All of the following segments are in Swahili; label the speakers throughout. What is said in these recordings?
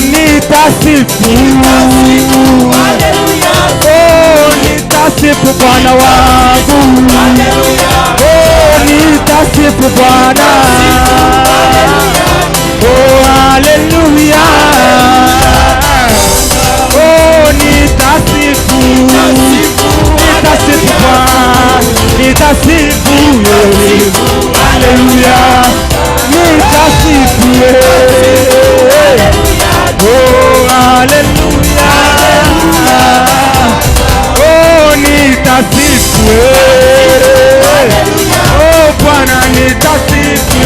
Speaker 1: nitasifu. Nitasifu Bwana wangu. Nitasifu Bwana. Haleluya. Nitasifu. Nitasifu Bwana. Nitasifu. Haleluya. Nitasifu. Haleluya. Nitasifu. Bwana nitasifu.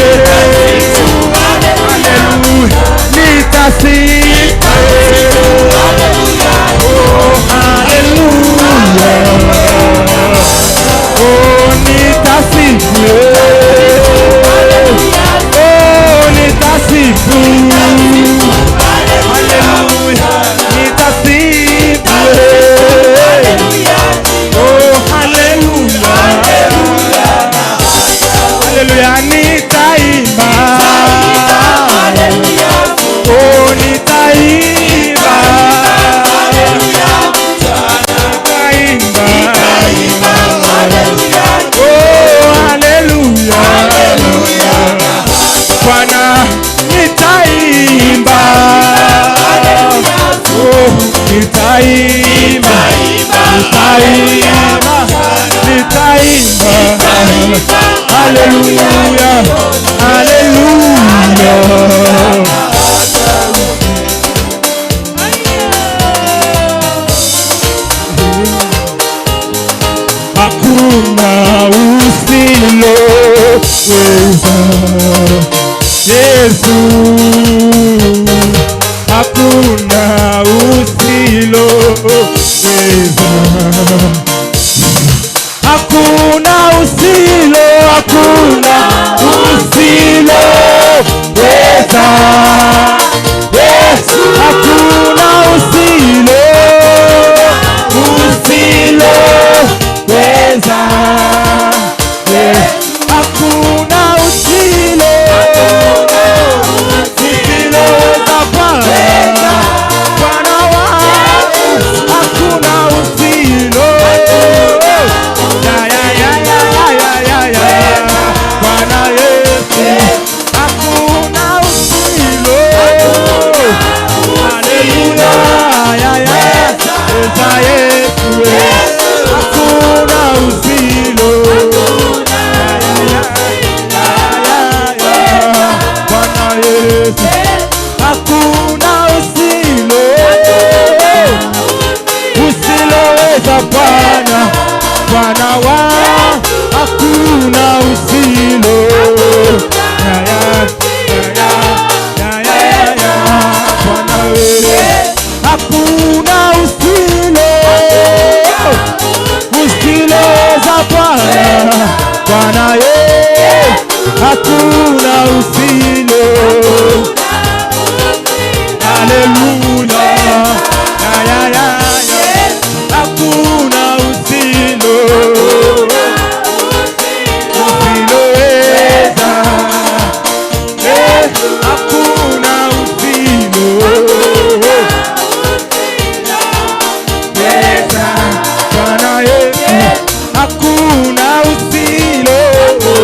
Speaker 1: Haleluya. Nitasifu. Haleluya. Nitasifu. Nitasifu. Haleluya. Nitasifu. Haleluya. Haleluya. Nitaimba. Nitaimba. Haleluya. Bwana nitaimba. Nitaimba. Nitaimba. Haleluya. Haleluya. Hakuna usiloweza Yesu. Hakuna usiloweza. Hakuna usiloweza Yesu. Hakuna usiloweza. Hakuna usiloweza Bwana wangu. Hakuna usiloweza. Bwana Yesu. Hakuna usiloweza. Haleluya. Yesu. Hakuna usiloweza. Bwana Yesu. Hakuna usiloweza Bwana. Bwana wangu. Hakuna usiloweza. Bwana wewe. Hakuna usiloweza Bwana. Bwana yeye. Hakuna usiloweza. Haleluya. Hakuna usiloweza. Hakuna usiloweza. Bwana Yesu. Hakuna usiloweza.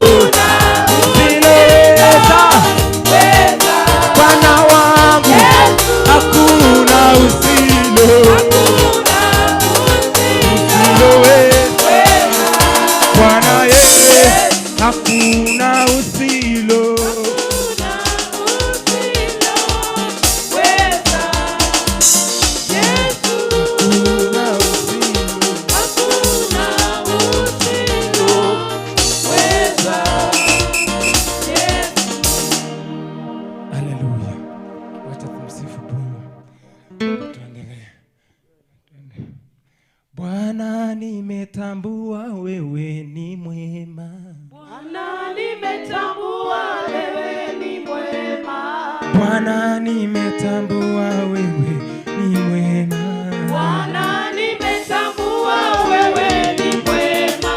Speaker 1: Bwana wangu. Hakuna usiloweza. Bwana Yesu. Hakuna usiloweza. Haleluya. Wacha tumsifu Bwana. Tuendelee. Bwana nimetambua wewe ni mwema.
Speaker 2: Bwana nimetambua wewe ni mwema.
Speaker 1: Bwana nimetambua wewe ni mwema.
Speaker 2: Bwana nimetambua wewe ni mwema.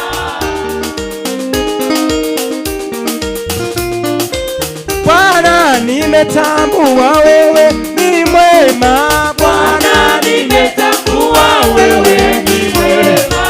Speaker 1: Bwana nimetambua wewe ni mwema. mwema. Bwana
Speaker 2: nimetambua wewe ni mwema.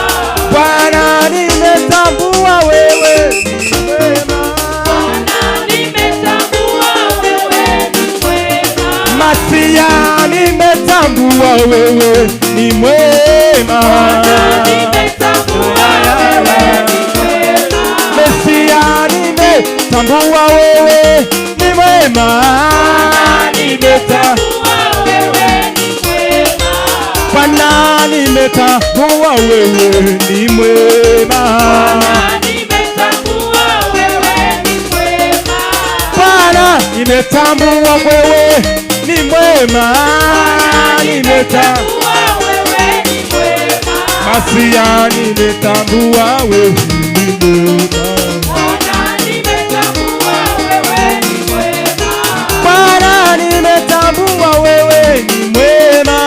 Speaker 1: Bwana nimetambua wewe ni mwema.
Speaker 2: Bwana nimetambua wewe ni mwema.
Speaker 1: Masia nimetambua wewe ni mwema.
Speaker 2: Bwana nimetambua wewe ni mwema.
Speaker 1: Mesia nimetambua wewe ni mwema.
Speaker 2: Bwana nimetambua wewe ni mwema.
Speaker 1: Bwana nimetambua wewe ni mwema.
Speaker 2: Bwana nimetambua wewe ni mwema.
Speaker 1: Bwana nimetambua wewe ni mwema.
Speaker 2: Nimetambua wewe ni mwema.
Speaker 1: Masia nimetambua wewe ni mwema.
Speaker 2: Bwana nimetambua wewe ni mwema.
Speaker 1: Bwana nimetambua wewe ni mwema.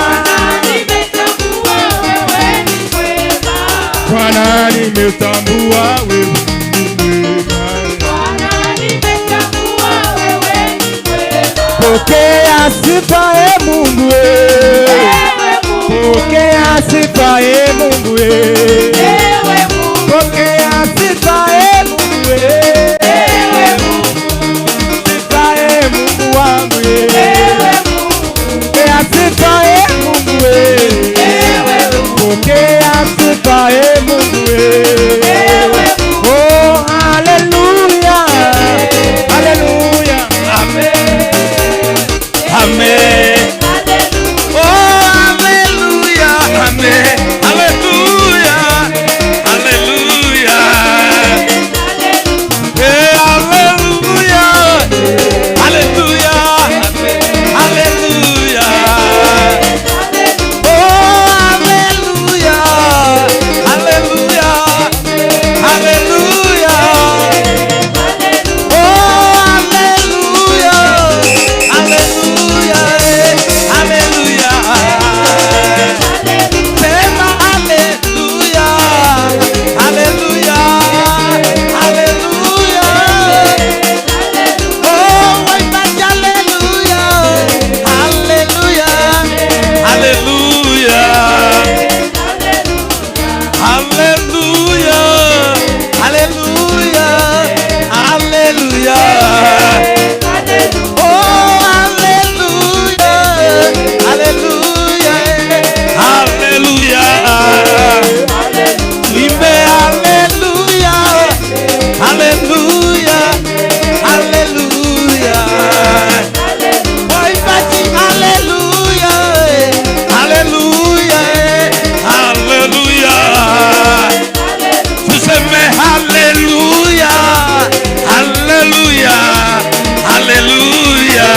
Speaker 2: Bwana nimetambua wewe ni mwema.
Speaker 1: Bwana nimetambua wewe ni mwema.
Speaker 2: Bwana nimetambua wewe ni mwema.
Speaker 1: Pokea sifa e Mungu
Speaker 2: Ewe Mungu,
Speaker 1: pokea sifa e Mungu
Speaker 2: ewe Mungu,
Speaker 1: pokea sifa e Mungu
Speaker 2: ewe Mungu,
Speaker 1: sifa e Mungu wangu
Speaker 2: ewe Mungu,
Speaker 1: pokea sifa e Mungu
Speaker 2: ewe Mungu,
Speaker 1: pokea sifa e Mungu
Speaker 2: ewe Mungu.
Speaker 1: oh haleluya haleluya amen amen oh haleluya amen haleluya haleluya haleluya haleluya haleluya oh haleluya haleluya haleluya oh haleluya haleluya haleluya sema haleluya haleluya haleluya oh waimbaji haleluya haleluya haleluya haleluya haleluya haleluya oh haleluya haleluya haleluya imbe haleluya haleluya haleluya waimbaji haleluya haleluya haleluya tuseme haleluya haleluya haleluya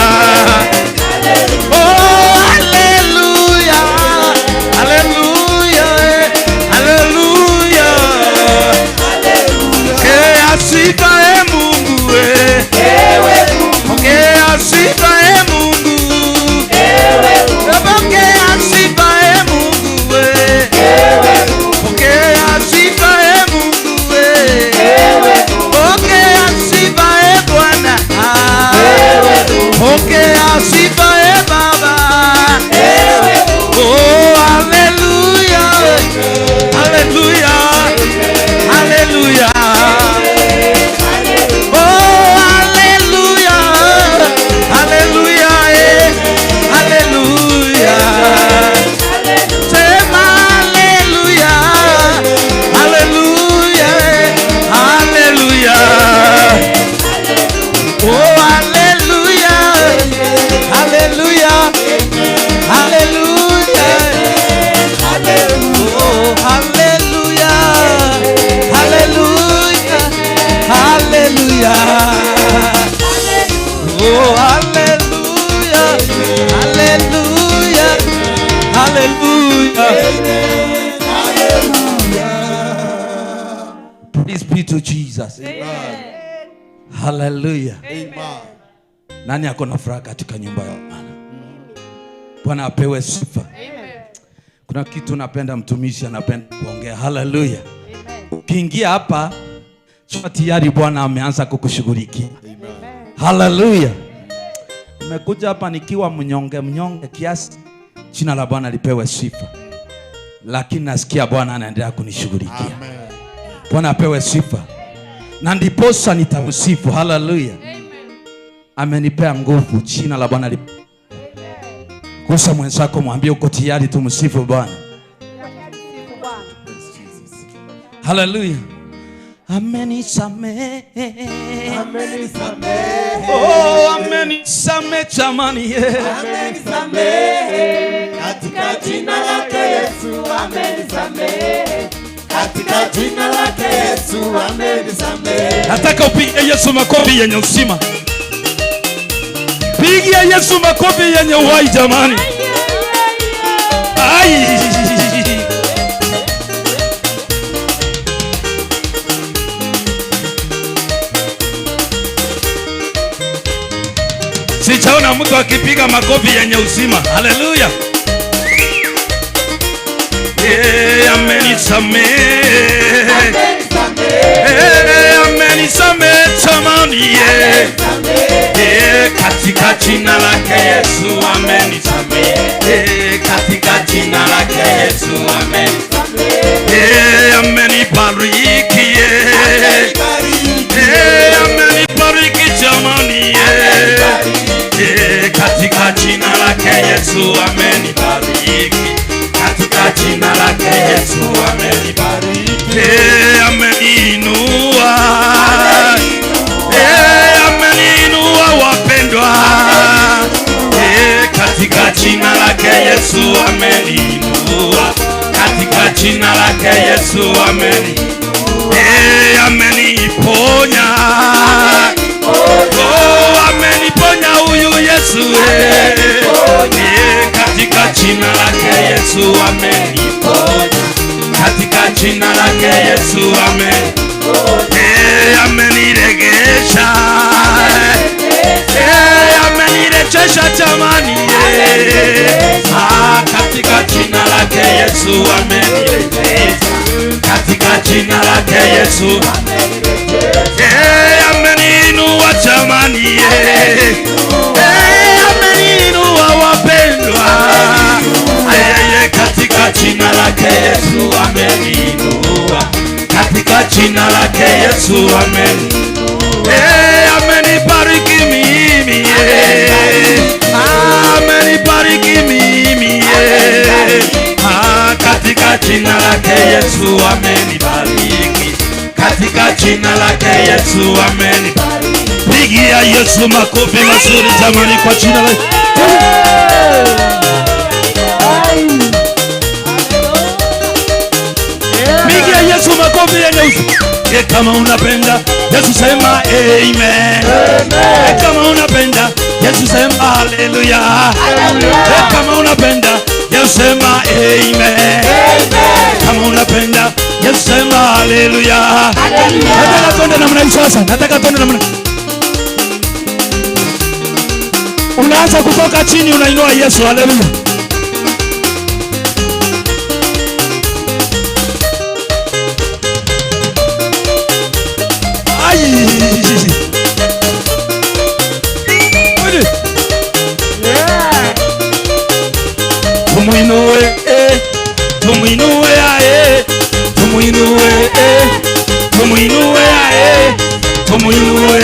Speaker 1: oh haleluya haleluya haleluya pokea sifa e Mungu
Speaker 2: Ewe Mungu,
Speaker 1: pokea sifa e Mungu
Speaker 2: ewe Mungu,
Speaker 1: pokea sifa e Mungu
Speaker 2: ewe Mungu,
Speaker 1: pokea sifa e Mungu
Speaker 2: ewe Mungu,
Speaker 1: pokea sifa e Bwana
Speaker 2: ewe Mungu,
Speaker 1: pokea sifa e Baba
Speaker 2: ewe Mungu.
Speaker 1: oh haleluya haleluya haleluya oh haleluya haleluya haleluya sema haleluya haleluya haleluya oh haleluya haleluya haleluya oh haleluya haleluya haleluya oh haleluya haleluya haleluya Praise be to Jesus. Haleluya. Nani ako na furaha katika nyumba ya Bwana? Bwana apewe sifa. Kuna kitu napenda mtumishi anapenda kuongea. Haleluya. Ukiingia hapa tayari Bwana ameanza kukushughulikia. Haleluya. nimekuja hapa nikiwa mnyonge kiasi. Jina la Bwana lipewe sifa. Lakini nasikia Bwana anaendelea kunishughulikia. Bwana apewe sifa. Na ndiposa nitamsifu. Haleluya. Amenipea nguvu. Jina la Bwana lipewe. Kusa mwenzako mwambie uko tayari tumsifu Bwana. Haleluya. Amenisamehe. Oh, amenisamehe jamani.
Speaker 2: Amenisamehe katika jina lake Yesu, amenisamehe katika jina lake Yesu, amenisamehe.
Speaker 1: Nataka upige Yesu makofi yenye uzima. Pigia Yesu makofi yenye uhai jamani. Ai. Sijaona mtu akipiga makofi yenye uzima. Haleluya. Amenisamehe. Amenisamehe jamani. Katika jina lake Yesu amenisamehe. Katika jina lake Yesu amenisamehe. Amenibariki. Amenibariki jamani. Katika jina lake Yesu amenibariki. Katika jina lake Yesu amenibariki. Ameniinua. Ameniinua wapendwa. Katika jina lake Yesu ameniinua. Katika jina lake Yesu ameniponya. Ameniponya huyu Yesu. Katika jina lake Yesu ameniponya. Katika jina lake Yesu ameniregesha. Amenirejesha jamani. Katika jina lake Yesu amenirejesha. Katika jina lake Yesu ameniinua jamani. Ameniinua wapendwa. Katika jina lake Yesu ameniinua. Katika jina lake Yesu amenibariki mimi. Amenibariki mimi. Katika jina lake Yesu amenibariki. Katika jina lake Yesu amenibariki. Pigia Yesu makofi mazuri jamani kwa jina lake. Pigia Yesu makofi yenye uzima. Kama unapenda Yesu sema amen. Kama unapenda Yesu sema haleluya. Kama unapenda Yesu sema amen. Kama unapenda Yesu sema haleluya. Nataka tuende namna hii sasa. Nataka tuende namna. Unaanza kutoka chini unainua Yesu. Haleluya. Tumuinue, tumuinue ae, tumuinue, tumuinue ae, tumuinue.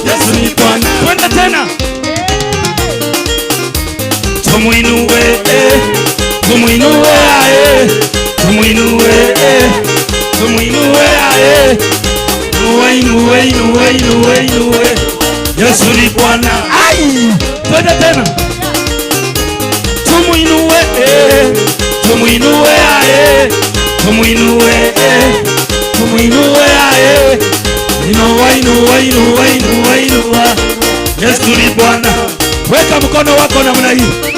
Speaker 1: Yesu ni Bwana. Twende tena. Tumuinue, tumuinue ae, tumuinue, tumuinue ae. Inue, inue, inue, inue. Yesu ni Bwana. Ai! Twende tena. Tumuinue, tumuinue ae, tumuinue, tumuinue ae. Inua, inua, inua, inua, inua. Yesu ni Bwana. Weka mkono wako namna hii.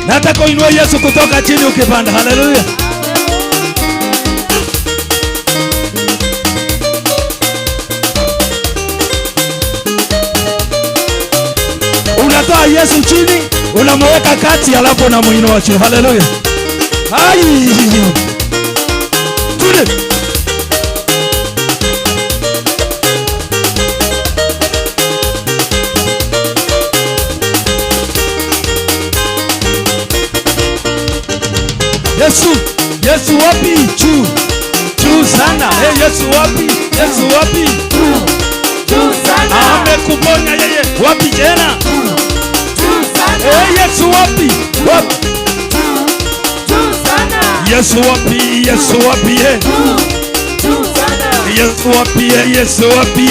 Speaker 1: Nataka uinue Yesu kutoka chini ukipanda. Haleluya. Unatoa Yesu chini, unamweka kati, alafu unamuinua juu. Haleluya. Ai! Tule. Yesu wapi? Juu. Juu sana. Yesu wapi? Yesu wapi?
Speaker 2: Juu sana.
Speaker 1: Amekuponya yeye. Wapi tena?
Speaker 2: Juu sana.
Speaker 1: Yesu wapi? Wapi?
Speaker 2: Juu sana.
Speaker 1: Yesu wapi? Yesu wapi?
Speaker 2: Juu sana.
Speaker 1: Yesu wapi? Yesu wapi?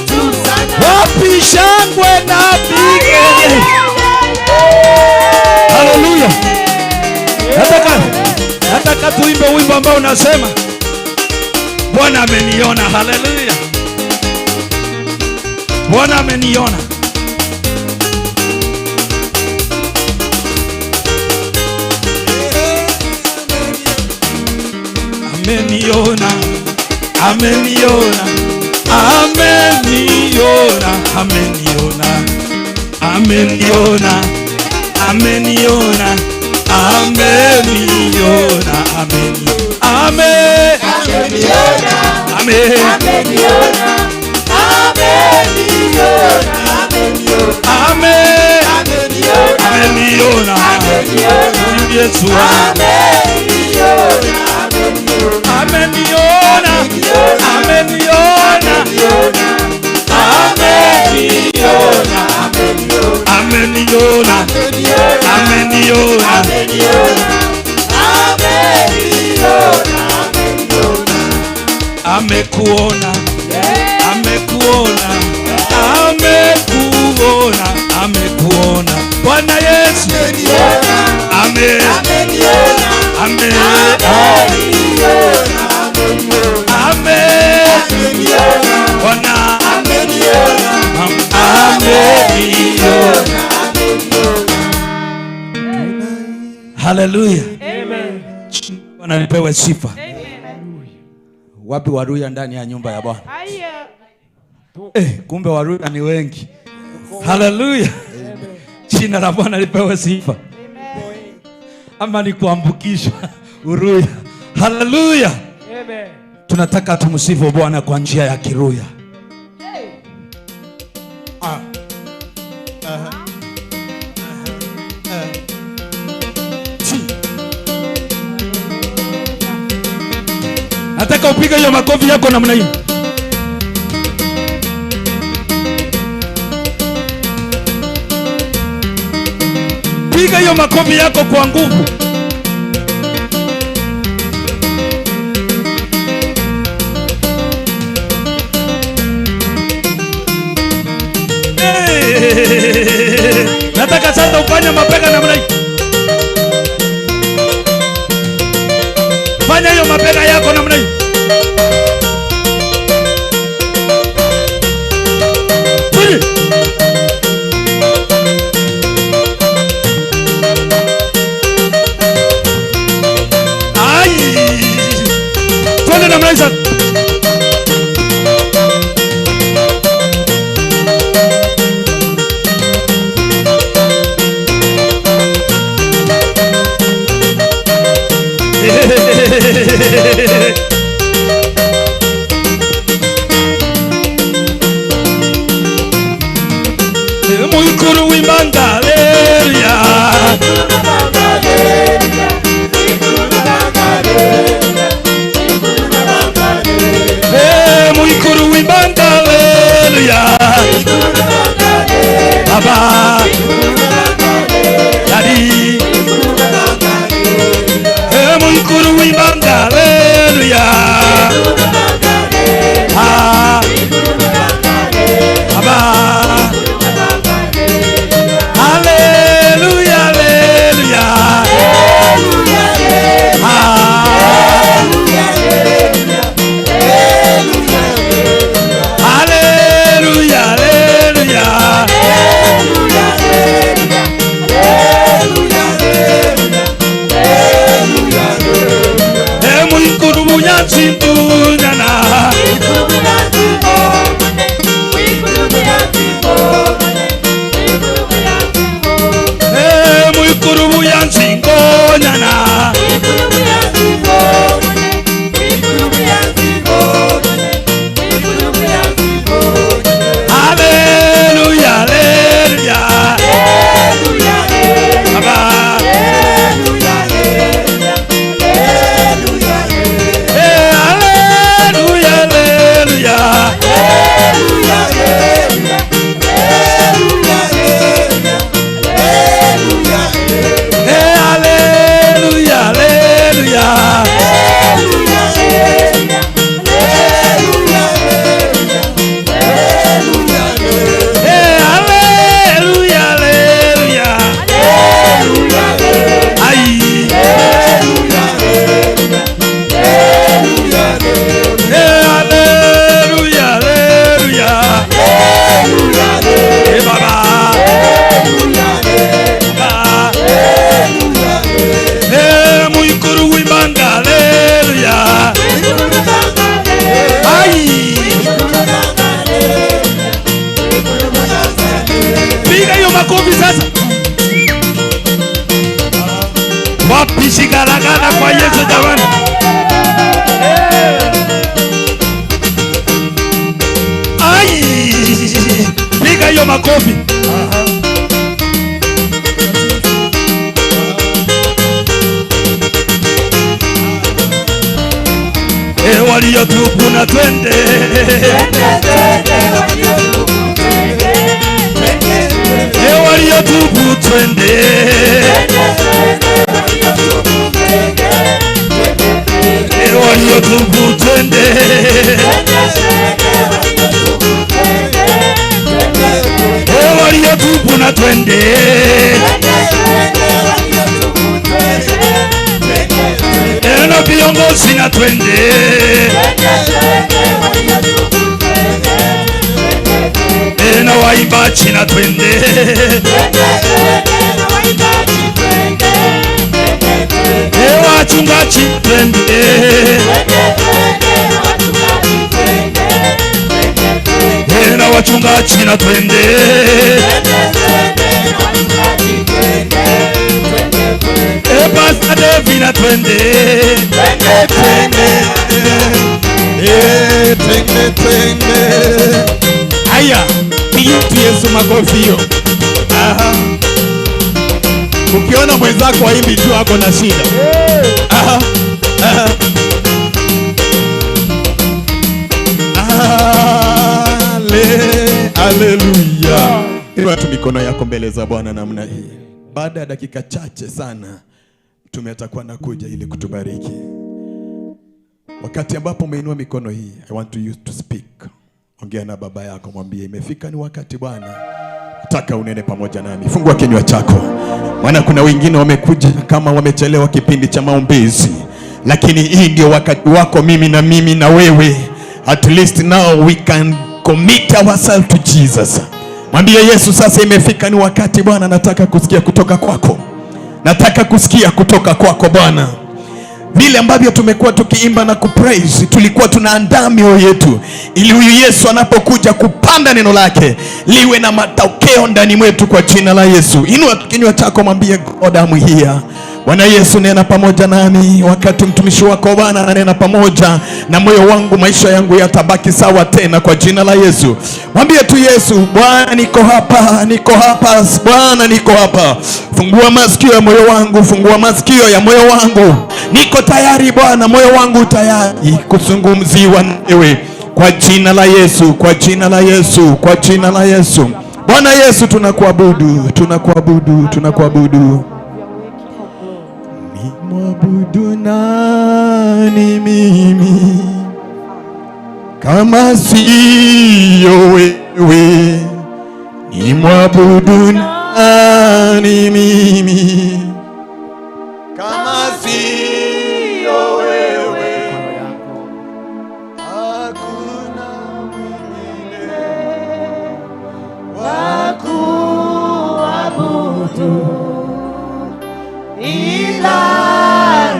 Speaker 2: Juu sana.
Speaker 1: Wapi shangwe na vigele? Haleluya. Nataka tuimbe wimbo ambao unasema Bwana ameniona. Haleluya. Bwana ameniona. Ameniona. Ameniona. Ameniona. Ameniona. Ameniona. Ameniona. Ameniona. Ameniona. Ameniona. Yesu ameniona. Ameniona. Ameniona. Ameniona. Amekuona. Amekuona. Amekuona. Amekuona. Bwana Yesu. Haleluya. Bwana nipewe sifa. Wapi Waruya ndani ya nyumba ya Bwana? Kumbe Waruya ni wengi. Haleluya. Jina la Bwana lipewe sifa. Ama ni kuambukishwa Uruya. Haleluya. Tunataka tumsifu Bwana kwa njia ya Kiruya. Nataka upige hiyo makofi yako namna hii. Piga hiyo makofi yako kwa nguvu. Nataka sasa ufanye mabega namna hii. Fanya hiyo mabega yako namna hii. Twende namna hii sasa. Mukuru w'imbanga, haleluya. Mukuru w'imbanga, haleluya. Baba Daddy mukuru w'imbanga, haleluya. Baba haleluya, haleluya. Haleluya, haleluya. Mukuru bunyansindunyana. Mukuru bunyansindunyana. Haleluya, haleluya. Baba mapishi galagala kwa Yesu jamani. Ai! Piga hiyo makofi. Waliotubu na twende. Waliotubu twende. Waliotubu twende. Waliotubu na twende. Na viongozi na twende. Na waimbaji na twende. Wachungaji twende. Na wachungaji na twende. Pastor David na twende.
Speaker 3: Twende.
Speaker 1: Haya, pigia tu Yesu makofi hiyo.
Speaker 3: Aha. Ukiona mwenzako haimbi tu ako na shida. Aha. Aha. Haleluya. Inua tu mikono yako mbele za Bwana namna hii. Baada ya dakika chache sana mtume atakuwa nakuja ili kutubariki. Wakati ambapo umeinua mikono hii, I want you to speak. Ongea na baba yako, mwambie imefika ni wakati Bwana, nataka unene pamoja nami. Fungua kinywa chako. Maana kuna wengine wamekuja kama wamechelewa kipindi cha maombezi. Lakini hii ndio wakati wako, mimi na wewe. At least now we can commit ourselves to Jesus. Mwambie Yesu, sasa imefika ni wakati Bwana, nataka kusikia kutoka kwako. Nataka kusikia kutoka kwako Bwana. Vile ambavyo tumekuwa tukiimba na kupraise, tulikuwa tunaandaa mioyo yetu ili huyu Yesu anapokuja kupanda neno lake liwe na matokeo ndani mwetu kwa jina la Yesu. Inua kinywa chako, mwambie God, I'm here. Bwana Yesu, nena pamoja nami wakati mtumishi wako Bwana ananena pamoja na moyo wangu, maisha yangu yatabaki sawa tena kwa jina la Yesu. Mwambie tu Yesu, Bwana niko hapa Bwana, niko hapa. Fungua masikio ya moyo wangu, fungua masikio ya moyo wangu. Niko tayari Bwana, moyo wangu tayari kuzungumziwa nawe kwa jina la Yesu, kwa jina la Yesu, kwa jina la Yesu. Bwana Yesu, tunakuabudu. Nimwabudu nani mimi kama siyo wewe? Nimwabudu nani mimi kama siyo wewe? Hakuna mwingine wa kuabudu
Speaker 2: ila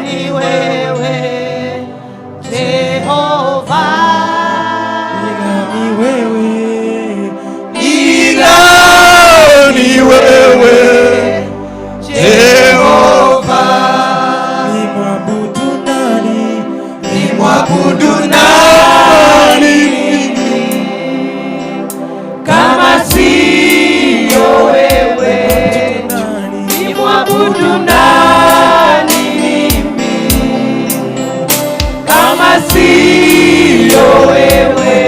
Speaker 2: ni wewe Jehova,
Speaker 3: ila ni wewe Jehova. Nimwabudu nani
Speaker 2: kama siyo wewe? Nimwabudu nani mimi kama siyo wewe?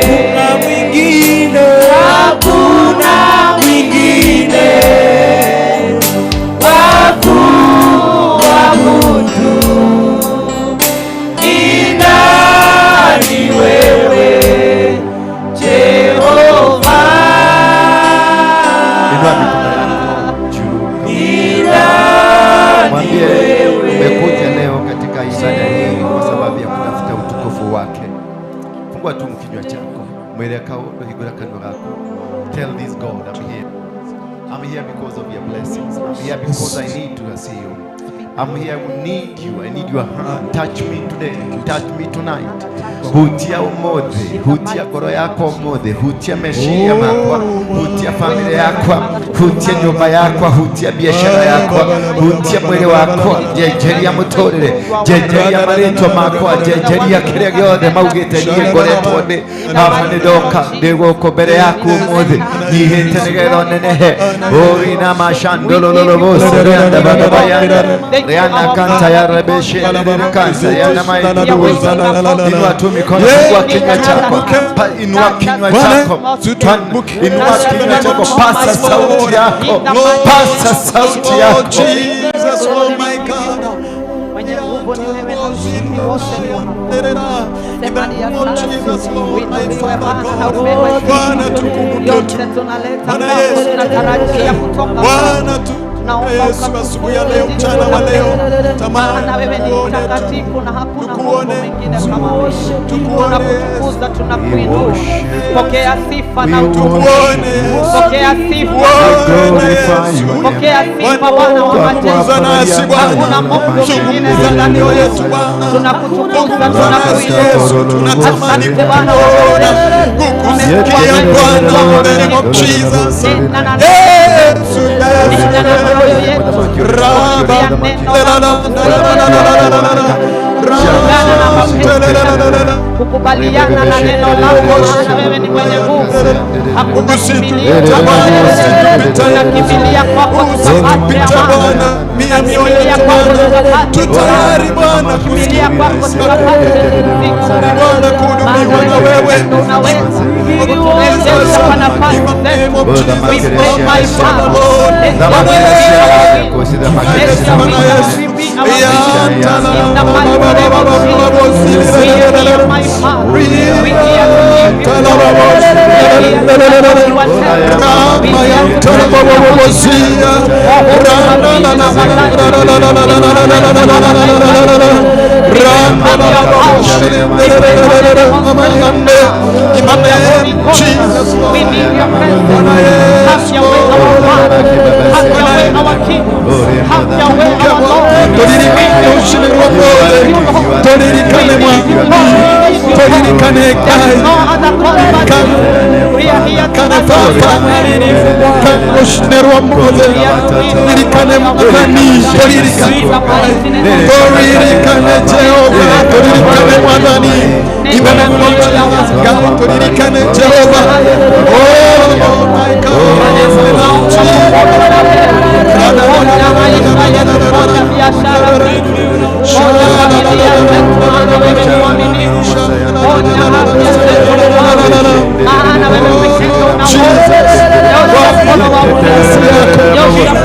Speaker 2: Hakuna mwingine wa kuabudu ila ni wewe Jehova.
Speaker 4: Mwambie umekuja leo katika ibada hii kwa sababu ya kutafuta utukufu wake. Fungua tu kinywa chako. Mwele kaundo higura kanwa lako. Tell this God, I'm here. I'm here because of your blessings. I'm here because I need to see you. I'm here, I need you. I need your hand. Touch me today. Touch me tonight. Hutia umodhi, hutia goro yako umodhi, hutia meshia makwa, hutia familia yako, hutia nyumba yako, hutia biashara yako, hutia mwili wako, jejeria mutorere, jejeria marito makwa, jejeria kile gyothe maugite niye ngoretwo afanidoka ndegoko mbere yaku umodhi, nyihite nigetho nenehe, orina mashandololo bose rianda bagabayanda, rianda kanta ya rebeshe kansa yana maiti uza, inua tu mikono kwa kinywa chako, inua kinywa chako, inua kinywa chako, pasa sauti yako, pasa sauti yako.
Speaker 3: Jesus, oh my God. Jesus, Lord, my Father God. Bwana tukumbuke Bwana Yesu. Bwana Yesu, asubuhi ya leo, mchana wa leo,
Speaker 2: maana wewe ni mtakatifu na hakuna Mungu mwingine kama wewe. Tunakutukuza, tunakuinua. Pokea sifa na utukufu. Pokea sifa. Pokea sifa Bwana wa majeshi. Hakuna Mungu mwingine ndani yetu Bwana. Tunakutukuza, tunakuinua.
Speaker 3: Tunatamani Bwana kukusikia Bwana, in the name of Jesus. Yesu,
Speaker 2: kukubaliana na neno lako, maana wewe ni mwenye nguvu. Hakuna kimbilio cha Bwana, tunakimbilia kwako tukapate amani, tunakimbilia kwako tukapate Bwana, tukimbilia kwako tukapate Bwana, kuhudumiwa na wewe unaweza kutuwezesha kwa nafasi zetu. We pray my Father, in the we need your presence. Have your way, our Father. Have your way, our King. Have your way, our Lord.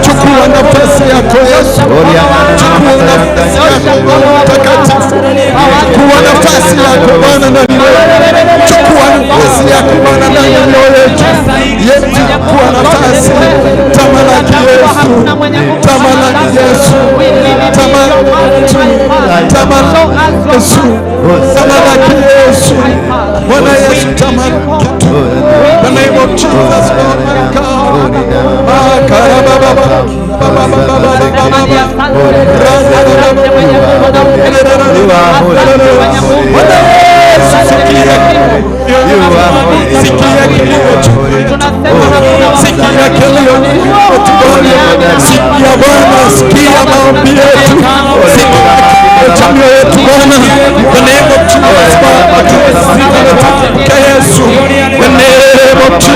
Speaker 3: Chukua nafasi yako Yesu, chukua nafasi yako Bwana ndani yetu, chukua nafasi yako Bwana ndani yetu, chukua nafasi. Tamalaki Yesu, tamalaki Yesu, tamalaki Yesu, tamalaki Yesu, Bwana Yesu, tamalaki tu. The name of Jesus, Lord my God.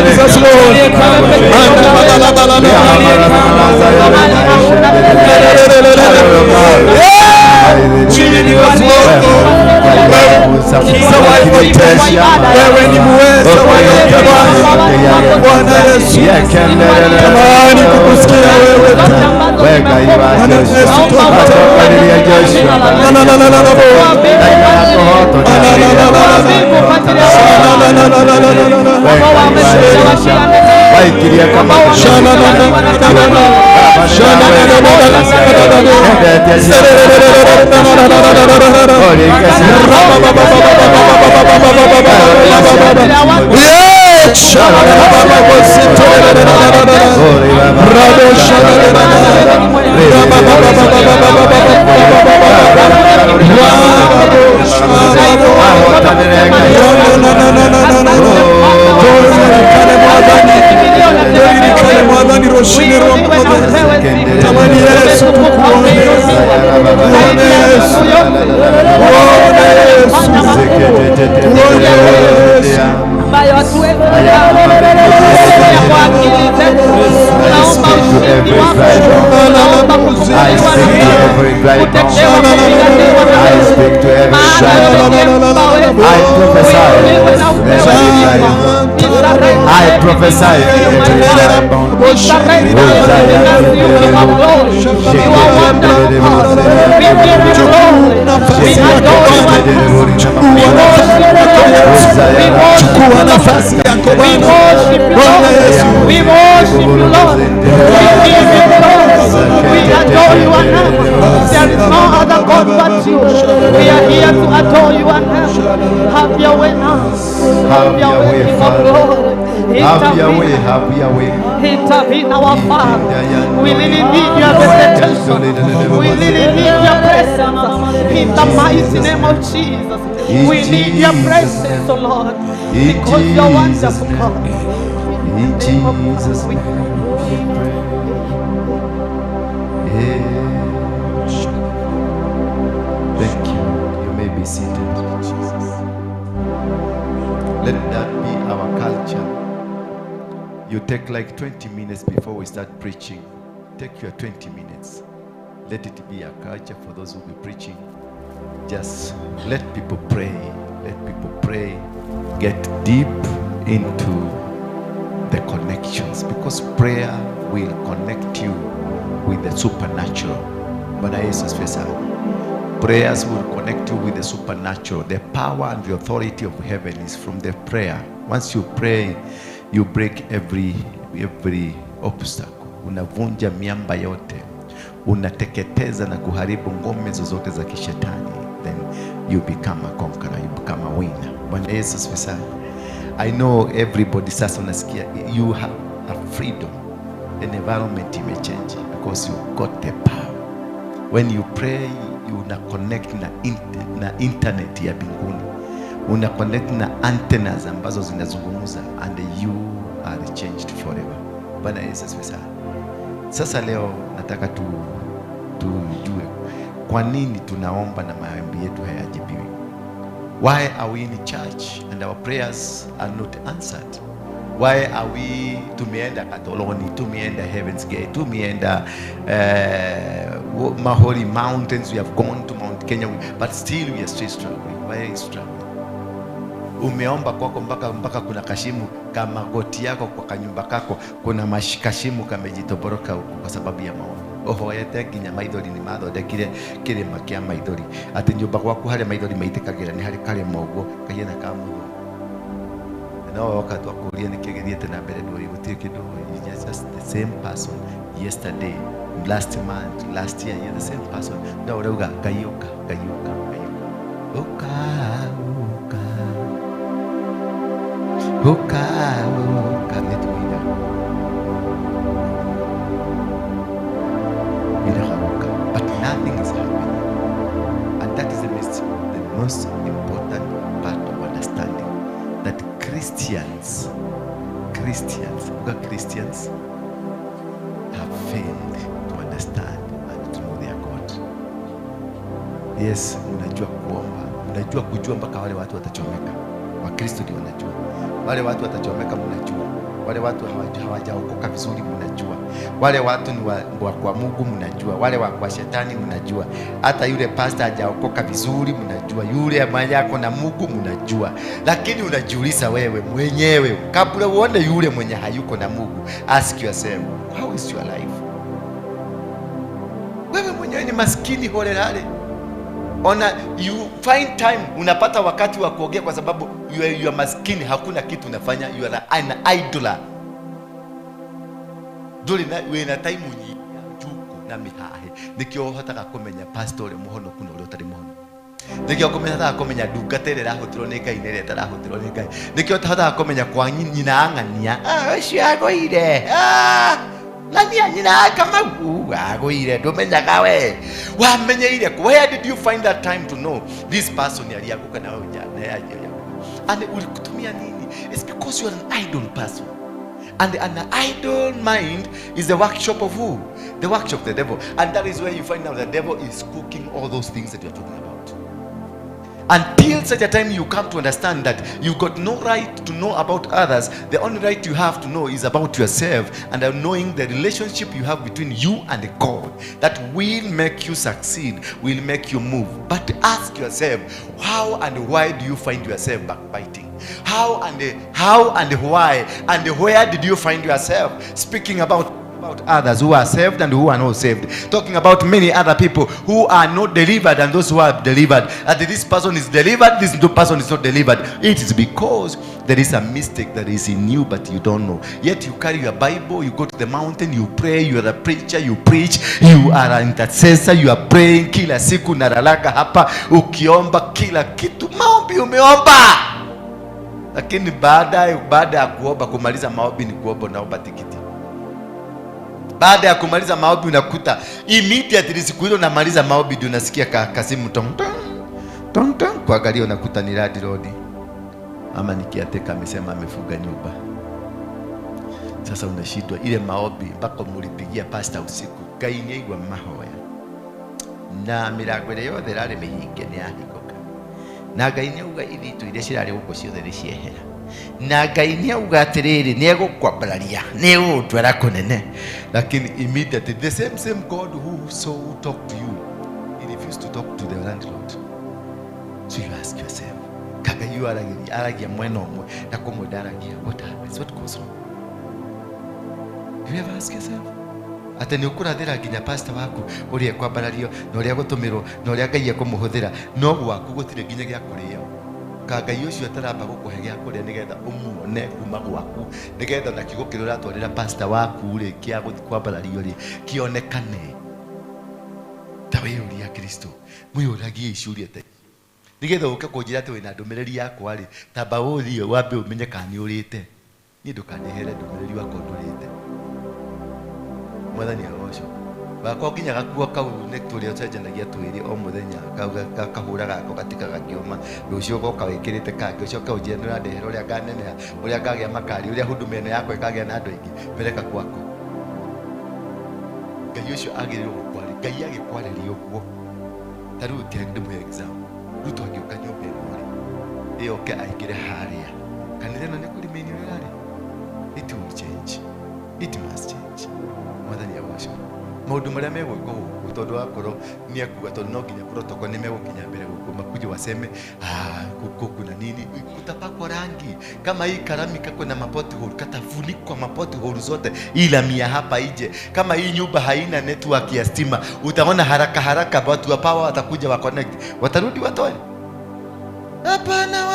Speaker 3: Jesus, Lord. Wewe ni muweza Bwana Yesu, tamani kukusikia wewe tu. Bwana Yesu, ushindi wa
Speaker 2: uinuliwe na upewe sifa.
Speaker 3: Tamani Yesu
Speaker 2: Umetukuka, umeinuliwa. Zaidi ya Mungu yote.
Speaker 3: Tuone Yesu.
Speaker 2: Fanya makuu. Ambayo hatuwezi kuyafikiria kwa akili zetu. Tunaomba ushindi wako. Tunaomba kuzuiliwa na wewe. Kutetewa, kupiganiwa na wewe. Maana wewe ndiye Baba wetu. Uinuliwe na upewe sifa.
Speaker 4: I prophesy.
Speaker 3: Chukua nafasi yako Bwana.
Speaker 2: We worship you, Lord. We give you glory. We adore you and there is no other God but you. We are here to adore you and have your way now. Have your way, King of glory.
Speaker 4: Have your way, have your way.
Speaker 2: Intervene, our Father. We really need your visitation. We really need your presence. In the mighty name of Jesus. We need your presence, oh Lord. Because you're wonderful, God.
Speaker 4: In Jesus' name we pray. Thank you. You may be seated. Jesus. Let that be our culture. You take like 20 minutes before we start preaching. Take your 20 minutes. Let it be a culture for those who will be preaching. Just let people pray. Let people pray. Get deep into the connections, because prayer will connect you with the supernatural. Bwana Yesu asifiwe sana. Prayers will connect you with the supernatural. The power and the authority of heaven is from the prayer. Once you pray, you break every obstacle. Unavunja miamba yote. Unateketeza na kuharibu ngome zozote za kishetani. Then you become a conqueror, you become a winner. Bwana Yesu asifiwe sana. I know everybody sasa unasikia you have a freedom. An environment may change because you got the power. When you pray, you una connect na internet ya mbinguni. Una connect na antennas ambazo zinazungumza and you are changed forever. Bwana Yesu asifiwe sana. Sasa leo nataka tujue kwa nini tunaomba na maombi yetu hayajibiwi. Why are we in church and our prayers are not answered? Why are we tumeenda Katoloni, tumeenda Heaven's Gate, tumeenda Mahori Mountains, we have gone to Mount Kenya, but still we are still struggling. Why are you struggling? Umeomba kwako mpaka kuna kashimu kama goti yako kwa kanyumba kako kuna mashikashimu kamejitoboroka kwa sababu ya maombi. Oho yete kinya maithori ni mathondekire kirima kia maithori ati nyumba gwaku hare maithori maitikagira ni hari kare mogo kayena ka mugo no wakati akuria ni kigeriete na mbere nduri gutie kindu just the same person yesterday, last month, last year, you're the same person. No urauga kayuka uka netuira but nothing is happening, and that is the most important part of understanding that Christians have failed to understand and to know their God. Yes, unajua kuomba, unajua kujua mpaka wale watu watachomeka. Wakristo ndio wanajua. Wale watu watachomeka mnajua. Wale watu hawajaokoka vizuri mnajua. Wale watu ni wa kwa Mungu mnajua. Wale wa kwa shetani mnajua. Hata yule pastor hajaokoka vizuri mnajua. Yule ambaye yako na Mungu mnajua. Lakini unajiuliza wewe mwenyewe kabla uone yule mwenye hayuko na Mungu, ask yourself, how is your life? Wewe mwenyewe ni maskini holelale. You find time, unapata wakati wa kuongea kwa sababu you are maskini, hakuna kitu unafanya, you are an idler. Dole na we na time nyi juku na mihahe nikyo hotaka kumenya pastor muhono kuno uri utari muhono nikyo kumenya kumenya dugaterera hotiro neka inere tara hotiro neka nikyo hotaka kumenya kwa nyina angania ciagoire nyina kama agoire ndomenyaga we wamenyeire. Where did you find that time to know this person aliaguka na wewe jana and ulikutumia nini? It's because you are an idle person. And an idle mind is the workshop of who? The workshop of the devil. And that is where you find out the devil is cooking all those things that you are talking about. Until such a time you come to understand that you got no right to know about others, the only right you have to know is about yourself, and knowing the relationship you have between you and God that will make you succeed, will make you move. But ask yourself, how and why do you find yourself backbiting? How and why and where did you find yourself speaking about others who are saved and who are not saved, talking about many other people who are not delivered and those who are delivered, and this person is delivered, this person is not delivered? It is because there is a mistake that is in you but you don't know. Yet you carry your Bible, you go to the mountain, you pray, you are a preacher, you preach, you are an intercessor, you are praying kila siku naralaka hapa ukiomba kila kitu, maombi umeomba, lakini baada ya kuomba, kumaliza maombi ni kuomba naomba tikiti. Baada ya kumaliza maombi unakuta immediately siku hilo namaliza maombi ndio unasikia kasimu tong tong tong, kuangalia unakuta ni landlord ama nikiateka amesema amefuga nyumba. Sasa unashindwa ile maombi mpaka mulipigia pastor usiku kainyeigwa mahoya na milango ile yothe rari mihinge ni ahikoka na gainyuga ithitu ile cirari guko ciothe ni ciehera na Ngai ni auga atiriri ni egukwambararia ni ugutwara kunene, lakini immediately the same God who so talk to you, he refused to talk to the landlord. So you ask yourself, kaga you aragia mwena umwe na kumudaragia, what happens, what goes wrong? You ever ask yourself? Ate ni ukurathira nginya pastor waku uria kwambarario na uria gutumirwo na uria Ngai ekumuhuthira no gwaku gutire nginya gya kuria. Ngai ucio ataramba gukuhe gya kuria nigetha umuone kuma gwaku, nigetha na kigo kirura twarira pastor waku ri kia kwambarario ri kionekane tawe uri ya Kristo muyuragie icuria te nigetha uke kunjira ati wina ndumiriri yakwa ri tamba uthie wambe umenye kana ni urite ni ndukanihere ndumiriri wakwa ndurite mwathani agoco bakwa nginya gakuo kau nekturia ucenjanagia twiri o muthenya kahura gako gatika gakioma rucio goka wikirite kangi ucoka unjira ndehera uria nganeneha uria ngagia makari uria huduma ino yakwa ikagia na andu aingi pereka kwako. Ngai ucio agirirwo gukwari, Ngai agikwarĩria ũguo. Ta rĩu ndĩmũhe example, Ruto agĩũka nyũmba ĩno rĩ ĩyoke aingĩre harĩa kanitha ĩno nĩ kũrĩmĩnio rĩrarĩ. It will change, it must change. Mwathani agoco maũndũ marĩa megwĩkwo gũkũ tondũ wakorwo nĩ akuga tondũ no nginya protocol nĩ megũkinya mbere gũkũ makuje waseme huko kuna nini, kutapakwa rangi kama hii karamika kuna mapoti hole katafunikwa mapoti hole zote ila mia hapa nje. Kama hii nyumba haina network ya stima utaona haraka watu wa power watakuja wa connect, watarudi watoe? Hapana,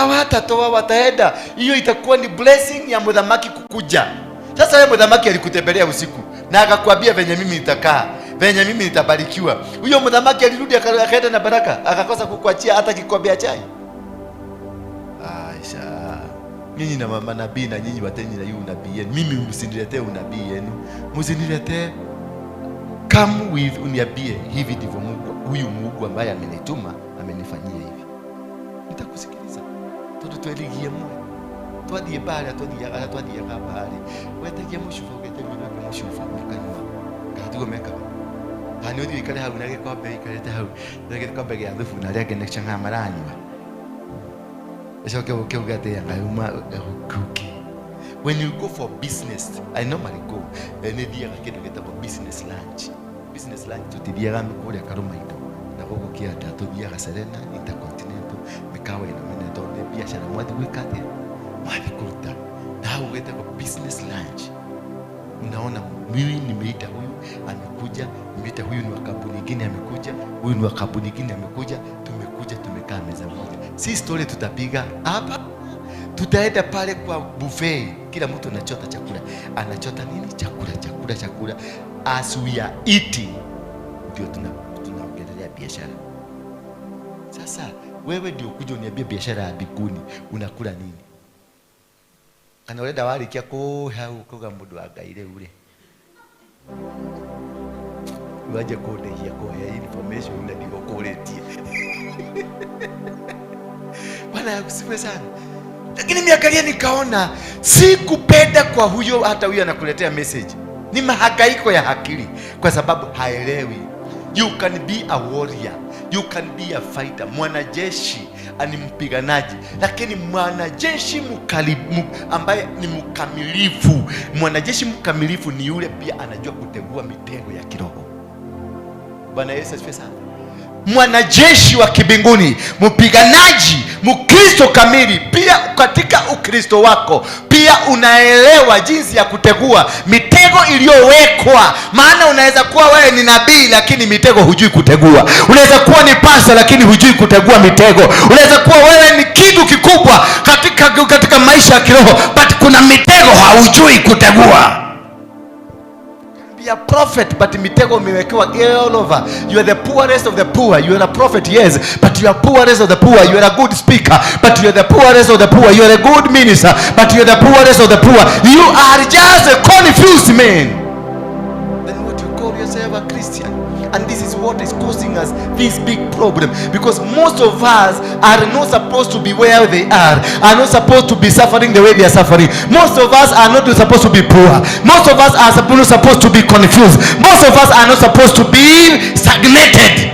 Speaker 4: watatoa wataenda. Hiyo itakuwa ni blessing ya mudhamaki kukuja. Sasa wewe mudhamaki alikutembelea usiku na akakwambia venye mimi nitakaa, venye mimi nitabarikiwa. Huyo mudhamaki alirudi akaenda na baraka, akakosa kukuachia hata kikombe cha chai. Aisha, nyinyi na mama nabii na nyinyi wateni na yule nabii yenu, mimi msiniletee unabii yenu, msiniletee. Come with uniambie hivi ndivyo Mungu, huyu Mungu ambaye amenituma amenifanyia hivi. Nitakusikiliza. Todo tweligie moyo. Twadie bale twadie kabale. Wetagia mushufa ugetemwe na mushufa mukanywa. Katugo meka. Hani odi ikale hau nage kobe ikalete hau. Nage kobe ya dhufu na rege nechanga maranywa. Eso ke ugate ya ngayuma kuki. When you go for business, I normally go. Nedia kitu kitabo business lunch. Business lunch tutidia mkule Karumaito. Na gogo kia tatudia Serena Intercontinental mikawa ina meneto ne biashara mwadi wikate. Mwadi kuruta. Na ugete kwa business lunch. Unaona mimi nimeita huyu amekuja, nimeita huyu ni wa kampuni nyingine amekuja, huyu ni wa kampuni nyingine amekuja, tumekuja tumekaa meza moja. Si story tutapiga hapa. Tutaenda pale kwa buffet, kila mtu anachota chakula. Anachota nini? Chakula. As we are eating, ndio tunaongelea biashara. Sasa wewe ndio kuja uniambia biashara ya biguni, unakula nini? Kana urenda warikia hau kuga mundu angaire ure. Waje kudehia kuhe information na ndio kuletie. Bwana akusifiwe sana. Lakini miangalia nikaona si kupenda kwa huyo, hata huyo anakuletea message ni mahangaiko ya akili, kwa sababu haelewi. You can be a warrior, you can be a fighter. Mwanajeshi ani mpiganaji, lakini mwanajeshi ambaye ni mkamilifu, mwanajeshi mkamilifu ni yule pia anajua kutegua mitego ya kiroho. Bwana Yesu asifiwe sana. Mwanajeshi wa kibinguni, mpiganaji, Mkristo kamili, pia katika Ukristo wako pia unaelewa jinsi ya kutegua mitego iliyowekwa. Maana unaweza kuwa wewe ni nabii lakini mitego hujui kutegua. Unaweza kuwa ni pastor lakini hujui kutegua mitego. Unaweza kuwa wewe ni kitu kikubwa katika maisha ya kiroho, but kuna mitego haujui kutegua. Be a prophet, but mitego umewekewa all over. You are the poorest of the poor. You are a prophet, yes, but you are poorest of the poor. You are a good speaker, but you are the poorest of the poor. You are a good minister, but you are the poorest of the poor. You are just a confused man. Then what you call yourself a Christian? And this is what is causing us this big problem, because most of us are not supposed to be where they are not supposed to be suffering the way they are suffering. Most of us are not supposed to be poor. Most of us are not supposed to be confused. Most of us are not supposed to be stagnated,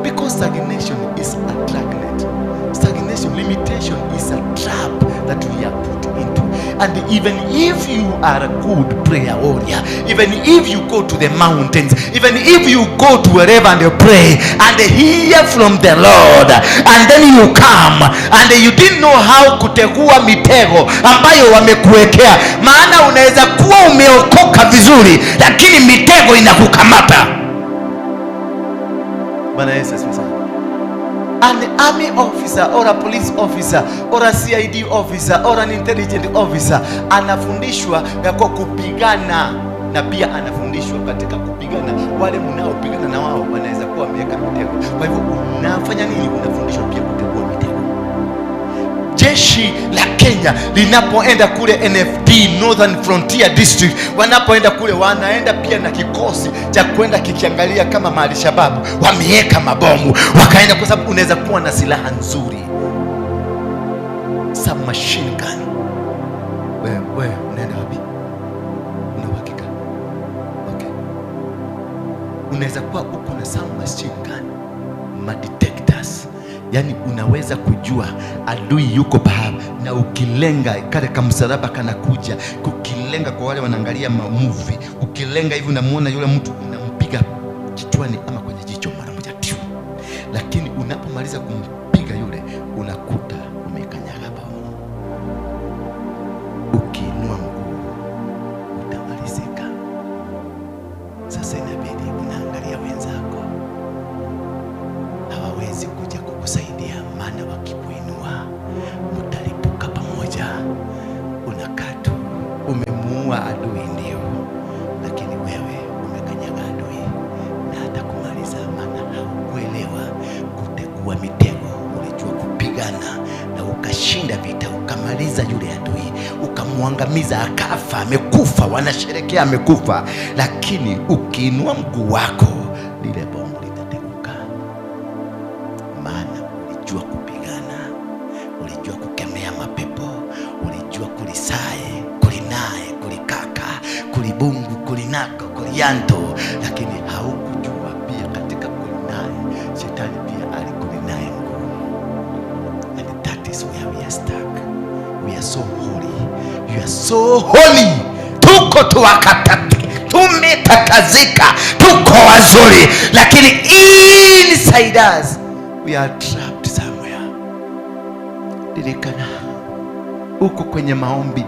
Speaker 4: because stagnation is a dragnet. Stagnation, limitation is a trap that we are put into. And even if you are a good prayer warrior, even if you go to the mountains, even if you go to wherever and you pray and hear from the Lord, and then you come and you didn't know how kutegua mitego ambayo wamekuwekea. Maana unaweza kuwa umeokoka vizuri lakini mitego inakukamata. Bwana Yesu asifiwe. An army officer or a police officer or a CID officer or an intelligent officer anafundishwa kwa kupigana, na pia anafundishwa katika kupigana. Wale mnaopigana na wao wanaweza kuwa wameweka mitego. Kwa hivyo unafanya nini? Unafundishwa pia kutegua mitego. Jeshi la Kenya linapoenda kule NFD, Northern Frontier District, wanapoenda kule wanaenda pia na kikosi cha kwenda kikiangalia kama mahali shababu wameweka mabomu, wakaenda, kwa sababu unaweza kuwa na silaha nzuri, submachine gun. Wewe unaenda wapi? Una uhakika? Okay. Unaweza kuwa uko na submachine gun, detectors. Yani unaweza kujua adui yuko pahali, na ukilenga kale kama msalaba kana kuja, ukilenga kwa wale wanaangalia movie, ukilenga hivi unamuona yule mtu unampiga kichwani ama kwenye jicho mara moja tu. Lakini unapomaliza kumpiga yule unakuta umekanyaga bao. Ukiinua mguu utamalizika. Sasa inabidi unaangalia wenzako, hawawezi kuja kukusaidia, maana wakikuinua mtalipuka pamoja. Unakaa tu umemuua adui, ndio, lakini wewe umekanyaga adui na hata kumaliza, maana haukuelewa kutegua mitego. Ulijua kupigana na ukashinda vita, ukamaliza yule adui, ukamwangamiza, akafa, amekufa, wanasherekea amekufa. Lakini ukiinua mguu wako lile bomu litateguka, maana ulijua kupigana, ulijua kukemea mapepo, ulijua kulisae, kulinae, kulikaka, kulibungu, kulinako, kulianto. Lakini haukujua pia katika kulinae shetani pia alikulinae mguu. And that is where we are stuck. We are so holy. You are so holy. Tuko tuwakataki, tumetakazika, tuko wazuri, lakini inside us we are trapped somewhere. Dirikana uko kwenye maombi,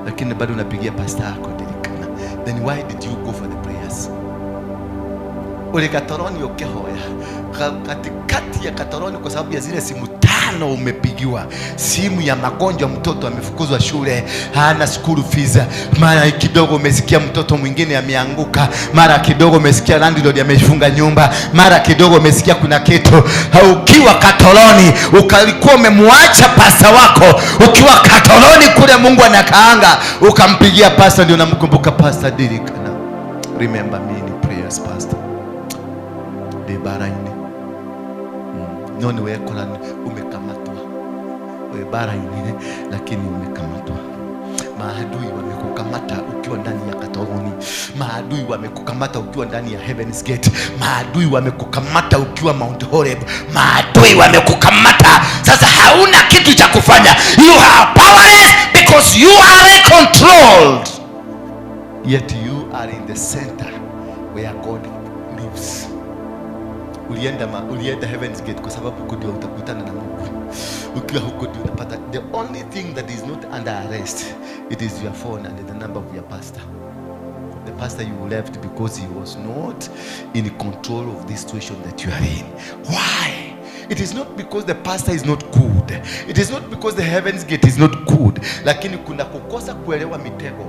Speaker 4: lakini bado unapigia pastor yako dirikana. Then why did you go for the prayers? Ule katoroni ukehoya katikati ya katoroni, kwa sababu ya zile simu 5 umepigiwa. Simu ya magonjwa, mtoto amefukuzwa shule, hana school fees. Mara kidogo umesikia mtoto mwingine ameanguka, mara kidogo umesikia landlord amefunga nyumba, mara kidogo umesikia kuna kitu. Ukiwa katoroni, ukalikuwa umemwacha pasta wako, ukiwa katoroni kule Mungu anakaanga, ukampigia pasta, ndio unamkumbuka pastor dirikana. Remember me in prayers, pastor. Baraini noni wekola umekamatwa, bara ingine, lakini umekamatwa. Maadui wamekukamata ukiwa ndani ya katoroni. Maadui wamekukamata ukiwa ndani ya Heaven's Gate. Maadui wamekukamata ukiwa Mount Horeb. Maadui wamekukamata. Sasa hauna kitu cha kufanya. You are powerless because you are controlled. Yet you are in the center where God lives. Ulienda Heaven's Gate kwa sababu huko ndio utakutana na Mungu. Ukiwa huko ndio unapata. The only thing that is not under arrest, it is your phone and the number of your pastor. The pastor you left because he was not in control of this situation that you are in. Why? It is not because the pastor is not good. It is not because the Heaven's Gate is not good. Lakini kuna kukosa kuelewa mitego.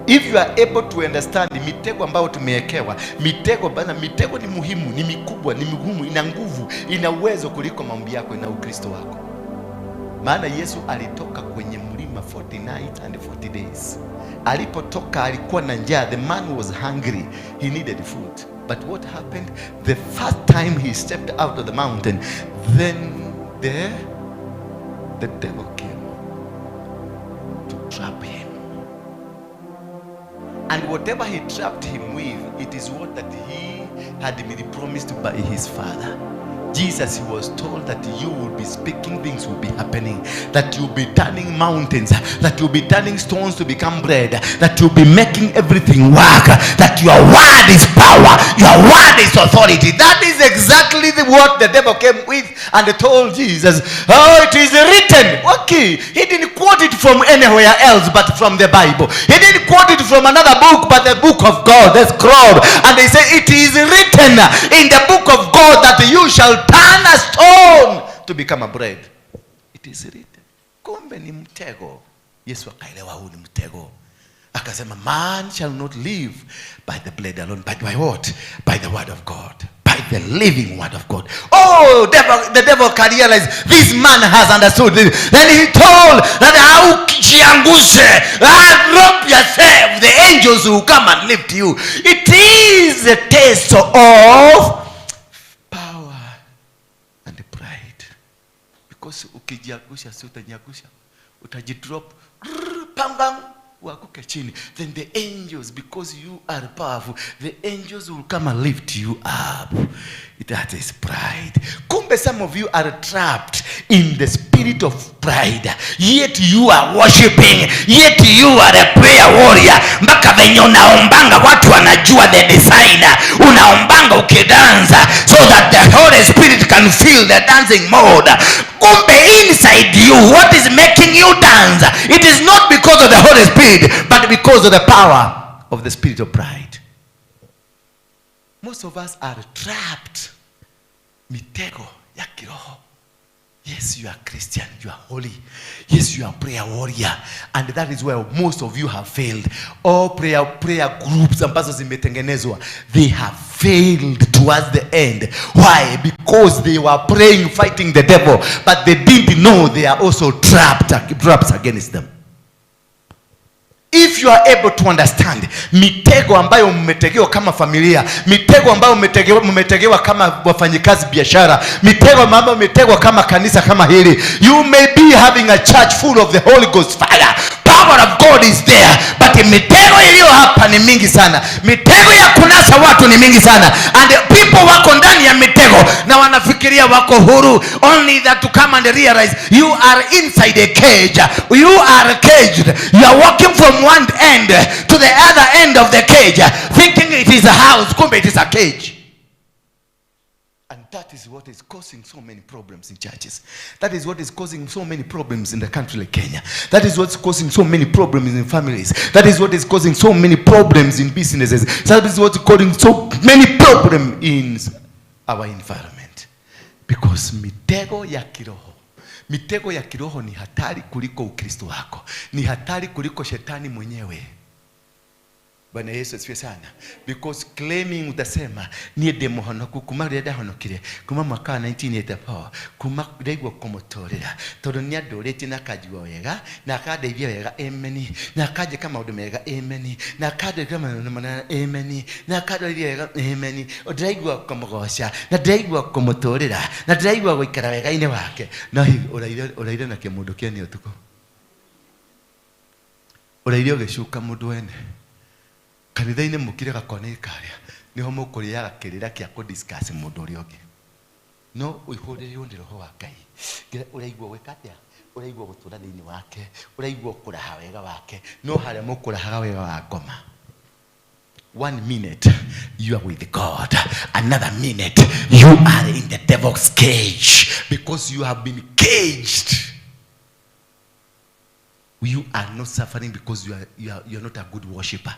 Speaker 4: If you are able to understand mitego ambayo tumewekewa, mitego ni muhimu, ni mikubwa, ni migumu, ina nguvu, ina uwezo kuliko maombi yako na Ukristo wako. Maana Yesu alitoka kwenye mlima 40 nights and 40 days. Alipotoka alikuwa na njaa. The man was hungry. He needed food. But what happened? The first time he stepped out of the mountain, then the devil came to trap him. And whatever he trapped him with, it is what that he had been promised by his father. Jesus, he was told that you will be speaking, things will be happening, that you'll be turning mountains, that you'll be turning stones to become bread, that you'll be making everything work, that your word is power, your word is authority. That is exactly what the devil came with and told Jesus. Oh, it is written. Okay, he didn't quote it from anywhere else but from the Bible. He didn't quote it from another book but the book of God, the scroll. And they say it is written in the book of God that you shall turn a stone to become a bread. It is written. Kumbe ni mtego. Yesu akaelewa huu ni mtego. Akasema man shall not live by the bread alone, but by what? By the word of God. By the living word of God. Oh, the devil can realize this man has understood this. Then he told that how jiangushe, drop yourself, the angels will come and lift you. It is a taste of because ukijiangusha si utajangusha, utajidrop pambang wakuke chini. Then the angels, because you are powerful, the angels will come and lift you up. That is pride. Kumbe some of you are trapped in the spirit of pride, yet you are worshiping, yet you are a prayer warrior. Mpaka venye unaombanga watu wanajua the designer. Unaombanga ukidanza so that the Holy Spirit can feel the dancing mode. Kumbe inside you, what is making you dance? It is not because of the Holy Spirit, but because of the power of the spirit of pride. Most of us are trapped. Mitego ya kiroho. Yes, you are Christian, you are holy. Yes, you are prayer warrior. And that is where most of you have failed. All prayer groups ambazo zimetengenezwa, they have failed towards the end. Why? Because they were praying, fighting the devil, but they didn't know they are also traps against them. If you are able to understand mitego ambayo mmetegewa kama familia, mitego ambayo mmetegewa kama wafanyikazi biashara, mitego ambayo mmetegwa kama kanisa kama hili, you may be having a church full of the Holy Ghost fire. Power of God is there, but mitego iliyo hapa ni mingi sana. Mitego ya kunasa watu ni mingi sana, and people wako ndani ya mitego na wanafikiria wako huru. Only that to come and realize you are inside a cage. You are caged. You are walking from one end to the other end of the cage, thinking it is a house. Kumbe it is a cage. And that is what is causing so many problems in churches. That is what is causing so many problems in the country like Kenya. That is what's causing so many problems in families. That is what is causing so many problems in businesses. That is what's causing so many problems in our environment. Because mitego ya kiroho. Mitego ya kiroho ni hatari kuliko Ukristo wako. Ni hatari kuliko shetani mwenyewe. Bwana Yesu asifiwe sana. Because claiming utasema ni demo honoku kuma reda honokire kuma mwaka 1984 kuma ndaigwa komotorera tondu ni andorete na kajua wega na akadeithia wega amen na akaje kama undu mega amen na akade kama mana amen na akadeithia wega amen ndaigwa komogosha na ndaigwa komotorera na ndaigwa guikara wega ine wake na uraire na kimundu kiani utuko uraire ugicuka mundu wene kanitha-inĩ mũkire gakone karĩa niho mũkũrĩaga kĩrĩra kĩa kũdiscuss mũndũ ũrĩa ũngĩ no ũihũrĩrĩrwo nĩ roho wa Ngai ũraigua gwĩka atĩa ũraigua gũtũra thĩinĩ wake ũraigua kũraha wega wake no harĩa mũkũrahaga wega wa ngoma 1 minute you are with God, another minute you are in the devil's cage because you have been caged. You are not suffering because you are not a good worshipper.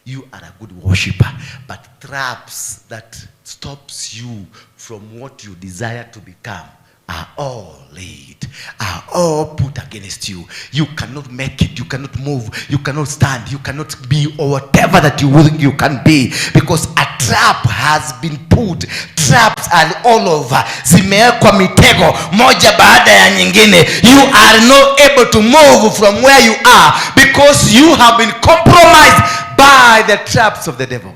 Speaker 4: You are a good worshipper, but traps that stops you from what you desire to become are all laid, are all put against you. You cannot make it, you cannot move, you cannot stand, you cannot be or whatever that you think you can be because a trap has been put. Traps are all over. Zimewekwa mitego moja baada ya nyingine. You are not able to move from where you are because you have been compromised by the traps of the devil.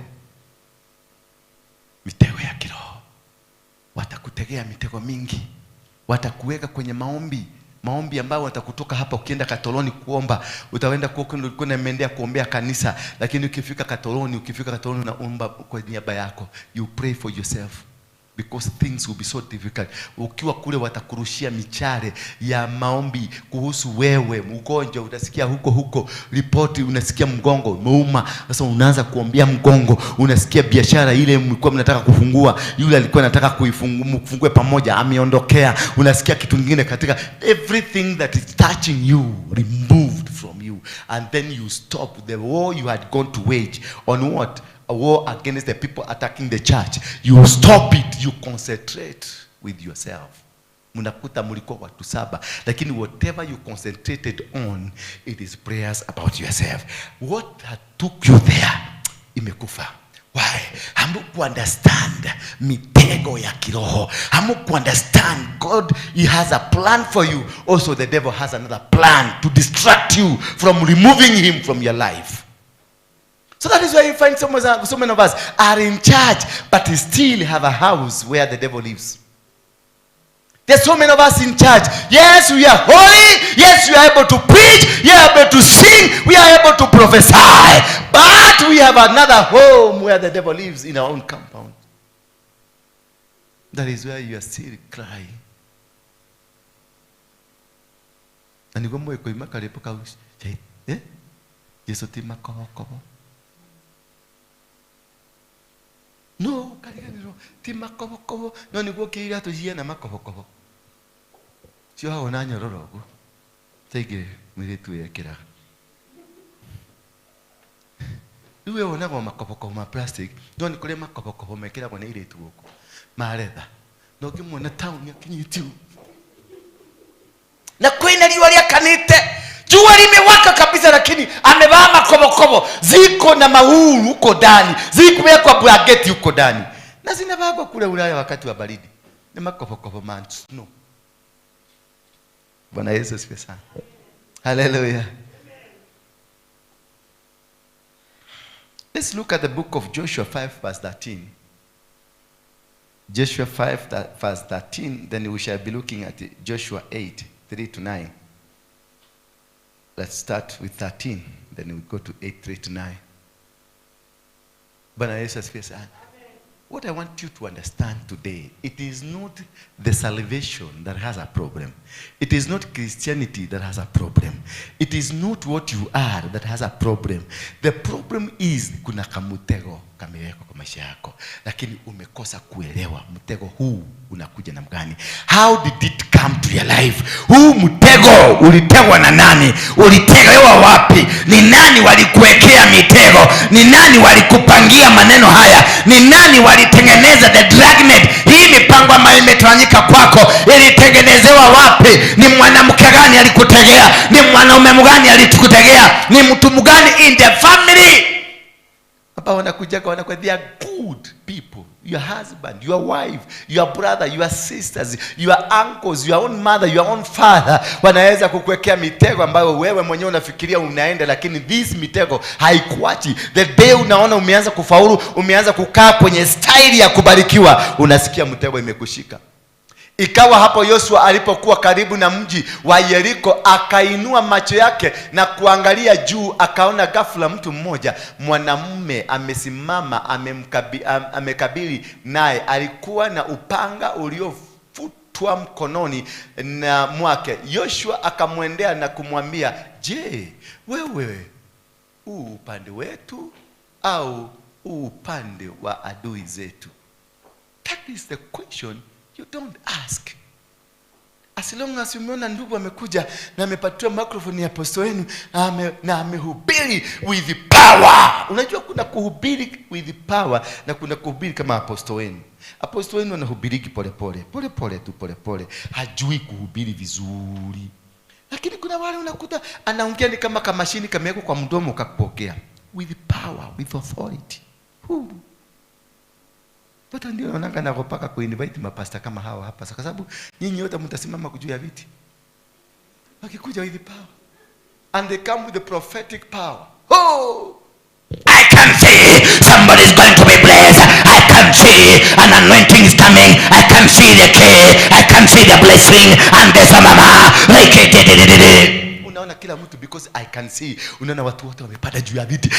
Speaker 4: Mitego ya kiroho. Watakutegea mitego mingi. Watakuweka kwenye maombi ambayo watakutoka hapa ukienda Katoloni kuomba. Utaenda kwa unaendea kuombea kanisa, lakini ukifika Katoloni unaomba kwa niaba yako. You pray for yourself. Because things will be so difficult. Ukiwa kule watakurushia michare ya maombi kuhusu wewe, mgonjwa utasikia huko ripoti, unasikia mgongo umeuma, sasa unaanza kuombea mgongo. Unasikia biashara ile mlikuwa mnataka kufungua, yule alikuwa anataka kuifungue pamoja ameondokea. Unasikia kitu kingine katika everything that is touching you removed from you, and then you stop the war you had gone to wage on what? A war against the people attacking the church. You stop it. You concentrate with yourself. Munakuta mulikuwa watu 7, lakini whatever you concentrated on, it is prayers about yourself. What had took you there imekufa. Why? Hamuku understand mitego ya kiroho. Hamuku understand God, he has a plan for you. Also the devil has another plan to distract you from removing him from your life. So that is why you find so many of us are in church, but we still have a house where the devil lives. There's so many of us in church. Yes, we are holy. Yes, we are able to preach. We are able to sing. We are able to prophesy. But we have another home where the devil lives in our own compound. That is where you are still crying. And you go more koi makare pokaus. Eh? Yesu ti makobo. No, kariganiro ti makobo. No ni go kira to yia na makobo. Sio hao na nyororo go. Tege mwire tu yekira. Uwe ona go makobo ma plastic. No ni kule makobo mekira go na ile tu go. Maretha. No kimona town ya kinyitu. Na kwenda liwa lia kanite. Jua limewaka kabisa lakini amevaa makobokobo. Ziko na mahuru huko ndani. Zikuwekwa blanketi huko ndani. Na zinavaa kule Ulaya wakati wa baridi. Ni makobokobo man snow. Bwana Yesu asifiwe sana. Hallelujah. Let's look at the book of Joshua 5 verse 13. Joshua 5 verse 13, then we shall be looking at Joshua 8, 3-9. Let's start with 13, then we go to 8, 3-9. Bwana Yesu asifiwe sana. What I want you to understand today, it is not the salvation that has a problem. It is not Christianity that has a problem. It is not what you are that has a problem. The problem is kuna kamutego kamewekwa kwa maisha yako, lakini umekosa kuelewa mtego huu unakuja na mgani. How did it come to your life? Huu mtego ulitegwa na nani? Ulitegewa wapi? Ni nani walikuwekea mitego? Ni nani walikupangia maneno haya? Ni nani walitengeneza the dragnet? Hii mipango ambayo imetawanyika kwako ilitengenezewa wapi? Ni mwanamke gani alikutegea? Ni mwanaume gani alikutegea? Ni mtu mgani in the family ambao wanakuja they are good people. Your husband, your wife, your brother, your sisters, your uncles, your own mother, your own father wanaweza kukuwekea mitego ambayo wewe mwenyewe unafikiria unaenda, lakini this mitego haikuachi. The day unaona umeanza kufaulu, umeanza kukaa kwenye style ya kubarikiwa, unasikia mtego imekushika. Ikawa hapo Yoshua alipokuwa karibu na mji wa Yeriko, akainua macho yake na kuangalia juu, akaona ghafla mtu mmoja mwanamume amesimama, amekabili naye. Alikuwa na upanga uliofutwa mkononi na mwake. Yoshua akamwendea na kumwambia, je, wewe upande wetu au upande wa adui zetu? That is the question you don't ask. As long as umeona ndugu amekuja na amepatiwa microphone ya apostle wenu na amehubiri with power. Unajua kuna kuhubiri with power na kuna kuhubiri kama apostle wenu. Apostle wenu anahubiri pole pole. Hajui kuhubiri vizuri. Lakini kuna wale unakuta anaongea ni kama mashini kamewekwa kwa mdomo ukapokea. With power, with authority. Watu ndio wanaanga na kupaka kuinvite mapasta kama hawa hapa, kwa sababu nyinyi wote mtasimama kujua ya viti. Wakikuja with power and they come with the prophetic power. Oh,
Speaker 5: I can see somebody is going to be blessed. I can see an anointing is coming. I can see the key. I can see the blessing and the mama.
Speaker 4: Unaona kila mtu because I can see. Unaona watu wote wamepanda juu ya viti.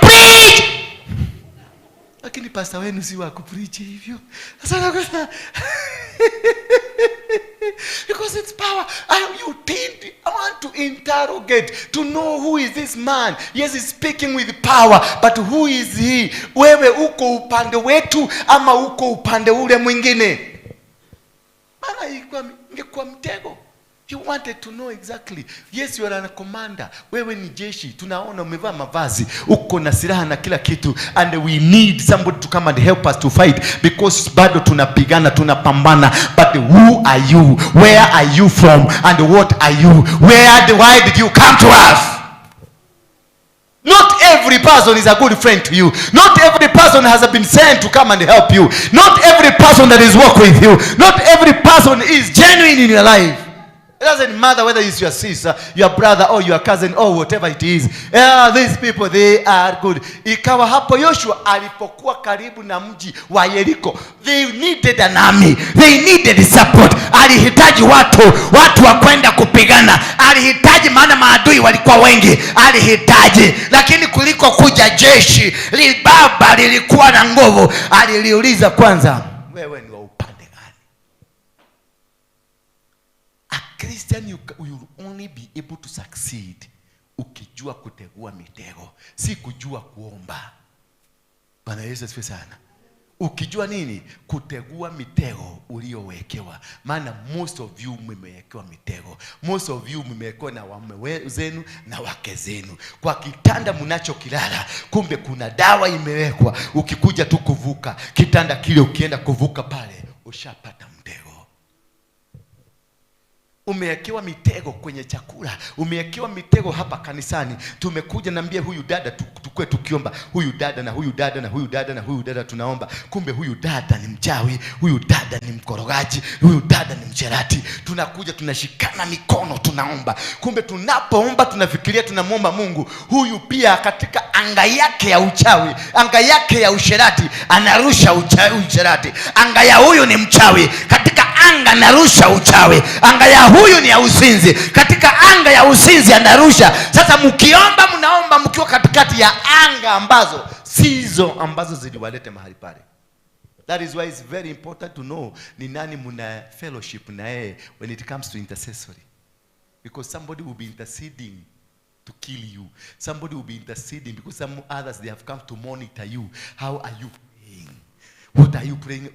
Speaker 5: Preach.
Speaker 4: Lakini pasta wenu si wa kupreach hivyo. Sasa because it's power. I want to interrogate to know who is this man. Yes, he's speaking with power, but who is he? Wewe uko upande wetu ama uko upande ule mwingine? Maana ingekuwa mtego. You wanted to know exactly. Yes, you are a commander. Wewe ni jeshi. Tunaona umevaa mavazi, uko na silaha na kila kitu, and we need somebody to come and help us to fight because bado tunapigana, tunapambana. But who are you? Where are you from? And what are you? Why did you come to us? Not every person is a good friend to you. Not every person has been sent to come and help you. Not every person that is working with you. Not every person is genuine in your life. It doesn't matter whether it's your sister, your brother, or your cousin, or whatever it is. These people, they are good. Ikawa hapo Yoshua alipokuwa karibu na mji wa Yeriko, they needed an army. They needed support. Alihitaji watu wa kwenda kupigana. Alihitaji, maana maadui walikuwa wengi. Alihitaji, lakini kuliko kuja jeshi libaba lilikuwa na nguvu, aliliuliza kwanza, wewe ni wa upande gani? Christian, you will only be able to succeed ukijua kutegua mitego, si kujua kuomba. Bwana Yesu asifiwe sana. Ukijua nini? Kutegua mitego uliowekewa. Maana most of you mmewekewa mitego. Most of you mmewekewa na waume zenu na wake zenu. Kwa kitanda mnachokilala, kumbe kuna dawa imewekwa. Ukikuja tu kuvuka kitanda kile, ukienda kuvuka pale, ushapata mtego. Umewekewa mitego kwenye chakula, umewekewa mitego hapa kanisani. Tumekuja naambia huyu dada tukue tukiomba, huyu dada na huyu dada na huyu dada na huyu dada tunaomba. Kumbe huyu dada ni mchawi, huyu dada ni mkorogaji, huyu dada ni mcherati. Tunakuja tunashikana mikono tunaomba. Kumbe tunapoomba tunafikiria tunamwomba Mungu. Huyu pia katika anga yake ya uchawi, anga yake ya usherati, anarusha usherati. Anga ya huyu ni mchawi, katika anga narusha uchawi. Anga ya huyu ni ya usinzi, katika anga ya usinzi anarusha. Sasa mkiomba mnaomba mkiwa katikati ya anga ambazo sizo ambazo ziliwalete mahali pale. That is why it's very important to know ni nani muna fellowship na yeye when it comes to intercessory. Because somebody will be interceding to kill you. Somebody will be interceding because some others, they have come to monitor you. How are you praying? What are you praying?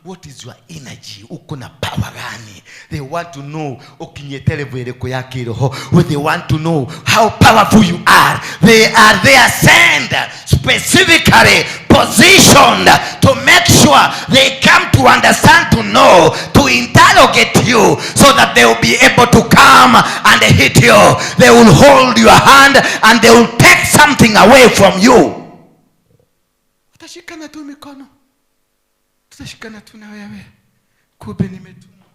Speaker 4: What is your energy? Uko na power gani? They want to know okinyetele bwereko yake roho. They want to know how powerful you are. They are there sent specifically
Speaker 5: positioned to make sure they come to understand, to know, to interrogate you, so that they will be able to come and hit you. They will hold your hand and they will take something away from you.
Speaker 4: Tutashikana tu mikono, tutashikana tu na wewe. Kumbe nimetumwa.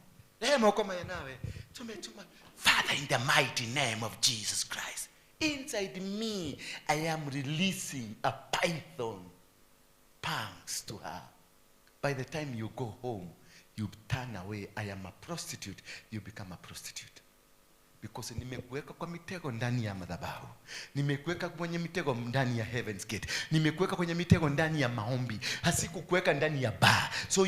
Speaker 4: Leo kama nawe tumetuma.
Speaker 5: Father, in the mighty name of Jesus Christ, inside me I am releasing a python pangs to her. By the time you go home, you turn away. I am a prostitute. You become a prostitute. Because nimekuweka kwa mitego ndani ya madhabahu. Nimekuweka kwenye mitego ndani ya Heaven's Gate. Nimekuweka kwenye mitego ndani ya maombi. Hasikukuweka ndani ya bar. So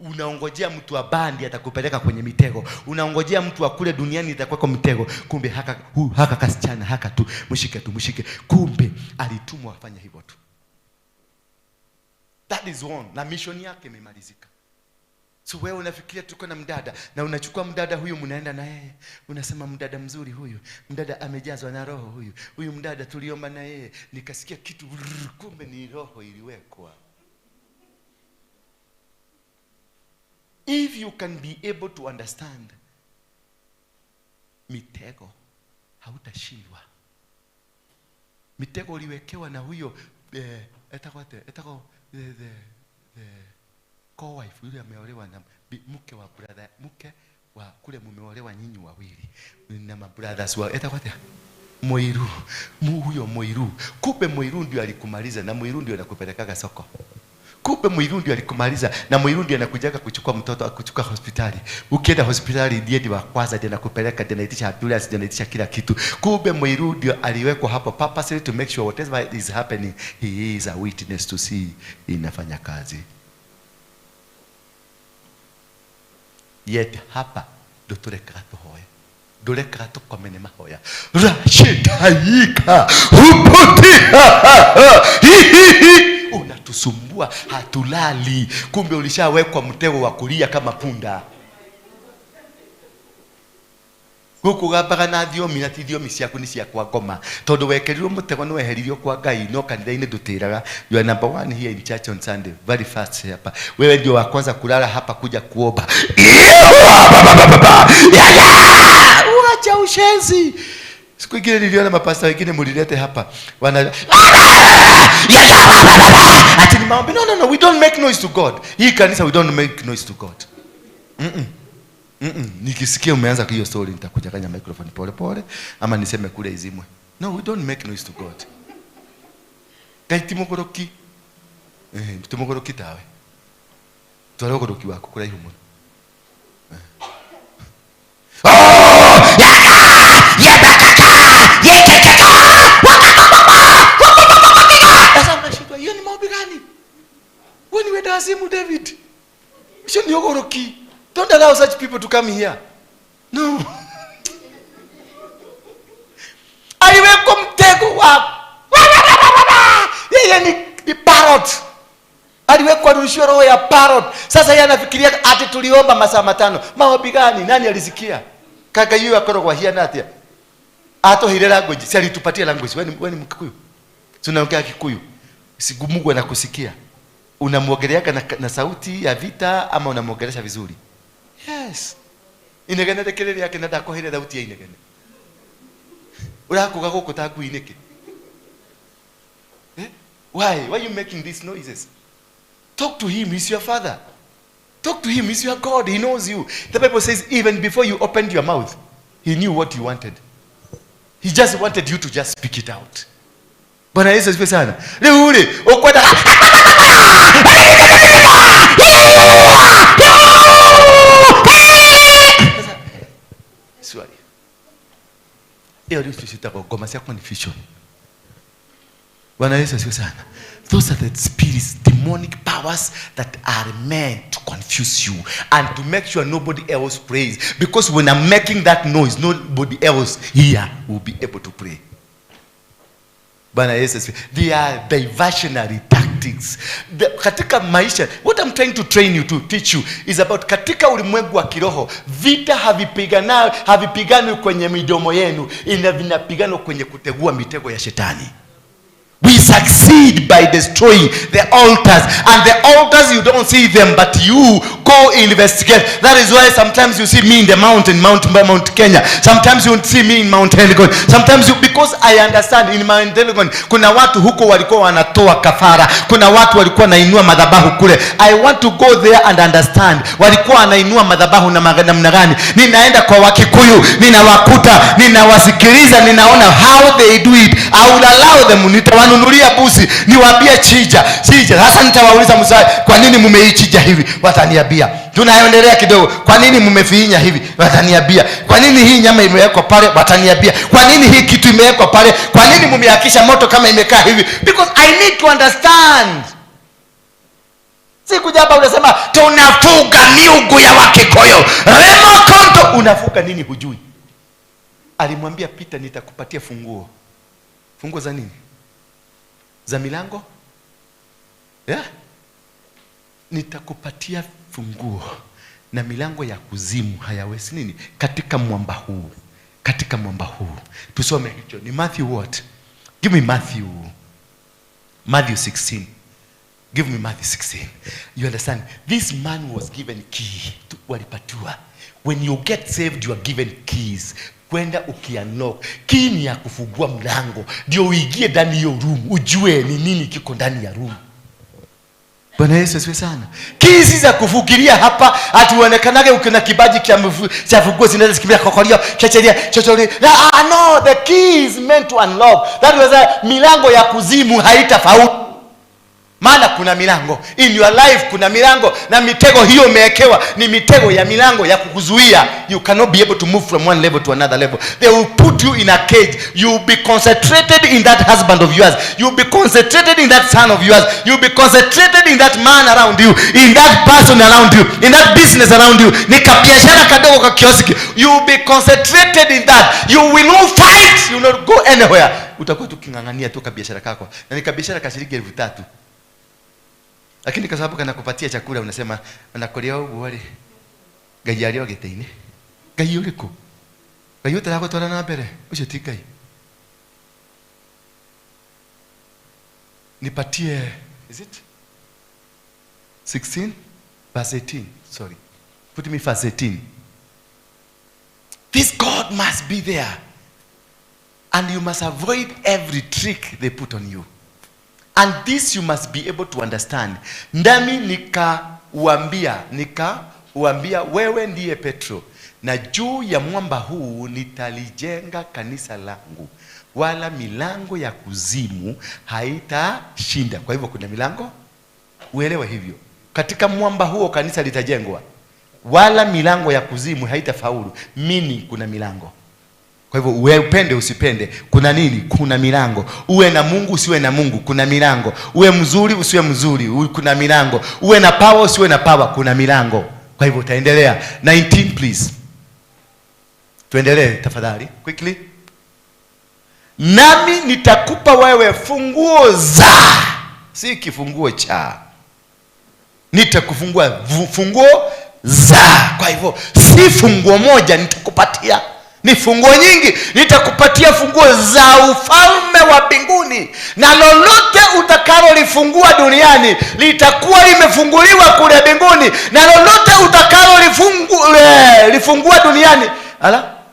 Speaker 5: unaongojea mtu wa bar ndiye atakupeleka kwenye mitego. Unaongojea mtu wa kule duniani atakuweka mitego. Kumbe haka kasichana haka tu mshike. Kumbe alitumwa afanye hivyo tu. That is one. Na mission yake imemalizika. So wewe unafikiria tuko na mdada na unachukua mdada huyu mnaenda na yeye. Unasema mdada mzuri huyu. Mdada amejazwa na roho huyu. Huyu mdada tuliomba na yeye. Nikasikia kitu, kumbe ni roho iliwekwa. If you can be able to understand mitego, hautashindwa. Mitego uliwekewa na huyo the co-wife yule ameolewa na mke wa brother, mke wa kule mumeolewa nyinyi wawili na mabrothers wa Moiru. Huyo Moiru, kumbe Moiru ndio alikumaliza, na Moiru ndio anakupelekaga soko. Kumbe Moiru ndio alikumaliza, na Moiru ndio anakujaga kuchukua mtoto akuchukua hospitali. Ukienda hospitali ndiye wa kwanza ndiye anakupeleka, ndiye anaitisha ambulance, ndiye anaitisha kila kitu. Kumbe Moiru ndio aliwekwa hapo purposely to make sure whatever is happening, he is a witness to see inafanya kazi. Yet hapa dotoreka tuhoya. Doreka tukomene mahoya. Rashitaika upotea. Unatusumbua hatulali. Kumbe ulishawekwa mtego wa kulia kama punda. Guku gabaga na thiomi na thiomi ciaku ni cia kwa ngoma. Tondu wekerirwo mutego no weheririo kwa Ngai, no kanitha-ini ndutiraga. You are number one here in church on Sunday. Very fast hapa. Wewe ndio wa kwanza kulala hapa kuja kuomba. Wacha ushenzi. Siku ingine niliona mapasta wengine mulilete hapa. Wana ati ni maombi. No, we don't make noise to God. Hii kanisa we don't make noise to God. Nikisikia umeanza hiyo story nitakuja kanya microphone pole ama niseme kule izimwe. No, we don't make noise to God. Kaiti mugoroki. Mugoroki tawe. Twara goroki wako kula hiyo muno. Sasa unashindwa hiyo ni maombi gani? Wewe ni wedazimu David. Sio ni goroki. Don't allow such people to come here. No. Aliweko mtego wa yeye ni parrot. Aliwekwa rushwa roho ya parrot. Sasa yeye anafikiria ati tuliomba masaa 5. Maombi gani? Nani alisikia? Kaka yeye akorogwa hia natia. Ato hile language, si alitupatia language. Wewe ni Mkikuyu. Tunaongea Kikuyu. Sigumugwe na kusikia. Unamwogeleaka na sauti ya vita ama unamwogelesha vizuri? Yes. Inegene tekelele yake nada ko hile dauti ya inegene. Urakuga goko tagu ineke. Why you making these noises? Talk to him, he's your father. Talk to him, he's your God, he knows you. The Bible says even before you opened your mouth, he knew what you wanted. He just wanted you to just speak it out. Bwana Yesu asifiwe sana. Leo ule okwenda swali. Confusion. Bwana Yesu asifiwe sana. Those are the spirits, demonic powers that are meant to confuse you and to make sure nobody else prays. Because when I'm making that noise, nobody else here will be able to pray. Bwana Yesu, they are diversionary tactics. Katika maisha, what I'm trying to train you to teach you is about katika ulimwengu wa kiroho, vita havipiganwi kwenye midomo yenu, vinapiganwa kwenye kutegua mitego ya shetani. We we succeed by destroying the altars. And the altars, you don't see them, but you go investigate. That is why sometimes you see me in the Mount Kenya. Sometimes you see me in Mount Elgon. Sometimes because I understand in Mount Elgon kuna watu huko walikuwa wanatoa kafara, kuna watu walikuwa nainua madhabahu kule. I want to go there and understand walikuwa wanainua madhabahu na namna gani. Ninaenda kwa Wakikuyu, ninawakuta, ninawasikiliza, ninaona how they do it. I will allow them, nitawanunulia buzi, niwaambie chija. Sasa nitawauliza Musa, kwa nini mumeichija hivi? Wataniambia. Tunaendelea kidogo, kwa nini mumefinya hivi? Wataniambia. Kwa nini hii nyama imewekwa pale? Wataniambia. Kwa nini hii kitu imewekwa pale? Kwa nini mumehakisha moto kama imekaa hivi? Because I need to understand. Siku jaba unasema tunafuga miungu ya Wakikuyu. Remo konto, unafuga nini hujui? Alimwambia Peter, nitakupatia funguo. Funguo za nini? Za milango? Yeah? Nitakupatia funguo na milango ya kuzimu hayawezi nini katika mwamba huu. Katika mwamba huu. Tusome hicho. Ni Matthew what? Give me Matthew 16. Give me Matthew 16. You understand? This man was given key to walipatiwa. When you get saved, you are given keys. Kwenda ukiunlock. Key ni ya kufungua mlango. Ndio uingie ndani hiyo room. Ujue ni nini kiko ndani ya room. Bwana Yesu asifiwe sana. Keys za kufukiria hapa atuonekanage ukina kibaji cha funguo zinaweza zikimbia kokorio chochoria. No, the key is meant to unlock. That was milango ya kuzimu haitafaulu. Maana kuna milango in your life, kuna milango na mitego hiyo umewekewa ni mitego ya milango ya kukuzuia. You cannot be able to move from one level to another level. They will put you in a cage. You will be concentrated in that husband of yours. You will be concentrated in that son of yours. You will be concentrated in that man around you, in that person around you, in that business around you. Ni kabiashara kadogo ka kioski. You will be concentrated in that. You will not fight. You will not go anywhere. Utakuwa tukingangania tu kabiashara kako. Na ni kabiashara ka shilingi 3,000. Lakini kwa sababu kanakupatia chakula unasema anakolia huko wale gayari ogeteine. Gayo liko. Gayo tarako tola na mbere. Uche tikai. Nipatie, is it 16 verse 18? Sorry. Put me verse 18. This God must be there. And you must avoid every trick they put on you. And this you must be able to understand. Ndami nikauambia wewe ndiye Petro, na juu ya mwamba huu nitalijenga kanisa langu, wala milango ya kuzimu haitashinda. Kwa hivyo kuna milango, uelewe hivyo. Katika mwamba huo kanisa litajengwa, wala milango ya kuzimu haitafaulu. Meaning kuna milango. Kwa hivyo uwe upende usipende, kuna nini? Kuna milango. Uwe na Mungu usiwe na Mungu, kuna milango. Uwe mzuri usiwe mzuri, kuna milango. Uwe na power usiwe na power, kuna milango. Kwa hivyo utaendelea. 19 please. Tuendelee tafadhali quickly. Nami nitakupa wewe funguo za, si kifunguo cha. Nitakufungua funguo za. Kwa hivyo si funguo moja nitakupatia, ni funguo nyingi. Nitakupatia funguo za ufalme wa mbinguni, na lolote utakalolifungua duniani litakuwa limefunguliwa kule mbinguni, na lolote utakalolifungua duniani,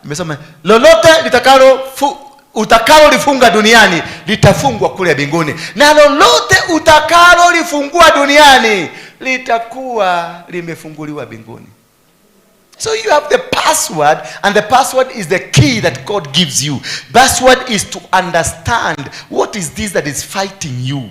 Speaker 5: nimesema lolote utakalolifunga duniani litafungwa kule mbinguni, na lolote utakalolifungua duniani litakuwa limefunguliwa mbinguni. So you have the password, and the password is the key that God gives you. Password is to understand what is this that is fighting you.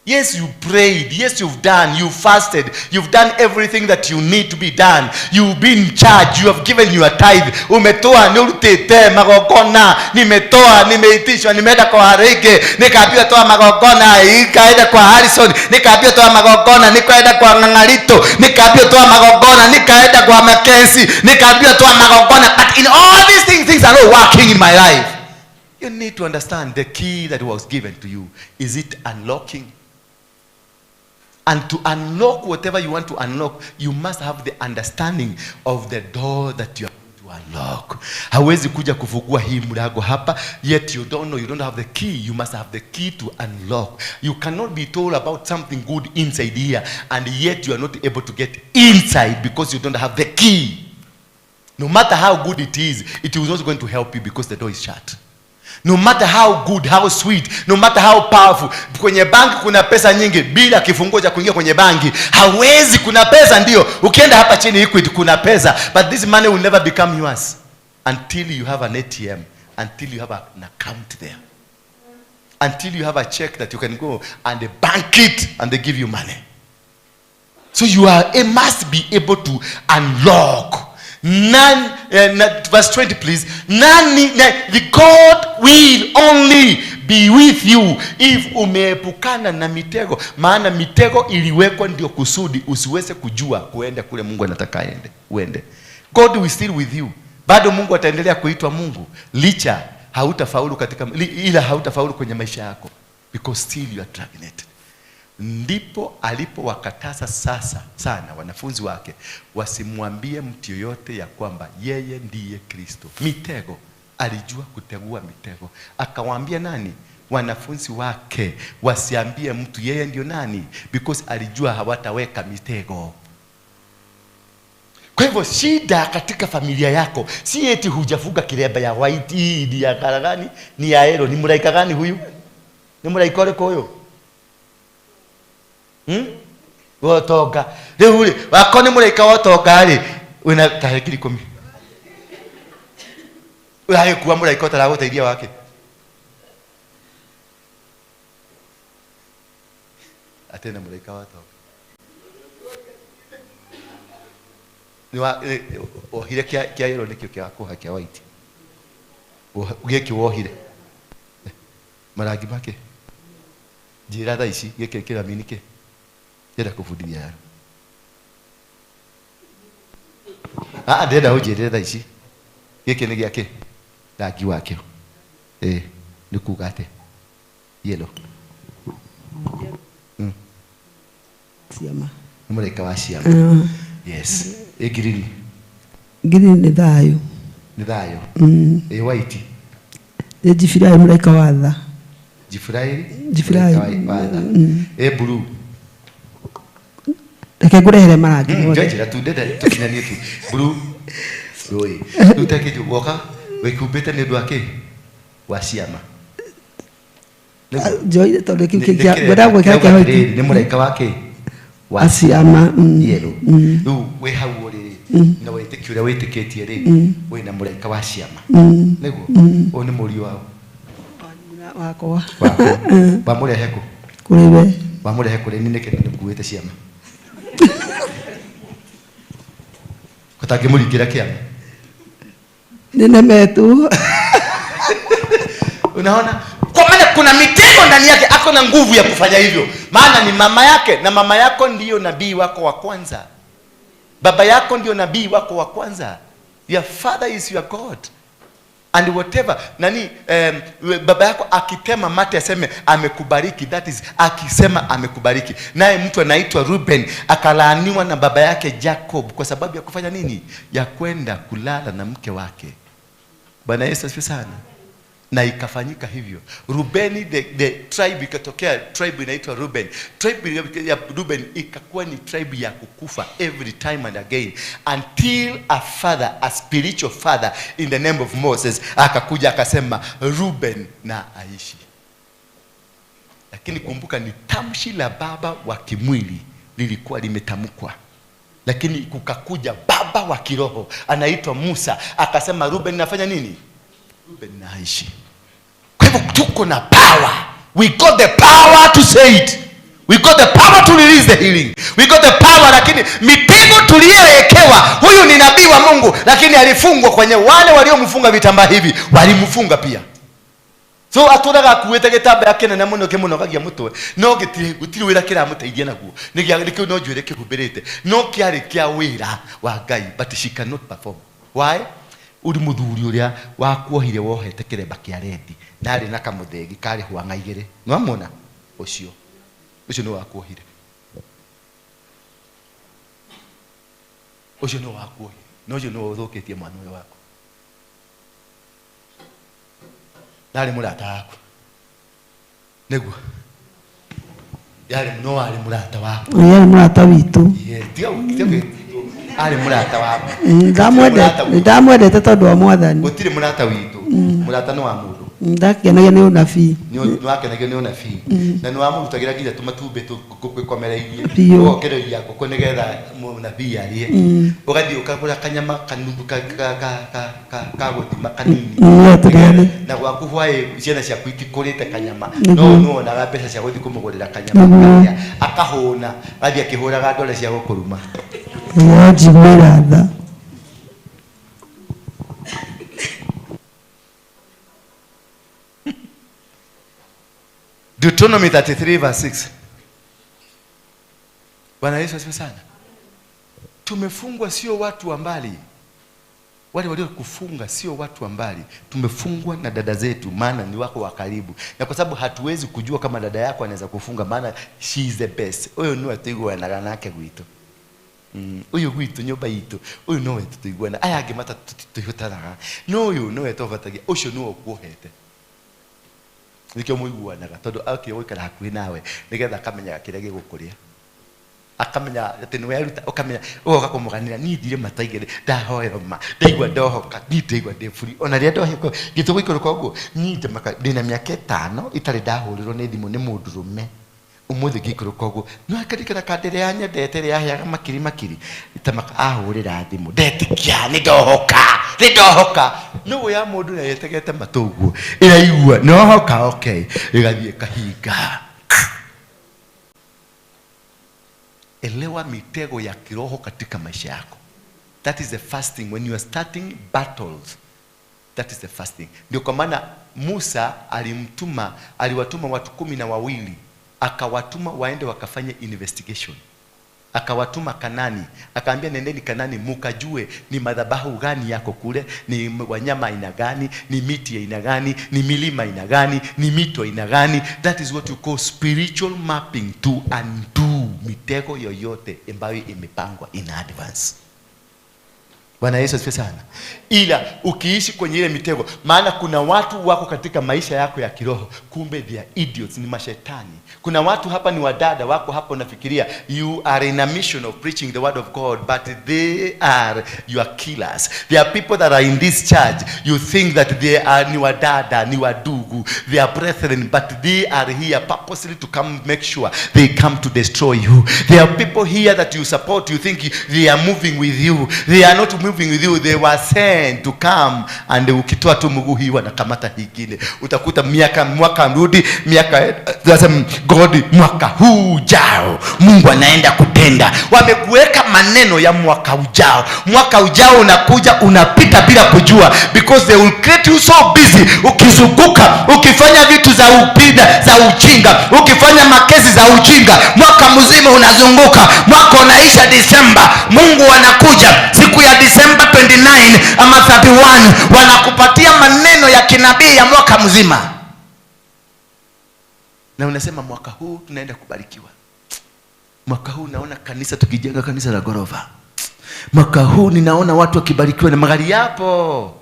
Speaker 5: Yes, you prayed. Yes, you've done. You fasted. You've done everything that you need to be done. You've been in charge. You have given your tithe. Umetoa nurutete magogona. Nimetoa, nimeitishwa, nimeenda kwa Harege. Nikaambiwa toa magogona. Nikaenda kwa Harrison. Nikaambiwa toa magogona. Nikaenda kwa Ngangalito. Nikaambiwa toa magogona. Nikaenda kwa Mackenzie. Nikaambiwa toa magogona. But in all these things are not working in my life. You need to understand the key that was given to you. Is it unlocking? And to unlock whatever you want to unlock, you must have the understanding of the door that you are going to unlock. Hawezi kuja kufungua hii mlango hapa, yet you don't know, you don't have the key. You must have the key to unlock. You cannot be told about something good inside here, and yet you are not able to get inside because you don't have the key. No matter how good it is not going to help you because the door is shut. No matter how good, how sweet, no matter how powerful. Kwenye banki kuna pesa nyingi, bila kifunguo cha kuingia kwenye banki hawezi. Kuna pesa ndio, ukienda hapa chini Equity kuna pesa, but this money will never become yours until you have an ATM, until you have an account there, until you have a check that you can go and they bank it and they give you money. So you must be able to unlock. Verse 20 please. The God will only be with you if umeepukana na mitego. Maana mitego iliwekwa ndio kusudi usiweze kujua kuenda kule Mungu anataka uende. God will still with you. Bado Mungu ataendelea kuitwa Mungu, licha hautafaulu ila hautafaulu kwenye maisha yako, because still you are stagnated. Ndipo alipowakataza sasa sana wanafunzi wake wasimwambie mtu yoyote ya kwamba yeye ndiye Kristo. Mitego, alijua kutegua mitego. Akawaambia nani? Wanafunzi wake wasiambie mtu yeye ndio nani, because alijua hawataweka mitego. Kwa hivyo shida katika familia yako si eti hujafuga kireba ya white, ni ya gani, ni ya yellow, ni mlaika gani huyu? Ni mlaika ole koyo? Wotoga. Leo wako ni mlaika wotoga ali una tahekiri komi. Uhaye kuwa mlaika utaragoteithia wake. Atena mlaika wotoga. Ohire kia yellow nikyo kia kuha kia white. Ugeki wohire. Maragi make. Jira tha ici geke kira minike. Yenda kufundiria yaro. Ndenda unjirire tha ici. Geke ni giake. Rangi wake. Ni kuga ate. Yellow.
Speaker 6: Siama.
Speaker 5: Mulaika wa ciama. Yes. Green.
Speaker 6: Green ni thayo.
Speaker 5: Ni thayo. White.
Speaker 6: Jifirai mulaika wa tha. Jifirai
Speaker 5: wa tha. Blue.
Speaker 6: Reke ngurehere marangi
Speaker 5: mothe. Njira tu ndenda tukinanie tu. Blue. Roi. Tutake woka wekumbete ni ndwake wa ciama.
Speaker 6: Joy tondu kikia gwenda gwika kia hoiti.
Speaker 5: Ni mulaika wake
Speaker 6: wa ciama.
Speaker 5: Yellow. We hau ri na wetiki uria wetikitie ri we na mulaika wa ciama. Niguo o ni muri wao
Speaker 6: wakwa
Speaker 5: ba murehe ku
Speaker 6: kuriwe
Speaker 5: ba murehe kuri ni neke ni kuwete ciama kutange muringira kiama
Speaker 6: nene metu.
Speaker 5: Unaona, kwa maana kuna mitego ndani yake, ako na nguvu ya kufanya hivyo, maana ni mama yake, na mama yako ndiyo nabii wako wa kwanza. Baba yako ndio nabii wako wa kwanza. Your father is your God. And whatever baba yako akitema mate aseme amekubariki, that is akisema amekubariki. Naye mtu anaitwa Ruben akalaaniwa na baba yake Jacob kwa sababu ya kufanya nini? Ya kwenda kulala na mke wake. Bwana Yesu asifiwe sana. Na ikafanyika hivyo. Rubeni, the tribe ikatokea, tribe inaitwa Ruben. Tribe ya Ruben ikakuwa ni tribe ya kukufa every time and again, until a father, a spiritual father in the name of Moses akakuja akasema Ruben na aishi. Lakini kumbuka ni tamshi la baba wa kimwili lilikuwa limetamkwa, lakini kukakuja baba wa kiroho anaitwa Musa akasema Ruben nafanya nini? Ruben na aishi. Kwa hivyo tuko na power. We got the power to say it. We got the power to release the healing. We got the power, lakini mitego tuliyowekewa, huyu ni nabii wa Mungu lakini alifungwa kwenye wale waliomfunga vitambaa hivi, walimfunga pia. So aturaga kuwete gitamba yake na muno kimuno gagia mutwe. No gitiri wira kira muteithia naguo. Nikio no njwire kihubirite. No kiari kia wira wa Ngai, but she cannot perform. Why? Uri muthuri uria wakuohire wohete kiremba kia rendi nari na kamuthegi kari hwanga igire no amona ucio no wakuohire ucio no wakuohire no ucio no uthukitie mwana uyu wako Nali mulata wako. Nego. Yale mno ali mulata wako.
Speaker 6: Yeye murata witu.
Speaker 5: Tiga ali mulata wako.
Speaker 6: Ndamwendete tondu wa Mwathani.
Speaker 5: Gutire mulata witu. Mulata no wa mundu.
Speaker 6: Ndakenagia ni unabii.
Speaker 5: Ni wakenagia ni unabii. Na ni wa mundu tagira nginya tumatumbe tukomereirie.
Speaker 6: Biũ.
Speaker 5: Okereria ngoko nigetha munabii arie. Ugathii ukagura kanyama kanundu ka guthima kanini. Na gwaku hwae ciana ciaku itikurite kanyama. No na mbeca cia guthii kumugurira kanyama. Akahuna athii akihuraga ndore cia gukuruma.
Speaker 6: Yo jimera tha.
Speaker 5: Deuteronomy 33 verse 6. Bwana Yesu asifiwe sana. Tumefungwa sio watu wa mbali. Wale walio kufunga sio watu wa mbali. Tumefungwa na dada zetu maana ni wako wa karibu. Na kwa sababu hatuwezi kujua kama dada yako anaweza kufunga maana she is the best. Oyo ni watuigwa na ganake gwito. Oyo gwito nyoba yito. Oyo no wetu tuigwana. Aya ngimata tuhutanaga. No oyo no wetu vatagia. Ocio no okuhete. Nikyo muiguanaga tondu akioikara hakuhi nawe nigetha akamenya kĩrĩa gĩgũkũrĩa akamenya atĩ nĩ weruta ukamenya ugoka kumuganira ni thire mataigere ndahoero ma ndaigua ndohoka ni ndaigua ndefuri ona rĩa ndoheko gĩtũgũ ikũrũ koguo ni ndamaka ndĩna mĩaka 5 itarĩ ndahũrĩrwo nĩ thimũ nĩ mũndũrũme umuthi gĩkũrũ koguo no akarikana kandĩrĩa yanyendete rĩa yaheaga makiri itamaka ahũrĩra thimũ ndetikia nĩ ndohoka no ya mũndũ na yetegete matũguo iraigua nohoka okay igathiĩ kahinga. Elewa mitego ya kiroho katika maisha yako. That is the first thing when you are starting battles. That is the first thing. Ndio kwa maana Musa aliwatuma watu 12 akawatuma waende wakafanye investigation. Akawatuma Kanani, akaambia nendeni Kanani mukajue ni madhabahu gani yako kule, ni wanyama aina gani, ni miti aina gani, ni milima aina gani, ni mito aina gani. That is what you call spiritual mapping, to undo mitego yoyote ambayo imepangwa in advance. Bwana Yesu asifiwe sana. Ila ukiishi kwenye ile mitego, maana kuna watu wako katika maisha yako ya kiroho kumbe they are idiots, ni mashetani. Kuna watu hapa ni wadada wako hapa unafikiria you are in a mission of preaching the word of God, but they are your killers. There are people that are in this church, you think that they are ni wadada, ni wadugu, they are brethren, but they are here purposely to come make sure they come to destroy you. There are people here that you support, you think they are moving with you. They are not moving with you, they were sent to come, and ukitoa tu mguu hii wanakamata hingine. Utakuta mwaka mrudi miaka God mwaka huu ujao Mungu anaenda kutenda. Wamekuweka maneno ya mwaka ujao. Mwaka ujao unakuja unapita bila kujua, because they will create you so busy ukizunguka ukifanya vitu za upida za ujinga, ukifanya makezi za ujinga. Mwaka mzima unazunguka, mwaka unaisha Disemba. Mungu anakuja siku ya Disemba 29 ama 31 wanakupatia maneno ya kinabii ya mwaka mzima. Na unasema mwaka huu tunaenda kubarikiwa. Mwaka huu naona kanisa tukijenga kanisa la ghorofa. Mwaka huu ninaona watu wakibarikiwa na magari yapo.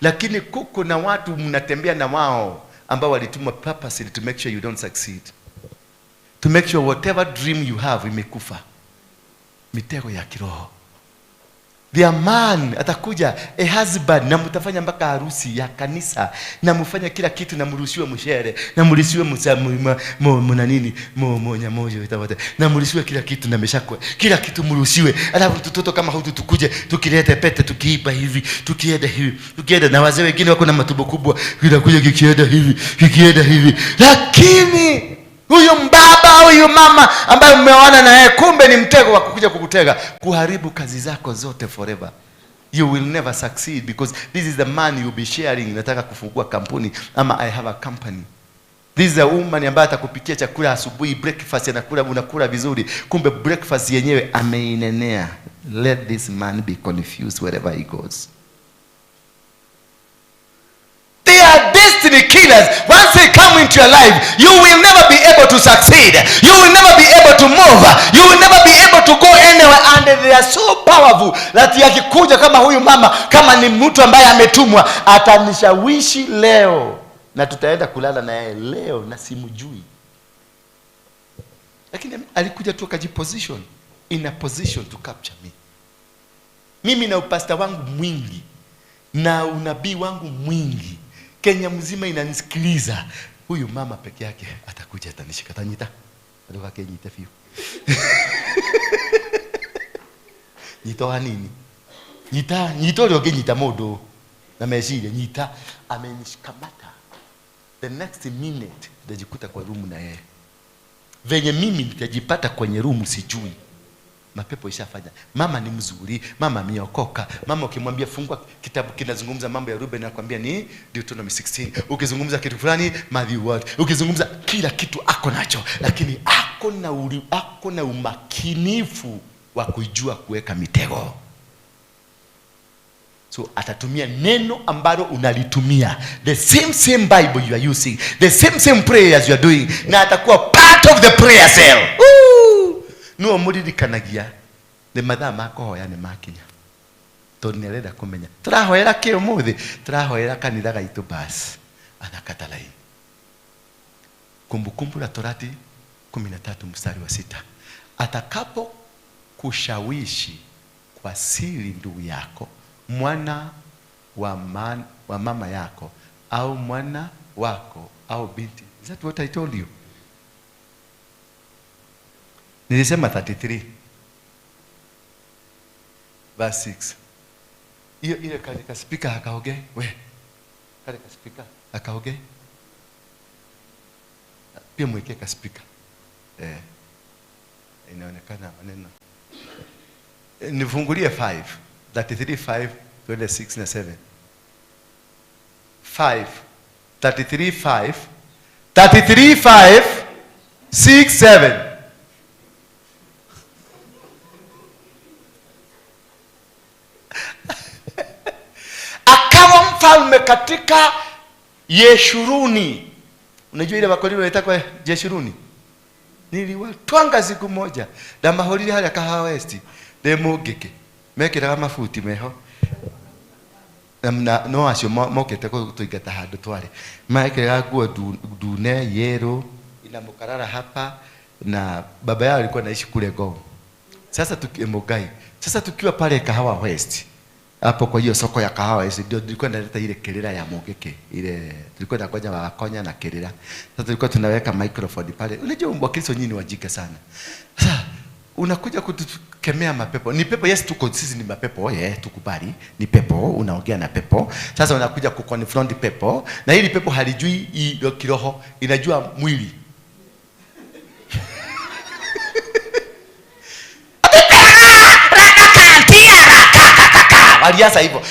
Speaker 5: Lakini kuko na watu mnatembea na wao ambao walitumwa purposely to make sure you don't succeed. To make sure whatever dream you have imekufa. Mitego ya kiroho. The man atakuja a husband na mtafanya mpaka harusi ya kanisa na mfanya kila kitu na mruhusiwe mshere na mruhusiwe nyamoja itawote na mruhusiwe kila kitu na meshakwe kila kitu mruhusiwe. Alafu mtoto kama hutu tukuje tukilete pete tukiipa hivi tukienda na wazee wengine wako na matumbo kubwa kinakuja kikienda hivi lakini huyu mbaba huyu mama ambaye mmeona na yeye kumbe ni mtego wa kukuja kukutega kuharibu kazi zako zote forever. You will never succeed because this is the man you'll be sharing. Nataka kufungua kampuni ama I have a company. This is a woman ambaye atakupikia chakula asubuhi, breakfast unakula vizuri, kumbe breakfast yenyewe ameinenea. Let this man be confused wherever he goes. They are destiny killers. Once they come into your life, you will never be able able to succeed. You will never be able to move. You will never be able to go anywhere, and they are so powerful that yakikuja kama huyu mama, kama ni mtu ambaye ametumwa, atanishawishi leo na tutaenda kulala na yeye leo na simjui. Lakini alikuja tu akajiposition in a position to capture me. Mimi na upasta wangu mwingi na unabii wangu mwingi, Kenya mzima inanisikiliza. Huyu mama peke yake atakuja atanishika tanyita. Ndoka Kenya itafiu. Nitoa nini? Nyito leo nyita modo. Na meshile nyita amenishikamata. The next minute najikuta kwa room na yeye. Venye mimi nitajipata kwenye room sijui. Mapepo ishafanya. Mama ni mzuri, mama ameokoka. Mama ukimwambia fungua kitabu kinazungumza mambo ya Ruben anakuambia ni Deuteronomy 16. Ukizungumza kitu fulani Matthew word. Ukizungumza kila kitu ako nacho, lakini ako na umakinifu wa kujua kuweka mitego. So atatumia neno ambalo unalitumia, the same Bible you are using, the same prayers you are doing, na atakuwa part of the prayer cell. No muririkanagia ne mathaa makohoya ne makinya tondu nirenda kumenya turahoera ki umuthi, turahoera kanitha gaitu basi anakata laini. Kumbukumbu la Torati 13 mstari wa 6, atakapo kushawishi kwa siri ndugu yako, mwana wa mama yako, au mwana wako au binti. Is that what I told you? Nilisema 33 verse 6. Iyo ile katika speaker akaoge we. Katika speaker akaoge. Pia mweke ka speaker. Inaonekana maneno. Nifungulie 5. 33 5 26 na 7. 5 33 5 33 5 6 7. Akawa mfalme katika Yeshuruni. Unajua ile Wakorintho wanaitwa Yeshuruni? Niliwatwanga siku moja na mahoriri hali akaha west demugike mekira mafuti meho na no acio mokete ko tuigata handu twari mekira nguo dune yero ina mukarara hapa, na baba yao alikuwa anaishi kule Ngong. Sasa tukimugai, sasa tukiwa pale Kahawa West hapo, kwa hiyo soko ya Kahawa West ndio tulikuwa tunaleta ile kelele ya mugike ile, tulikuwa tunakonya wakonya na kelele. Sasa tulikuwa tunaweka microphone pale. Unajua Wakristo nyinyi wajika sana. Sasa unakuja kutukemea mapepo. Ni pepo, yes, tuko sisi ni mapepo, tukubali. Ni pepo, unaongea na pepo. Sasa unakuja kuconfront pepo, na hili pepo halijui kiroho, inajua mwili. Alianza hivyo.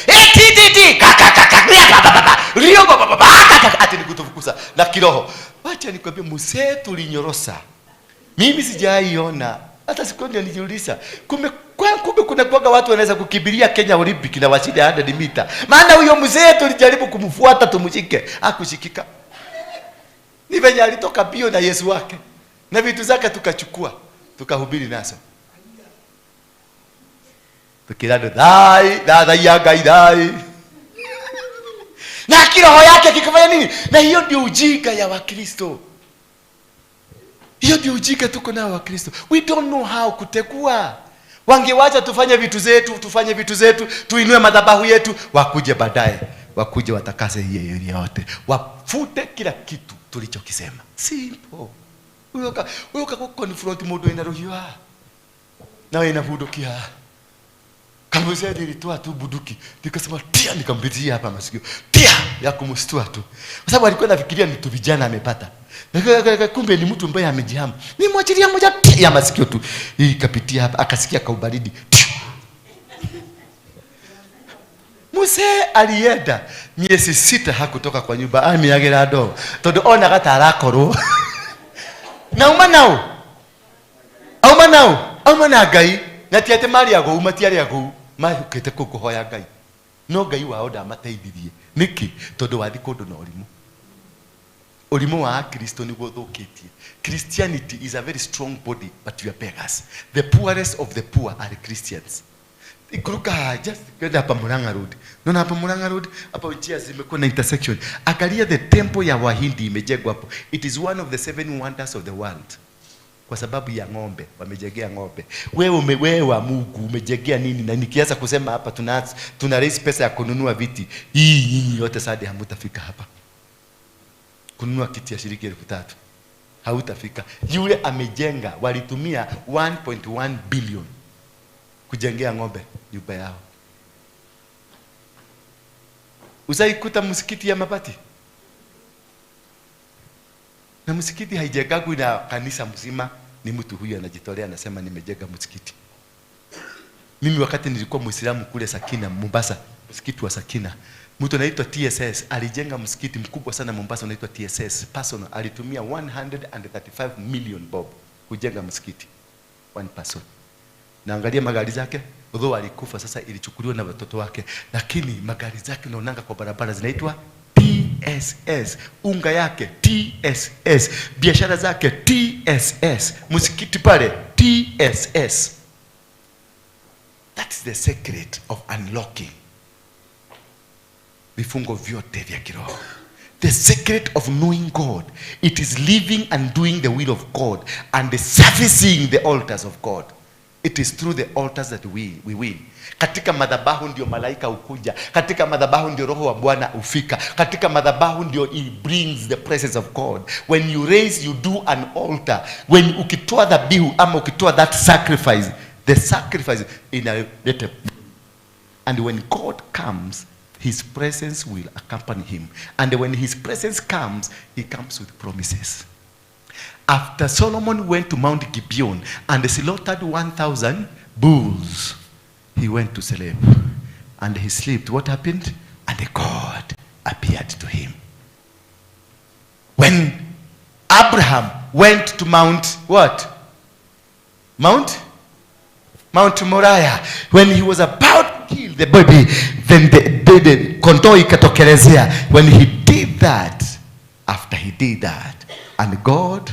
Speaker 5: Ati nikutufukuza na kiroho. Wacha nikwambie mzee tulinyorosa. Mimi sijaiona. Hata siku ndio nijiuliza. Kumbe kuna kuaga watu wanaweza kukibiria Kenya Olympic na washinde 100 mita. Maana huyo mzee tulijaribu kumfuata tumshike, hakushikika. Ni venye alitoka bio na Yesu wake. Na vitu zake tukachukua, tukahubiri nazo. Tukirado dai ya gaidai. Na kiroho yake kikafanya nini? Na hiyo ndio ujinga ya Wakristo. Hiyo ndio ujinga tuko nao Wakristo. We don't know how kutegua. Wangewacha tufanye vitu zetu, tuinue madhabahu yetu, wakuje baadaye, wakuje watakase hiyo yote. Wafute kila kitu tulichokisema. Simple. Uyoka confront modo ina rohiwa. Na inavudukia. Kama sasa nilitoa tu buduki, nikasema tia, nikampitia hapa masikio. Tia ya kumstua tu. Kwa sababu alikuwa anafikiria ni tu vijana amepata. Kumbe ni mtu ambaye amejihama. Nimwachilia moja tia ya masikio tu. Hii kapitia hapa, akasikia kaubaridi. Muse alienda miezi 6 hakutoka kwa nyumba. Ameyagera ndo. Todo ona gatara koro. Nauma nao gai. Na tiate mari ago umatiari ago mahukete kukuhoya Ngai. No Ngai wao ndamateithirie. Niki tondu wathi kundu na urimu. Ũrimũ wa Kristo nĩguo thũkĩtie. Christianity is a very strong body, but we are beggars. The poorest of the poor are Christians. Ikuruka just kwenda hapa Murang'a Road. Unaona hapa Murang'a Road, hapa njia zimekuwa na intersection. Angalia the temple ya Wahindi imejengwa hapo. It is one of the 7 wonders of the world. Kwa sababu ya ng'ombe, wamejengea ng'ombe. Wewe wa Mungu umejengea nini? Na nikianza kusema hapa tuna raise pesa ya kununua viti. Hii yote sadi hamutafika hapa. Kununua kiti ya shilingi 3,000. Hautafika. Yule amejenga, walitumia 1.1 billion kujengea ng'ombe nyumba yao. Usaikuta msikiti ya mabati? Na msikiti haijengagwi na kanisa mzima, ni mtu huyu anajitolea anasema nimejenga msikiti. Mimi wakati nilikuwa Muislamu kule Sakina Mombasa, msikiti wa Sakina, mtu anaitwa TSS alijenga msikiti mkubwa sana Mombasa unaitwa TSS personal, alitumia 135 million bob kujenga msikiti, one person. Na angalia magari zake, although alikufa sasa ilichukuliwa na watoto wake, lakini magari zake unaonanga kwa barabara zinaitwa TSS, unga yake TSS, biashara zake TSS, msikiti pale TSS. That's the secret of unlocking vifungo vyote vya kiroho. The secret of knowing God, it is living and doing the will of God and servicing the altars of God. It is through the altars that we win. Katika madhabahu ndio malaika ukuja. Katika madhabahu ndio roho wa Bwana ufika. Katika madhabahu ndio it brings the presence of God. When you raise, you do an altar. When ukitoa dhabihu ama ukitoa that sacrifice, the sacrifice in a letter. And when God comes, his presence will accompany him. And when his presence comes, he comes with promises. After Solomon went to Mount Gibeon and slaughtered 1,000 bulls, he went to sleep. And he slept. What happened? And God appeared to him. When Abraham went to Mount what? Mount Moriah. When he was about to kill the baby, then the kondoo ikatokelezea. When he did that, after he did that, and God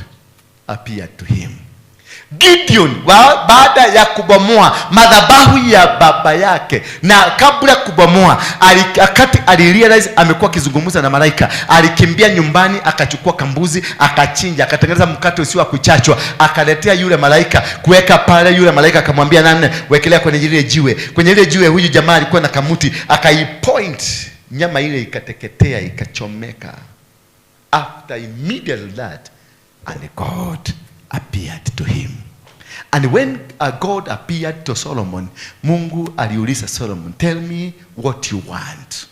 Speaker 5: appeared to him. Gideon, baada ya kubomoa madhabahu ya baba yake, na kabla kubomoa, akati alirealize amekuwa kizungumza na malaika, alikimbia nyumbani, akachukua kambuzi, akachinja, akatengeneza mkate usio wa kuchachwa, akaletea yule malaika, kuweka pale. Yule malaika akamwambia nani, wekelea kwenye ile jiwe. Kwenye ile jiwe huyu jamaa alikuwa na kamuti, akaipoint, nyama ile ikateketea, ikachomeka. After immediately that, and God appeared to him. And when God appeared to Solomon, Mungu aliuliza Solomon, tell me what you want.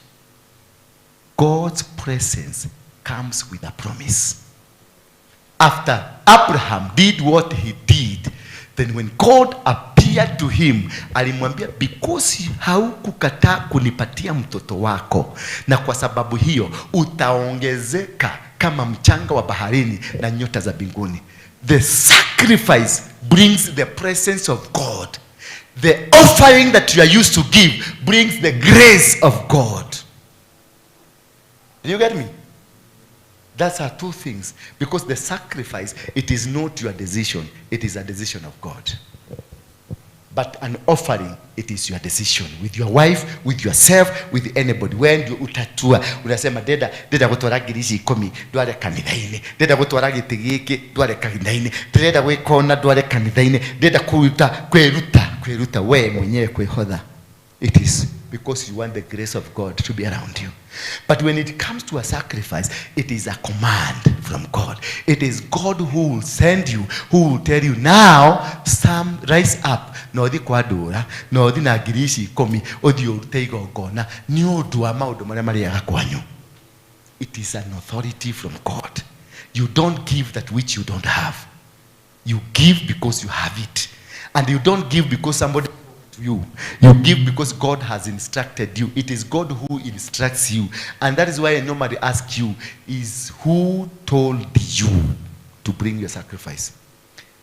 Speaker 5: God's presence comes with a promise. After Abraham did what he did, then when God appeared to him, alimwambia, because haukukataa kunipatia mtoto wako, na kwa sababu hiyo utaongezeka kama mchanga wa baharini na nyota za mbinguni. The sacrifice brings the presence of God. The offering that you are used to give brings the grace of God. Do you get me? That's our two things. Because the sacrifice, it is not your decision. It is a decision of God. But an offering, it is your decision. With your wife, with yourself, with anybody. When you utatua, unasema deda gutwara ngirici 10 ndware kanitha-ini, deda gutwara giti giki ndware kanitha-ini, deda gwikona ndware kanitha-ini, deda kwiruta we mwenyewe kwihotha. It is because you want the grace of God to be around you. But when it comes to a sacrifice, it is a command from God. It is God who will send you, who will tell you, now rise up. No di kwadura, no di na ngirici 10 othi urute igongona ni undu wa maundu maria mariaga kwanyu. It is an authority from God. You don't give that which you don't have. You give because you have it. And you don't give because somebody to you. You give because God has instructed you. It is God who instructs you. And that is why I normally ask you, is who told you to bring your sacrifice?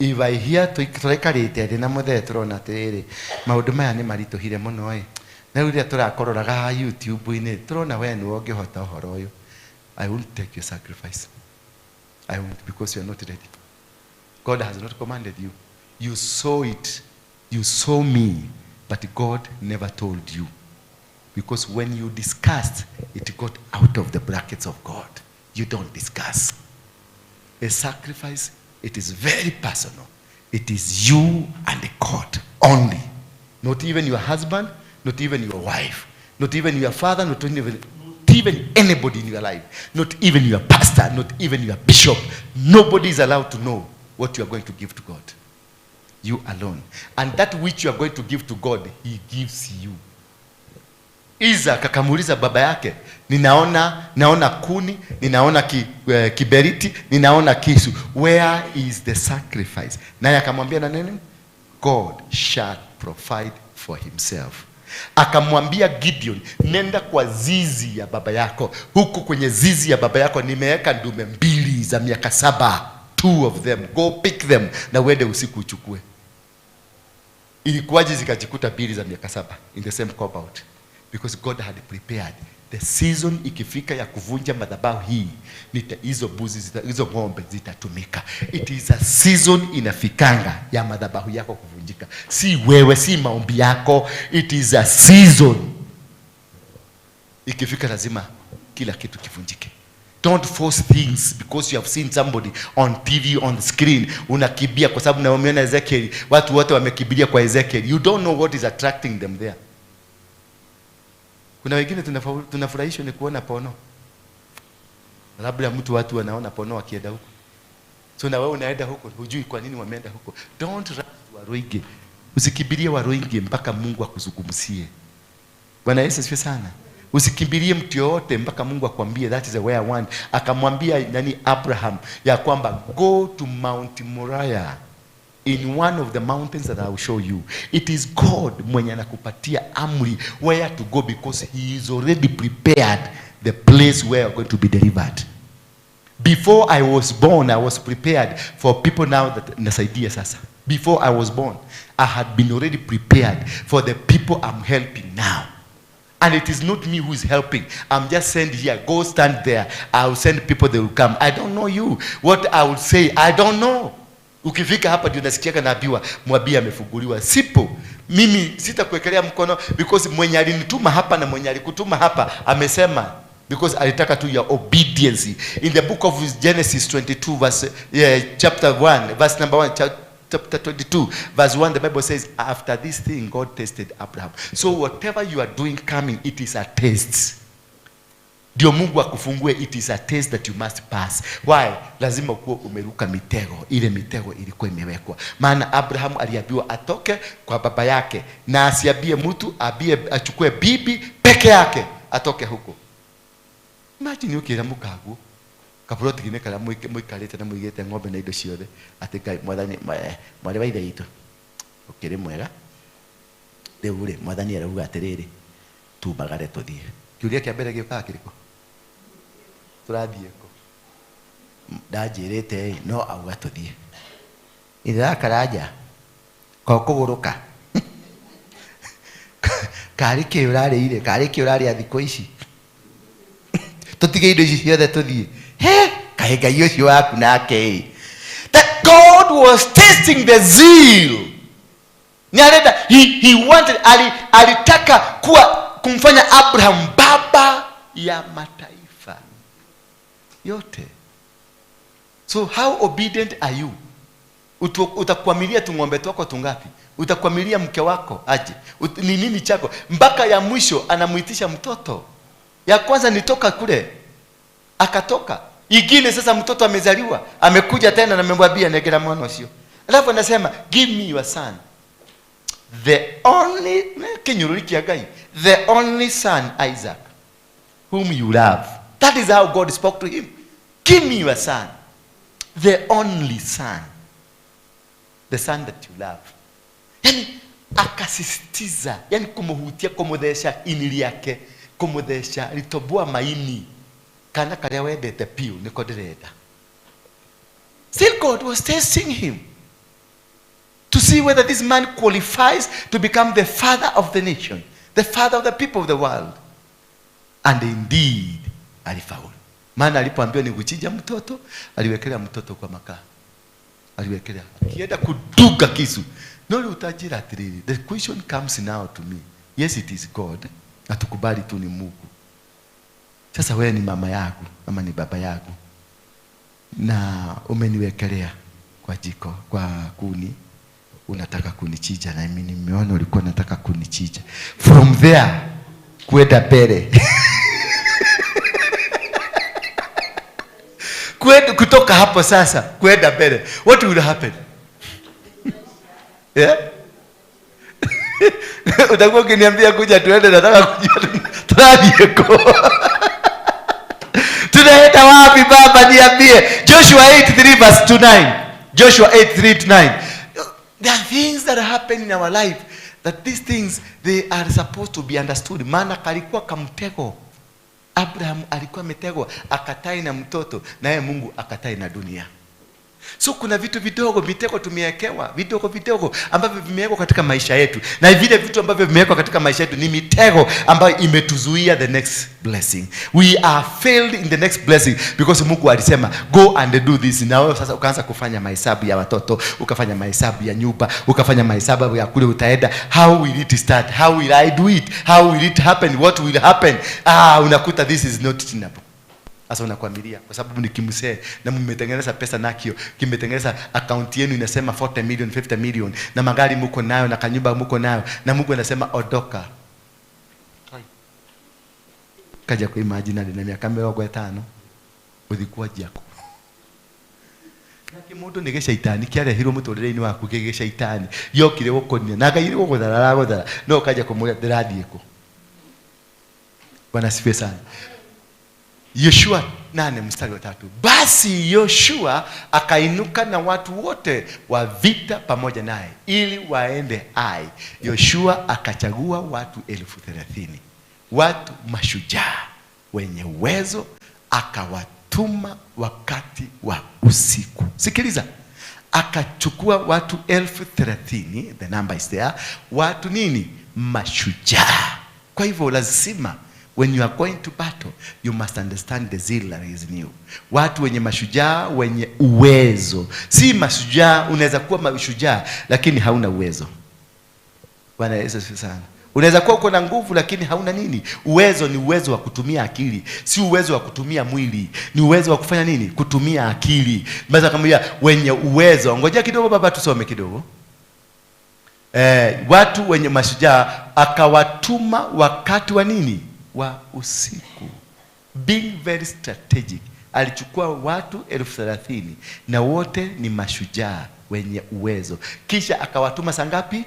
Speaker 5: If I hear tũikarĩte thĩ na mũthee tũrona atĩrĩrĩ, maũndũ maya nĩ maritũhire mũno ĩ, na rĩu rĩrĩa tũrakororaga YouTube-inĩ tũrona we nĩwe ũngĩhota ũhoro ũyũ, I won't take your sacrifice. I won't, because you are not ready. God has not commanded you. You saw it. You saw me, but God never told you. Because when you discussed, it got out of the brackets of God. You don't discuss. A sacrifice, it is very personal. It is you and God only. Not even your husband, not even your wife, not even your father, not even anybody in your life, not even your pastor, not even your bishop. Nobody is allowed to know what you are going to give to God. You alone. And that which you are going to give to God, he gives you. Isaac akamuuliza baba yake, naona kuni, ninaona kiberiti, ninaona kisu. Where is the sacrifice? Naye akamwambia na nini? God shall provide for himself. Akamwambia Gideon, nenda kwa zizi ya baba yako. Huku kwenye zizi ya baba yako nimeweka ndume 2 za miaka 7. 2 of them. Go pick them na uende usiku uchukue. Ilikuwaje zikajikuta 2 za miaka 7 in the same compound? Because God had prepared. The season ikifika ya kuvunja madhabahu hii, hizo buzi, hizo ng'ombe zitatumika. It is a season inafikanga ya madhabahu yako kuvunjika. Si wewe, si maombi yako. It is a season. Ikifika lazima kila kitu kivunjike. Don't force things because you have seen somebody on TV, on the screen. Unakibia kwa sababu na umeona Ezekiel. Watu wote wamekibilia kwa Ezekiel. You don't know what is attracting them there. Kuna wengine tunafurahishwa ni kuona pono. Labda watu wanaona pono wakienda huko. So na wewe unaenda huko, hujui kwa nini wameenda huko. Don't rush to Waroige. Usikibirie Waroige mpaka Mungu akuzungumzie. Bwana Yesu asifiwe sana. Usikimbilie mtu yote mpaka Mungu akwambie that is the way I want. Akamwambia Abraham ya kwamba go to Mount Moriah. In one of the mountains that I will show you. It is God mwenye anakupatia amri where to go, because he is already prepared the place where you are going to be delivered. Before I was born, I was prepared for people now that nasaidia sasa. Before I was born, I had been already prepared for the people I'm helping now. And it is not me who is helping. I'm just sent here. Go stand there. I will send people, they will come. I don't know you. What I will say, I don't know. Ukifika hapa ndio nasikiaka naambiwa mwambie amefunguliwa. Sipo. Mimi sitakuwekelea mkono because mwenye alinituma hapa na mwenye alikutuma hapa amesema, because alitaka tu your obedience. In the book of Genesis 22 verse chapter 1 verse number 1 chapter 22 verse 1, the Bible says after this thing God tested Abraham. So whatever you are doing coming, it is a test. Ndio Mungu akufungue, it is a test that you must pass. Why? Lazima kuwa umeruka mitego. Ile mitego ilikuwa imewekwa. Maana Abraham aliambiwa atoke kwa baba yake na asiambie mtu, achukue bibi peke yake atoke huko. Imagine ukira mukagu kaburoti gine kala muikarite na muigete ng'ombe na indo ciothe atika mwathani mwari wa ithe itu ukiri mwega deure mwathani arauga atiriri tubagare tuthie. Kiuria kia mbere gioka kiriko turathieko ndajirite no auga tuthie ithira karaja ko kuguruka kari ki urarire kari ki urari athiko ici tutige indo ici ciothe tuthie he kahiga yocio waku nake. That God was testing the zeal. Nyarenda he wanted alitaka kumfanya Abraham baba ya mataifa yote. So how obedient are you? Utakwamilia tung'ombe twako tungapi? Utakwamilia mke wako aje? Ni nini chako? Mpaka ya mwisho anamuitisha mtoto. Ya kwanza nitoka kule, akatoka. Ingine sasa mtoto amezaliwa, amekuja tena na amemwambia negera mwana usio. Alafu anasema give me your son. The only son, Isaac, whom you love. That is how God spoke to him. Give me your son. The only son. The son that you love. Yani akasisitiza, yani kumuhutia, kumudesha inili yake, kumudesha litobua maini kana kare wendete piu niko ndirenda. Still God was testing him to see whether this man qualifies to become the father of the nation, the father of the people of the world. And indeed alifaulu.
Speaker 4: Maana alipoambiwa ni kuchinja mtoto, aliwekelea mtoto kwa makaa. Aliwekelea. Akienda kuduga kisu. Noli utajira atiriri. The question comes now to me. Yes, it is God. Atukubali tu ni Mungu. Sasa wewe ni mama yangu ama ni baba yangu, na umeniwekelea kwa jiko, kwa kuni, unataka kunichija, na mimi nimeona ulikuwa unataka kunichija. From there kwenda mbele kutoka hapo sasa kwenda mbele, what will happen? Yeah? Utakuwa ukiniambia kuja tuende, nataka kujua tunadieko. Tunaenda wapi baba, niambie. Joshua 8:3 verse 9. Joshua 8:3-9. There are things that happen in our life that these things they are supposed to be understood. Maana kalikuwa kamtego. Abraham alikuwa ametegwa, akatai na mtoto, naye Mungu akatai na dunia. So kuna vitu vidogo mitego tumewekewa, vidogo ambavyo vimewekwa katika maisha yetu, na vile vitu ambavyo vimewekwa katika maisha yetu ni mitego ambayo imetuzuia the next blessing. We are failed in the next blessing because Mungu alisema go and do this. Na wewe sasa ukaanza kufanya mahesabu ya watoto, ukafanya mahesabu ya nyumba, ukafanya mahesabu ya kule utaenda. How will it start? How will I do it? How will it happen? What will happen? Unakuta this is not tenable. Sasa unakwamilia kwa sababu ni kimsee na mmetengeneza pesa nakio, kimetengeneza account yenu inasema 40 million, 50 million, na magari mko nayo na kanyumba mko nayo, na Mungu anasema odoka. Kaja kwa imagine na miaka 50 ulikuwa jako. Na kimundo nige shaitani kiare hiro mutorere-ini waku kige shaitani yokire gukonia naga iri guthara no kaja kumura ndiradieko. Bwana sifiwe sana. Yoshua 8:3. Basi Yoshua akainuka na watu wote wa vita pamoja naye ili waende Ai. Yoshua akachagua watu 30,000, watu mashujaa wenye uwezo, akawatuma wakati wa usiku. Sikiliza, akachukua watu 30,000, the number is there, watu nini? Mashujaa. Kwa hivyo lazima when you are going to battle, you must understand the zeal that is in you. Watu wenye mashujaa, wenye uwezo. Si mashujaa, unaweza kuwa mashujaa lakini hauna uwezo. Bwana Yesu sana. Unaweza kuwa uko na nguvu lakini hauna nini? Uwezo. Ni uwezo wa kutumia akili, si uwezo wa kutumia mwili. Ni uwezo wa kufanya nini? Kutumia akili. Basi kama wenye uwezo. Ngoja kidogo baba, tusome kidogo. Watu wenye mashujaa akawatuma wakati wa nini? Wa usiku. Being very strategic. Alichukua watu 30,000 na wote ni mashujaa wenye uwezo. Kisha akawatuma saa ngapi?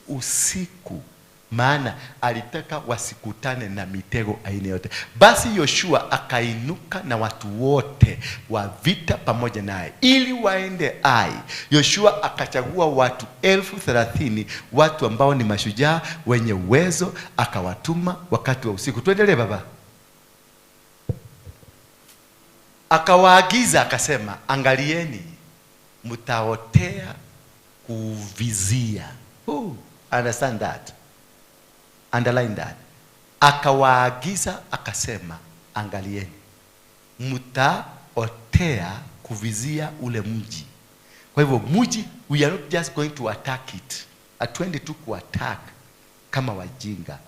Speaker 4: Usiku. Maana alitaka wasikutane na mitego aina yote. Basi Yoshua akainuka na watu wote wa vita pamoja naye ili waende Ai. Yoshua akachagua watu 30,000, watu ambao ni mashujaa wenye uwezo, akawatuma wakati wa usiku. Tuendelee baba. Akawaagiza akasema, angalieni mtaotea kuvizia. Understand that? Underline that. Akawaagiza akasema, angalieni mtaotea kuvizia ule mji. Kwa hivyo mji, we are not just going to attack it. Atuende tu kuattack kama wajinga.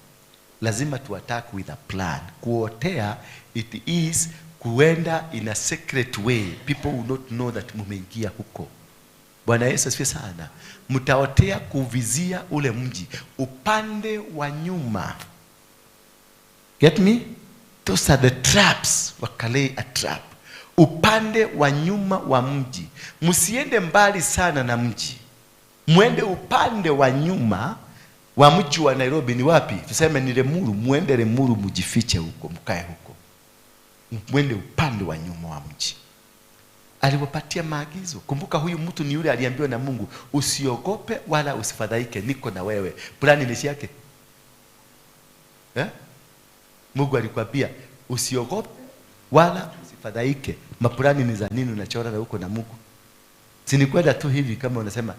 Speaker 4: Lazima tu attack with a plan. Kuotea, it is kuenda in a secret way. People will not know that mumeingia huko. Bwana Yesu asifiwe sana. Mtaotea kuvizia ule mji upande wa nyuma. Get me? Those are the traps. Wakalei a trap. Upande wa nyuma wa mji. Msiende mbali sana na mji. Muende upande wa nyuma wa mji wa Nairobi. Ni wapi? Tuseme ni Lemuru. Muende Lemuru, mujifiche huko, mkae huko. Muende upande wa nyuma wa mji. Aliwapatia maagizo. Kumbuka huyu mtu ni yule aliambiwa na Mungu, usiogope wala usifadhaike, niko na wewe. Plani ni yake. Mungu alikwambia usiogope wala usifadhaike. Maplani ni za nini unachora na huko na Mungu? Si ni kwenda tu hivi kama unasema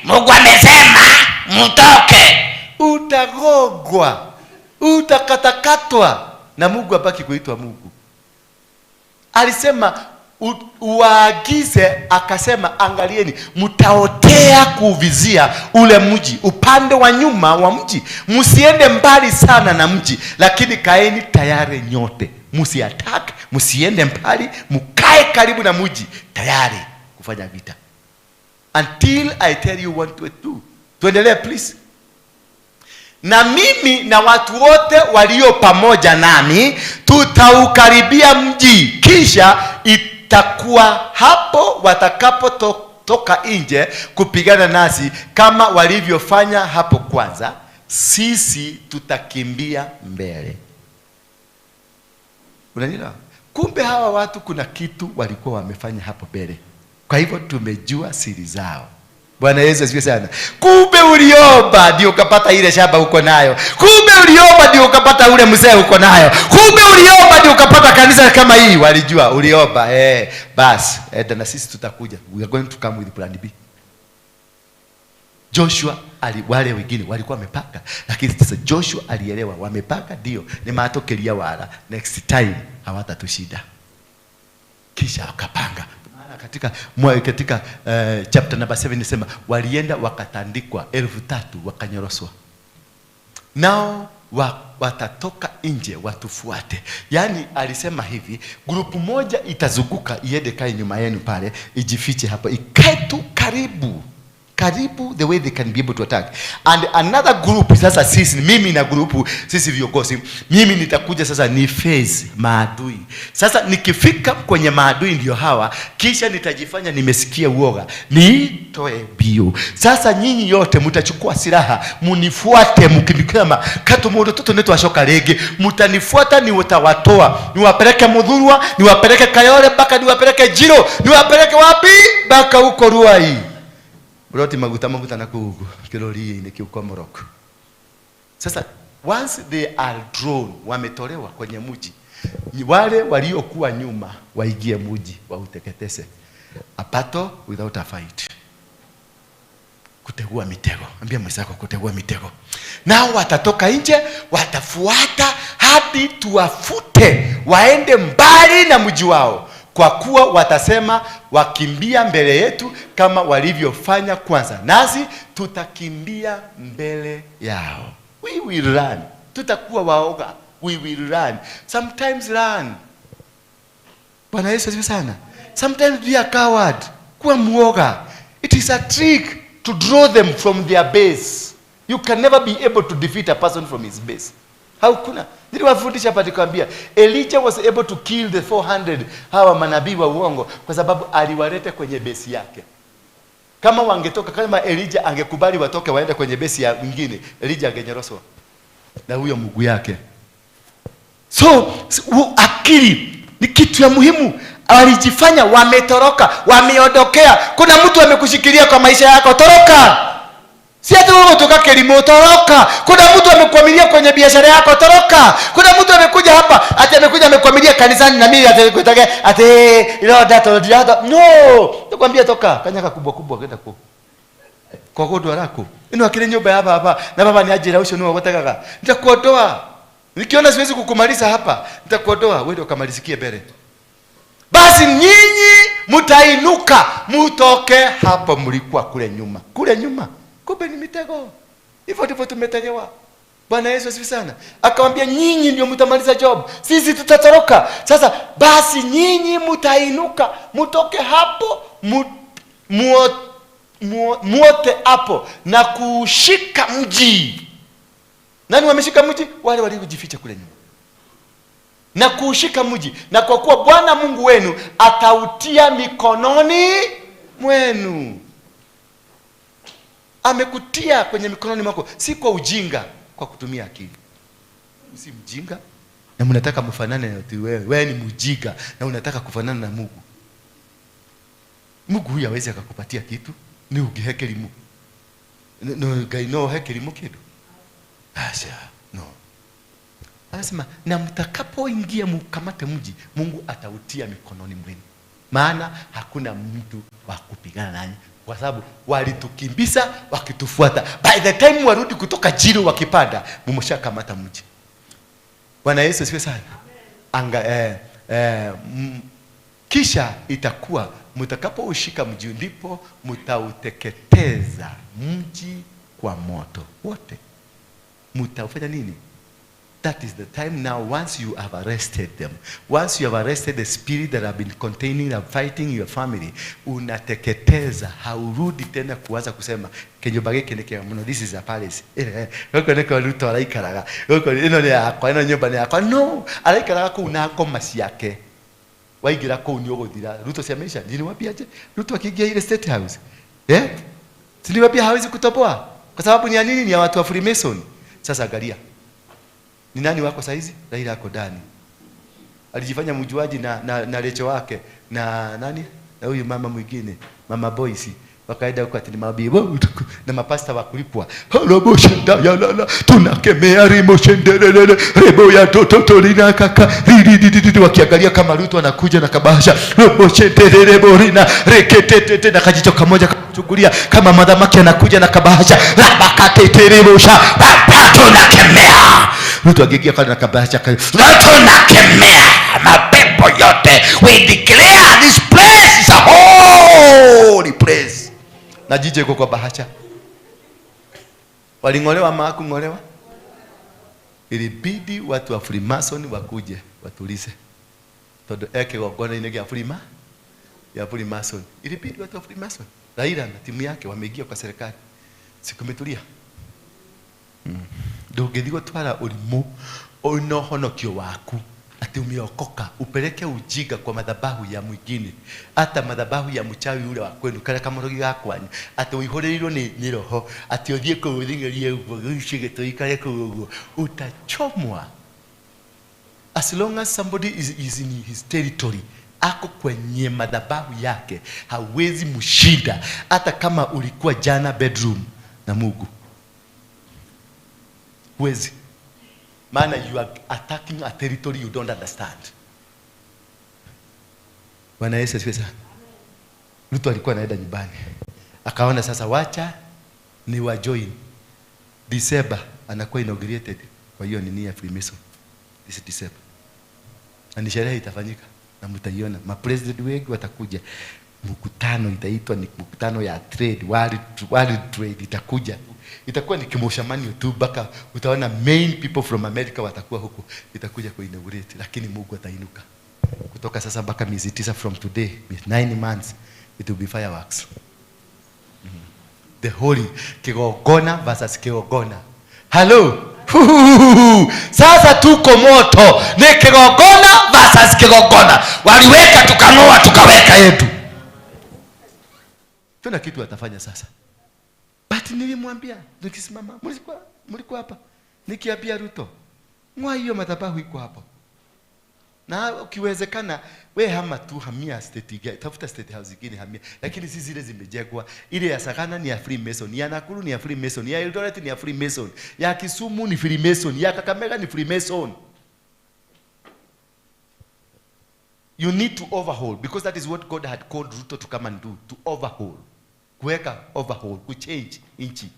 Speaker 5: Mungu amesema mtoke.
Speaker 4: Utagogwa, utakatakatwa na Mungu abaki kuitwa Mungu.
Speaker 5: alisema uagize, akasema angalieni, mtaotea kuvizia ule mji upande wa nyuma wa mji, msiende mbali sana na mji, lakini kaeni tayari nyote, msiattack, msiende mbali, mkae karibu na mji tayari kufanya vita until I tell you what to do. Tuendelee please. Na mimi na watu wote walio pamoja nami tutaukaribia mji, kisha itakuwa hapo watakapotoka nje kupigana nasi kama walivyofanya hapo kwanza, sisi tutakimbia mbele. Unanielewa? Kumbe hawa watu kuna kitu walikuwa wamefanya hapo mbele. Kwa hivyo tumejua siri zao. Bwana Yesu asifiwe sana. Kumbe uliomba ndio ukapata ile shamba uko nayo. Kumbe uliomba ndio ukapata ule mzee uko nayo. Kumbe uliomba ndio ukapata kanisa kama hii. Walijua uliomba. Basi na sisi tutakuja. We are going to come with plan B. Joshua wale wengine walikuwa wamepaka, lakini sasa Joshua alielewa wamepaka ndio ni matokelia wala next time hawatatushinda. Kisha akapanga. Katika chapter number 7 nisema walienda wakatandikwa 3,000 wakanyoroswa. Nao watatoka nje watufuate. Yani alisema hivi, grupu moja itazunguka iende kai nyuma yenu pale, ijifiche hapo, ikae tu karibu the way they can be able to attack. And another group, sasa sisi, mimi na grupu sisi viongozi, mimi nitakuja sasa ni face maadui. Sasa nikifika kwenye maadui ndio hawa, kisha nitajifanya nimesikia uoga, nitoe bio. Sasa nyinyi yote mtachukua silaha, munifuate mkinikama kato modo toto neto ashoka lege, mtanifuata niwatawatoa, niwapeleke Mudhurwa, niwapeleke Kayole, baka niwapeleke Jiro, niwapeleke wapi? Baka huko Ruai. Roti maguta na kugu kirori ni kiuko Moroko. Sasa once they are drawn, wametolewa kwenye mji, wale waliokuwa nyuma waingie mji wauteketeze. A battle without a fight. Kutegua mitego. Ambia mwenzako kutegua mitego. Nao watatoka nje, watafuata hadi tuwafute waende mbali na mji wao. Kwa kuwa watasema wakimbia mbele yetu kama walivyofanya kwanza, nasi tutakimbia mbele yao. We will run. Tutakuwa waoga. We will run. Sometimes run. Bwana Yesu asifiwe sana. Sometimes be a coward. Kuwa muoga. It is a trick to draw them from their base. You can never be able to defeat a person from his base. Haukuna. Niliwafundisha hapa nikwambia, Elijah was able to kill the 400 hawa manabii wa uongo kwa sababu aliwaleta kwenye besi yake. Kama wangetoka, kama Elijah angekubali watoke waende kwenye besi ya mwingine, Elijah angenyoroswa na huyo mguu yake. So akili ni kitu ya muhimu. Walijifanya wametoroka, wameondokea. Kuna mtu amekushikilia kwa maisha yako, toroka. Si ati wewe utoka Kelimo, toroka. Kuna mtu amekwamilia kwenye biashara yako, toroka. Kuna mtu amekuja hapa, ati amekuja amekwamilia kanisani na mimi ati ilo dato. No, nakwambia toka. Kanyaka kubwa kwenda kwa kodwa lako. Ino akile nyumba hapa na baba ni ajira usho niwa wataka. Nitakuondoa. Nikiona siwezi kukumaliza hapa, nitakuondoa wewe ukamalizikie mbele. Basi nyinyi mtainuka, mutoke hapa mlikuwa kule nyuma. Kule nyuma. Kumbe ni mitego. Hivyo ndivyo tumetegewa. Bwana Yesu asifiwe sana. Akamwambia nyinyi ndio mtamaliza job. Sisi tutatoroka. Sasa basi nyinyi mtainuka, mutoke hapo, muote hapo na kushika mji. Nani wameshika mji? Wale waliojificha kule nyuma. Na kushika mji. Na kwa kuwa Bwana Mungu wenu atautia mikononi mwenu. Amekutia kwenye mikononi mwako, si kwa ujinga, kwa kutumia akili. Si mjinga na mnataka mfanane na wewe ni mjinga na unataka kufanana na Mungu. Mungu huyu hawezi akakupatia kitu, ni ugeheke Mungu. No gaino heke Mungu kitu. Asha, no. Anasema na mtakapoingia mkamate mji, Mungu atautia mikononi mwenu. Maana hakuna mtu wa kupigana nanyi. Kwa sababu walitukimbisa wakitufuata. By the time warudi kutoka Jiro wakipanda, mumeshakamata mji. Bwana Yesu asifiwe sana.
Speaker 4: Kisha itakuwa mtakapoushika mji ndipo mtauteketeza mji kwa moto wote. Mtaufanya nini? That is the time now. Once you have arrested them, once you have arrested the spirit that have been containing and fighting your family, unateketeza. Haurudi tena kuanza kusema kenyumba giki nikia muno, this is a palace. Huko niko Ruto araikaraga, huko ino ni yakwa, ino nyumba ni yakwa. No, araikaraga ku nako masi yake. Waigira ku ni uguthira. Ruto siamisha niliwaambia aje? Ruto akiingia ile state house, siliwaambia hawezi kutoboa kwa sababu ni ya nini? Ni ya watu wa Freemason. Sasa angalia, ni nani wako saizi? Raila ako ndani. Alijifanya mjuaji na lecho wake na nani? Na huyu mama mwingine, Mama Boyce. Wakaenda huko ati ni mabibo na mapasta wa kulipwa. Robo shenda ya lala. Tunakemea rimo shendelele. Rebo ya toto lina kaka. Wakiangalia kama Ruto anakuja na kabasha. Robo shendelele borina. Reketete na kajicho kamoja kuchukulia kama madhamaki anakuja na kabasha. Rabakateterebosha. Tunakemea. Ruto agigia kwa na kabasha. Tunakemea mapepo yote. We declare this place is a holy place. Na jije kwa Bahasha. Walingolewa maku ngolewa. Ilibidi watu wa Freemason wakuje watulize. Todo eke wagona inegi ya Freemason. Ilibidi watu wa Freemason. Raila na timu yake wameingia kwa serikali. Sikumetulia. Ndũngĩthiĩ twara ũrimũ ono honokio waku ati umeokoka upeleke ujinga kwa madhabahu ya mwingine, hata madhabahu ya mchawi ule wa kwenu kale kama rogi gakwanyu, ati uihorerirwo ni roho, ati uthie kuuthingerie ugushige toikare kuguo, utachomwa. As long as somebody is in his territory, ako kwenye madhabahu yake, hawezi mshinda hata kama ulikuwa jana bedroom na Mungu. Huwezi. Maana you are attacking a territory you don't understand. Bwana Yesu asifiwe sana. Ruto alikuwa anaenda nyumbani. Akaona sasa wacha ni wa join. December anakuwa inaugurated. Kwa hiyo nini ya Freemason. This December. Na ni sherehe itafanyika na mtaiona. Ma president wengi watakuja. Mkutano itaitwa ni mkutano ya trade, world trade itakuja. Itakuwa ni kimoshamani tu baka utaona main people from America watakuwa huko. Itakuja ku inaugurate, lakini Mungu atainuka. Kutoka sasa mpaka miezi 9 from today, 9 months it will be fireworks. The holy kigogona versus kigogona. Hello. Sasa tuko moto. Ni kigogona versus kigogona. Waliweka tukanoa tukaweka yetu. Tuna kitu atafanya sasa. But nilimwambia, nikisimama, mlikuwa hapa. Nikiambia Ruto, mwa hiyo madhabahu iko hapo. Na ukiwezekana we hama tu hamia state, tafuta state house nyingine hamia. Lakini si zile zimejengwa. Ile ya Sagana ni ya Freemason, ya Nakuru ni ya Freemason, ya Eldoret ni ya Freemason, ya Kisumu ni Freemason, ya Kakamega ni Freemason. You need to overhaul, because that is what God had called Ruto to come and do, to overhaul. Kuweka overhaul, kuchange inchi.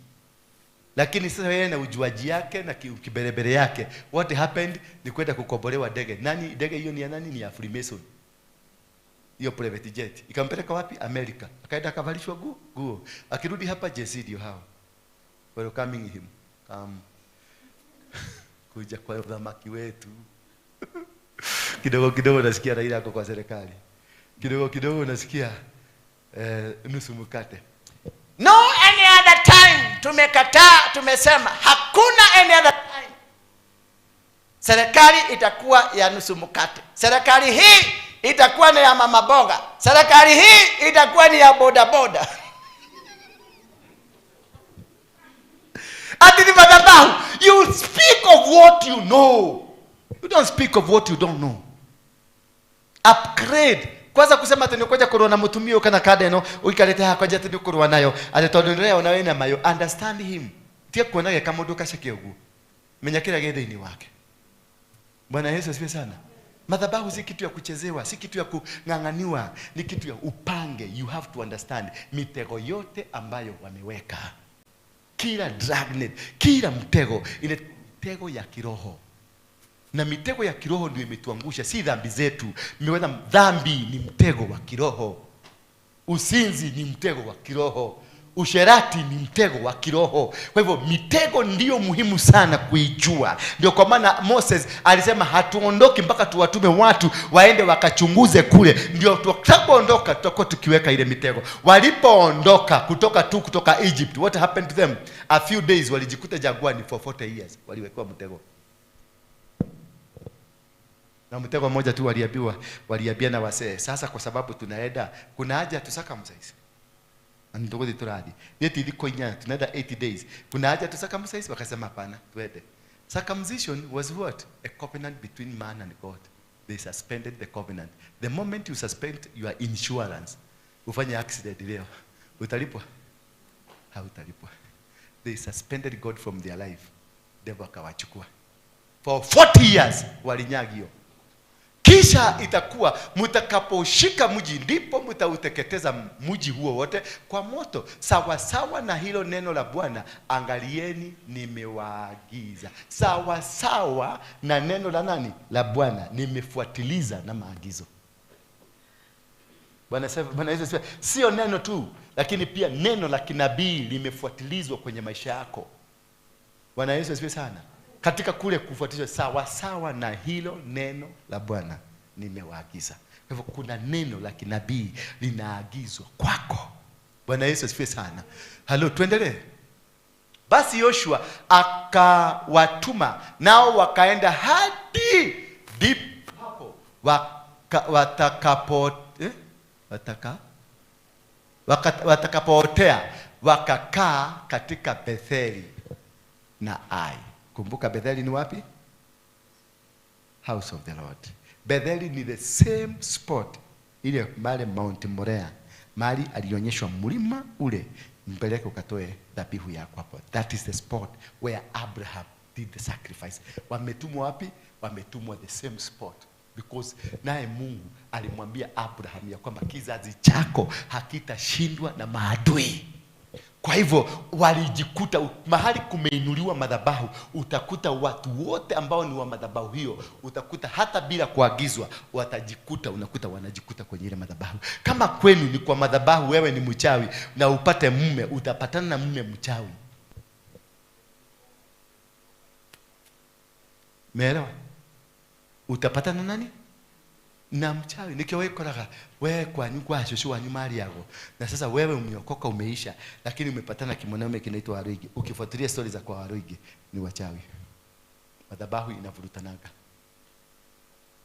Speaker 4: Lakini sasa yeye na ujuaji yake na kiberebere yake, what happened ni kwenda kukombolewa ndege. Nani ndege hiyo ni ya nani? Ni ya Freemason. Hiyo private jet. Ikampeleka wapi? America. Akaenda akavalishwa guo. Akirudi hapa Jesse ndio hao. Welcoming him. Kuja kwa dhamaki wetu. Kidogo nasikia Raila yako kwa serikali. Kidogo nasikia nusu mkate.
Speaker 2: No any other time tumekataa, tumesema hakuna any other time. Serikali itakuwa ya nusu mkate. Serikali hii itakuwa ni ya mama boga. Serikali hii itakuwa ni ya boda boda. Ati ni madhabahu. You speak of what you know. You don't speak of what you don't know. Upgrade. Kwanza kusema ati nikoja korona mutumio kana kada no uikarete hako jete ndikurwa nayo ati tondu leo nawe na mayo. Understand him. Tie kuonaga kama nduka shake ugu. Menya kila gethini wake. Bwana Yesu asifiwe sana. Madhabahu si kitu ya kuchezewa, si kitu ya kung'ang'aniwa, ni kitu ya upange. You have to understand mitego yote ambayo wameweka. Kila dragnet, kila mtego, ile mtego ya kiroho.
Speaker 5: Na mitego ya kiroho ndio imetuangusha, si dhambi zetu. Mmeweza, dhambi ni mtego wa kiroho. Usinzi ni mtego wa kiroho. Usherati ni mtego wa kiroho. Kwa hivyo mitego ndiyo muhimu sana kuijua. Ndio kwa maana Moses alisema hatuondoki mpaka tuwatume watu waende wakachunguze kule. Ndio tutakapoondoka tutakuwa tukiweka ile mitego. Walipoondoka kutoka Egypt, what happened to them? A few days walijikuta jangwani for 40 years. Waliwekewa mtego. Na mtego mmoja tu waliambia na wasee, sasa kwa sababu tunaenda, kuna haja tusakamize. Ndio turadi. Yeti liko inya tunaenda 80 days. Kuna haja tusakamize? Wakasema hapana, tuende. Circumcision was what? A covenant between man and God. They suspended the covenant. The moment you suspend your insurance, ufanye accident leo, utalipwa? Hautalipwa. They suspended God from their life. Devil akawachukua. For 40 years walinyagio. Kisha itakuwa mtakaposhika mji ndipo mtauteketeza mji huo wote kwa moto, sawa sawa na hilo neno la Bwana, angalieni nimewaagiza. Sawa sawa na neno la nani? La Bwana, nimefuatiliza na maagizo. Bwana Yesu sio neno tu, lakini pia neno la kinabii limefuatilizwa kwenye maisha yako. Bwana Yesu asifiwe sana. Katika kule kufuatisha sawa sawa na hilo neno la Bwana nimewaagiza. Kwa hivyo kuna neno la kinabii linaagizwa kwako. Bwana Yesu asifiwe sana. Halo, tuendelee. Basi Yoshua akawatuma, nao wakaenda hadi hapo watakapootea, wakakaa katika Betheli na Ai. Kumbuka Betheli ni wapi? House of the Lord. Betheli ni the same spot ile mali Mount Moriah, mali alionyeshwa mlima ule, mpeleke ukatoe dhabihu yako hapo. That is the spot where Abraham did the sacrifice. Wametumwa wapi? Wametumwa the same spot, because naye Mungu alimwambia Abraham ya kwamba kizazi chako hakitashindwa na maadui. Kwa hivyo walijikuta mahali kumeinuliwa madhabahu, utakuta watu wote ambao ni wa madhabahu hiyo, utakuta hata bila kuagizwa unakuta wanajikuta kwenye ile madhabahu. Kama kwenu ni kwa madhabahu, wewe ni mchawi na upate mume, utapatana na mume mchawi. Umeelewa? Utapatana nani? Na mchawi. Nikiwa koraga wewe kwa nyukwa shosho wa nyumari yako, na sasa wewe umeokoka umeisha, lakini umepatana kimonaume kinaitwa Waruigi. Ukifuatilia stories za kwa Waruigi ni wachawi. Madhabahu inavurutanaga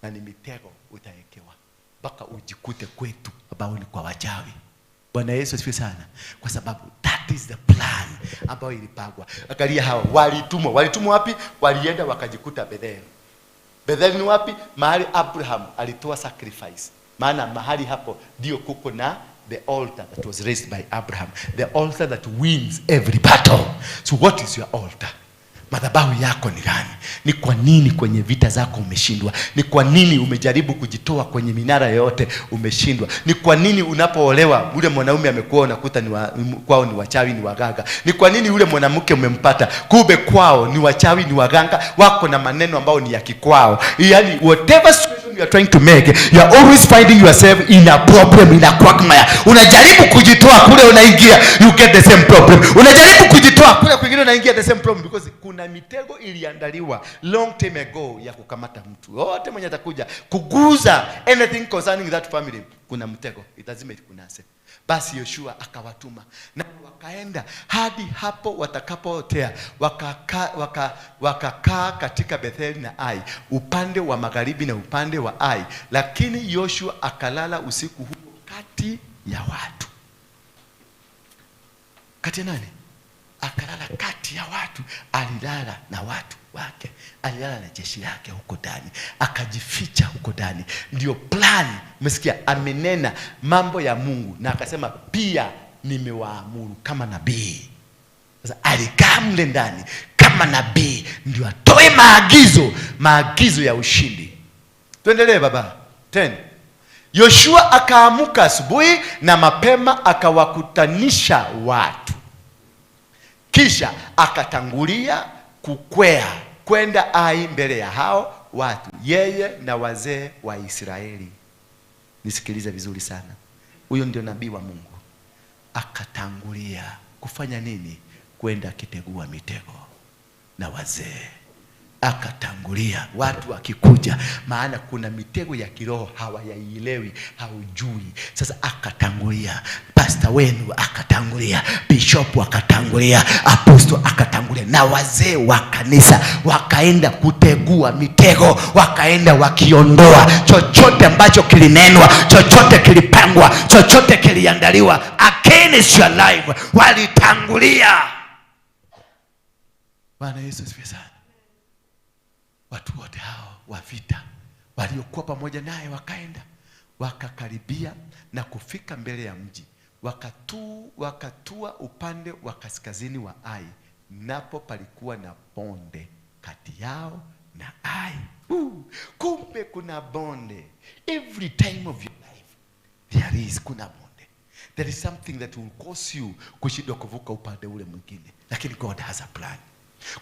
Speaker 5: na ni mitego utaekewa mpaka ujikute kwetu ambao ni kwa wachawi. Bwana Yesu asifiwe sana. Kwa sababu that is the plan ambayo ilipangwa. Angalia hawa walitumwa wapi? Walienda wakajikuta Bethel. Bethel ni wapi? Mahali Abraham alitoa sacrifice. Maana mahali hapo ndio kuko na the altar that was raised by Abraham, the altar that wins every battle. So what is your altar? Madhabahu yako ni gani? Ni kwa nini kwenye vita zako umeshindwa? Ni kwa nini umejaribu kujitoa kwenye minara yote umeshindwa? Ni kwa nini unapoolewa ule mwanaume amekuwa unakuta kwao ni wachawi, ni waganga? Ni kwa nini ule mwanamke umempata kumbe kwao ni wachawi, ni waganga, wako na maneno ambao ni ya kikwao? Yani whatever situation you are trying to make, you are always finding yourself in a problem, in a quagmire. Unajaribu kujitoa kule unaingia, you get the same problem. Unajaribu kujitoa kule kwingine unaingia the same problem, because kuna mitego iliandaliwa long time ago ya kukamata mtu. Wote mwenye atakuja kuguza anything concerning that family, kuna mtego, itazima ikunase. Basi Yoshua akawatuma na wakaenda hadi hapo watakapootea, wakakaa katika Betheli na Ai, upande wa magharibi na upande wa Ai. Lakini Yoshua akalala usiku huo kati ya watu. Kati ya nani? Akalala kati ya watu. Alilala na watu wake, alilala na jeshi lake huko ndani, akajificha huko ndani. Ndio plan. Umesikia? Amenena mambo ya Mungu na akasema pia nimewaamuru kama nabii. Sasa alikaa mle ndani kama nabii ndio atoe maagizo ya ushindi. Tuendelee baba. 10. Yoshua akaamuka asubuhi na mapema akawakutanisha watu. Kisha akatangulia kukwea kwenda Ai mbele ya hao
Speaker 4: watu, yeye na wazee wa Israeli. Nisikilize vizuri sana. Huyo ndio nabii wa Mungu. Akatangulia kufanya nini? Kwenda kitegua mitego na wazee. Akatangulia watu wakikuja, maana kuna mitego ya kiroho hawaielewi, haujui. Sasa akatangulia, pastor wenu akatangulia, bishop akatangulia, apostle akatangulia, na wazee wa kanisa wakaenda kutegua mitego, wakaenda wakiondoa chochote ambacho kilinenwa, chochote kilipangwa, chochote kiliandaliwa against your life. Walitangulia. Bwana Yesu asifiwe sana. Watu wote hao wa vita waliokuwa pamoja naye wakaenda, wakakaribia na kufika mbele ya mji, wakatua upande wa kaskazini wa Ai, napo palikuwa na bonde kati yao na Ai. Kumbe kuna bonde. Every time of your life there is kuna bonde. There is something that will cause you kushindwa kuvuka upande ule mwingine, lakini God has a plan.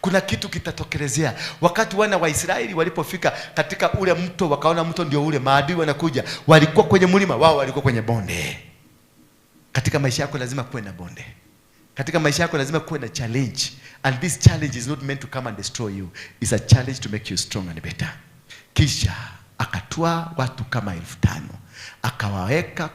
Speaker 4: Kuna kitu kitatokelezea. Wakati wana wa Israeli walipofika katika ule mto, wakaona mto ndio ule, maadui wanakuja, walikuwa kwenye mlima, wao walikuwa kwenye bonde. Katika maisha yako lazima kuwe na bonde. Katika maisha yako lazima kuwe na challenge, and this challenge is not meant to come and destroy you. It's a challenge to make you strong and better. Kisha akatoa watu kama 5,000 akawaweka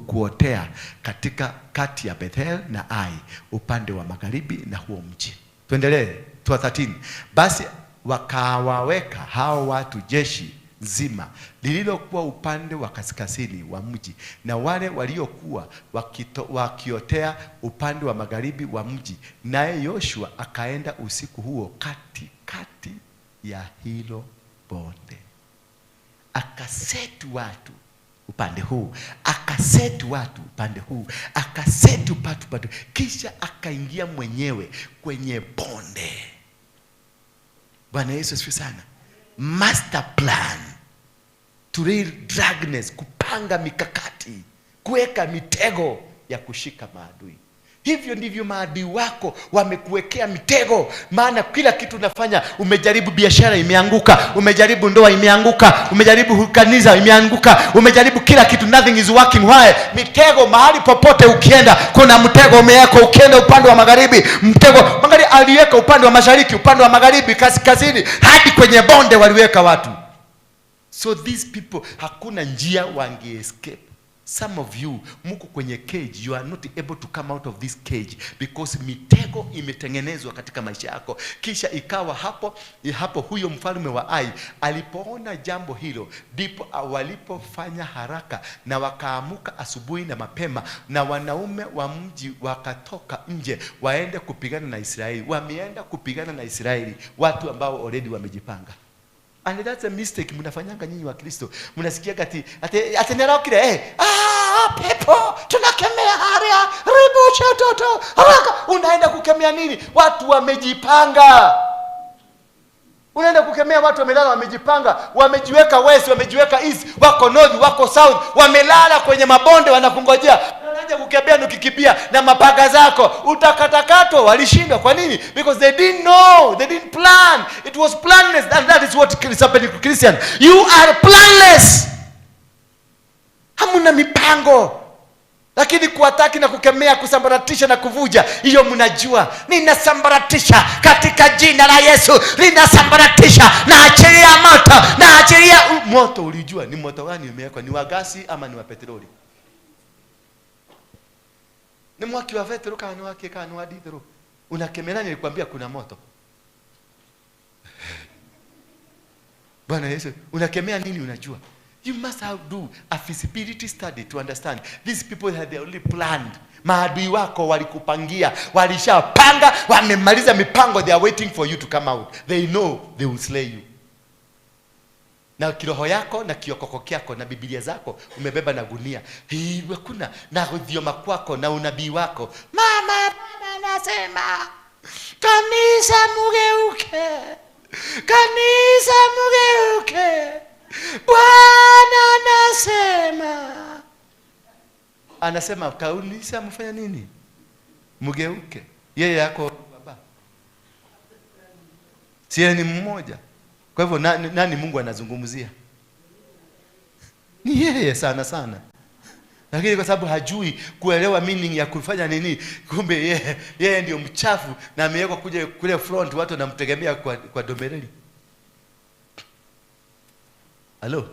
Speaker 4: kuotea katika kati ya Bethel na Ai, upande wa magharibi na huo mji. Tuendelee, 13. Basi wakawaweka hao watu jeshi nzima lililokuwa upande wa kaskazini wa mji, na wale waliokuwa wakiotea upande wa magharibi wa mji. Naye Yoshua akaenda usiku huo katikati ya hilo bonde, akasetu watu upande huu, akasetu watu upande huu, akasetu watu, kisha akaingia mwenyewe kwenye bonde. Bwana Yesu asifiwe sana. Master plan to real darkness, kupanga mikakati, kuweka mitego ya kushika maadui. Hivyo ndivyo maadui wako wamekuwekea mitego. Maana kila kitu unafanya, umejaribu biashara imeanguka, umejaribu ndoa imeanguka, umejaribu kanisa imeanguka, umejaribu kila kitu, nothing is working. Why? Mitego. Mahali popote ukienda kuna mtego umeweka. Ukienda upande wa magharibi, mtego. Magharibi aliweka upande wa mashariki, upande wa magharibi, kaskazini, hadi kwenye bonde waliweka watu. So these people hakuna njia wange escape. Some of you muko kwenye cage, you are not able to come out of this cage because mitego imetengenezwa katika maisha yako. Kisha ikawa hapo huyo mfalme wa Ai alipoona jambo hilo, ndipo walipofanya haraka na wakaamuka asubuhi na mapema, na wanaume wa mji wakatoka nje waende kupigana na Israeli. Wameenda kupigana na Israeli, watu ambao already wamejipanga. And that's a mistake mnafanyanga nyinyi wa Kristo. Mnasikia ati nerokire pepo tunakemea haria ribuche toto haraka. Unaenda kukemea nini? Watu wamejipanga. Unaenda kukemea watu wamelala, wamejipanga, wamejiweka west, wamejiweka east, wako north, wako south, wamelala kwenye mabonde wanakungojea. Unaanza kukemea nukikimbia na mapaga zako, utakatakatwa. Walishindwa. Kwa nini? Because they didn't know, they didn't plan. It was planless, and that is what is happening to Christian. You are planless. Hamuna mipango. Lakini kuataki na kukemea, kusambaratisha na kuvuja, hiyo mnajua. Ninasambaratisha katika jina la Yesu. Ninasambaratisha, na achilia moto, na achilia moto. Ulijua ni moto gani umewekwa? Ni wa gasi ama ni wa petroli? Ni mwaki wa petroli kana wake kana wa diesel. Unakemea, nilikwambia kuna moto. Bwana Yesu, unakemea nini? Unajua. You must have do a feasibility study to understand. These people had already planned. Maadui wako walikupangia, walishapanga, wamemaliza mipango. They are waiting for you to come out. They know they will slay you. Na kiroho yako na kiokoko kyako na Biblia zako umebeba na gunia. Hii hakuna na udhioma kwako na unabii wako. Mama anasema kanisa mugeuke. Kanisa mugeuke. Bwana anasema kanisa mfanya nini? Mugeuke. Yeye yako baba. Si ni mmoja.
Speaker 5: Kwa hivyo nani Mungu anazungumzia? Ni yeye sana sana. Lakini kwa sababu hajui kuelewa meaning ya kufanya nini, kumbe yeye ndio mchafu na amewekwa kuja kule front, watu wanamtegemea kwa domereli. Halo?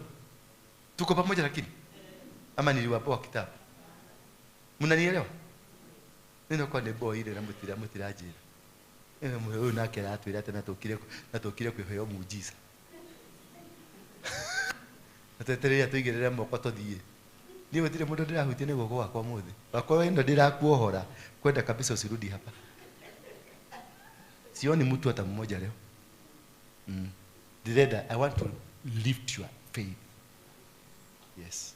Speaker 5: Tuko pamoja lakini? Ama niliwapoa kitabu? Mnanielewa? Neno kwa nebo ile na mutira ajira. Huyu nake atwira tena natokire kwihoyo muujiza. Ateterea tuigerera moko tothie. Niwe tire mundu ndirahutie nego gwakwa muthi. Wakwa wendo ndirakuohora kwenda kabisa usirudi hapa. Sioni mtu hata mmoja leo. I want to lift your faith. Yes.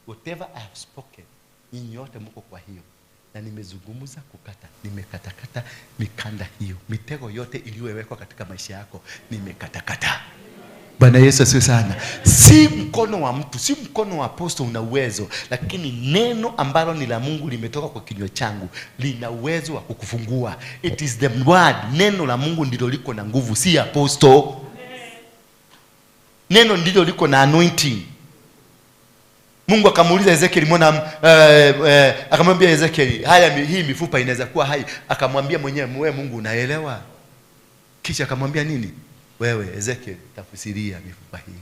Speaker 5: Whatever I have spoken, nyinyi wote mko kwa hiyo. Na nimezungumza kukata, nimekatakata mikanda hiyo. Mitego yote iliyowekwa katika maisha yako nimekatakata. Bwana Yesu asifiwe sana. Si mkono wa mtu, si mkono wa apostle una uwezo, lakini neno ambalo ni la Mungu limetoka kwa kinywa changu lina uwezo wa kukufungua. It is the word. Neno la Mungu ndilo liko na nguvu, si apostle. Neno ndilo liko na anointing. Mungu akamuuliza Ezekiel, akamwambia Ezekiel, hii mifupa inaweza kuwa hai? Akamwambia mwenyewe, wewe Mungu unaelewa? Kisha akamwambia nini? Wewe Ezekiel, tafsiria mifupa hii,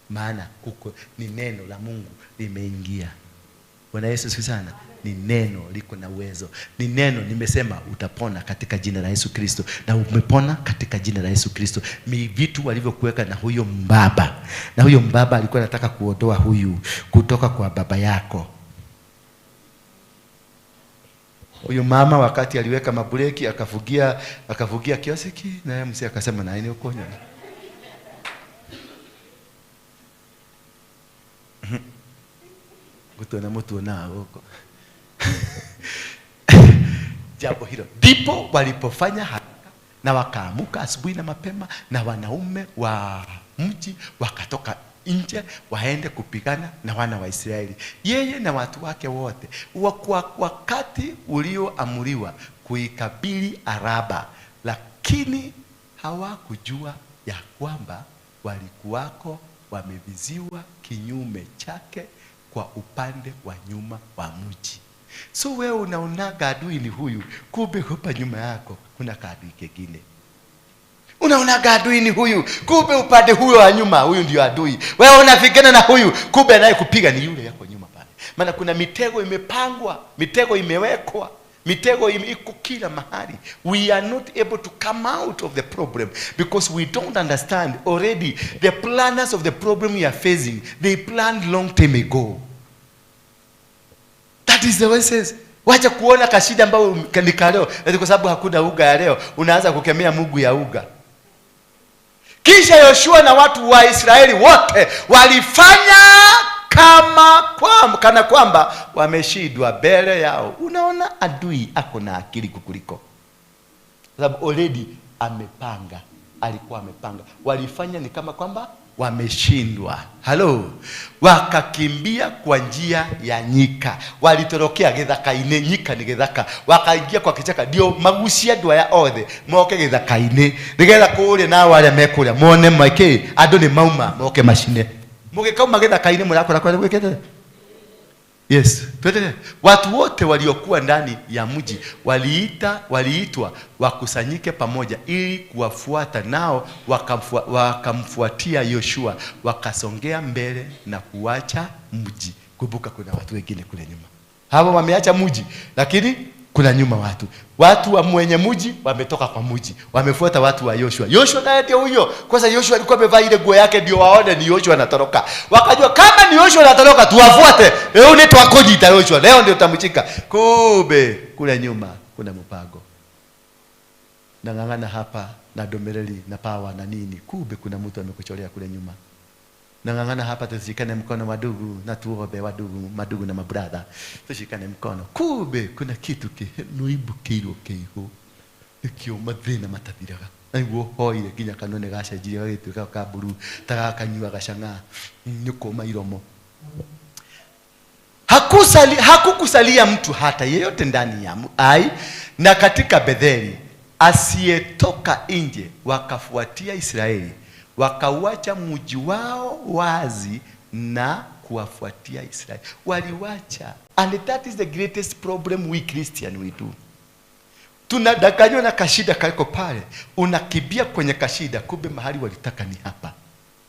Speaker 5: maana huko ni neno la Mungu limeingia. Bwana Yesu asifiwe sana. Ni neno liko na uwezo. Ni neno nimesema utapona katika jina la Yesu Kristo, na umepona katika jina la Yesu Kristo. Vitu walivyokuweka na huyo mbaba, na huyo mbaba alikuwa anataka kuondoa huyu kutoka kwa baba yako. Huyo mama wakati aliweka mabreki akafugia kiosiki, na yeye msi akasema na yeye uko nyanya. Gutona mtu nao huko. Jambo hilo ndipo walipofanya haraka na wakaamuka asubuhi na mapema, na wanaume wa mji wakatoka nje waende kupigana na wana wa Israeli, yeye na watu wake wote. Wakati ulioamuriwa kuikabili Araba, lakini hawakujua ya kwamba walikuwako wameviziwa kinyume chake kwa upande wa nyuma wa mji. So wewe unaonaga adui ni huyu, kumbe hapa nyuma yako kuna adui kingine. Unaonaga adui ni huyu, kumbe upande huyo wa nyuma huyu ndio adui. Wewe unafikana na huyu, kumbe anayekupiga ni yule yako nyuma pale. Maana kuna mitego imepangwa, mitego imewekwa, mitego iko kila mahali. We are not able to come out of the problem because we don't understand already the planners of the problem we are facing. They planned long time ago. That is the way it says. Wacha kuona kashida ambao kanika leo, kwa sababu hakuna uga ya leo, unaanza kukemea Mungu ya uga. Kisha Yoshua na watu wa Israeli wote walifanya kana kwamba wameshindwa mbele yao. Unaona adui ako na akili kukuliko, sababu already amepanga, alikuwa amepanga. Walifanya ni kama kwamba wameshindwa. Halo, wakakimbia kwa njia ya nyika, walitorokea githaka-ini. Nyika ni githaka, wakaingia kwa kichaka, ndio magucia ndwa ya othe moke githaka-ini, nigetha kuria na wale mekuria mone make andu ni mauma moke mashine mugikauma githaka-ini murakora kwa gwikete. Yes, tuendelee. Watu wote waliokuwa ndani ya mji waliitwa wakusanyike pamoja ili kuwafuata, nao wakamfuatia Yoshua, wakasongea mbele na kuacha mji. Kumbuka kuna watu wengine kule nyuma. Hawa wameacha mji, lakini kuna nyuma watu wa mwenye mji wametoka kwa mji, wamefuata watu wa Yoshua. Yoshua naye ndio huyo. Kwanza Yoshua alikuwa amevaa ile nguo yake ndio waone ni Yoshua anatoroka. Wakajua kama ni Yoshua anatoroka tuwafuate. Leo ni twakojita Yoshua, leo ndio tamchika. Kumbe kule nyuma kuna mpango. Nangangana hapa na domereli na pawa na nini. Kumbe kuna mtu amekucholea kule nyuma. Nangangana hapa tushikane mkono wadugu na tuombe madugu na mabrada. Tushikane mkono. Kumbe kuna kitu nuibu kiro keho. Ikio mathina matathiraga. Naiguo hoire ginya kanone gacenjire gagituika kaburu tagakanyua gacanga nyuko mairomo. Hakukusalia mtu hata yeyote ndani ya Ai na katika Betheli asiyetoka nje. Wakafuatia Israeli
Speaker 4: wakauacha mji wao wazi na kuwafuatia Israeli. Waliwacha. And that is the greatest problem we Christian we do. Tunadanganywa na kashida kaliko pale, unakibia kwenye kashida, kumbe mahali walitaka ni hapa.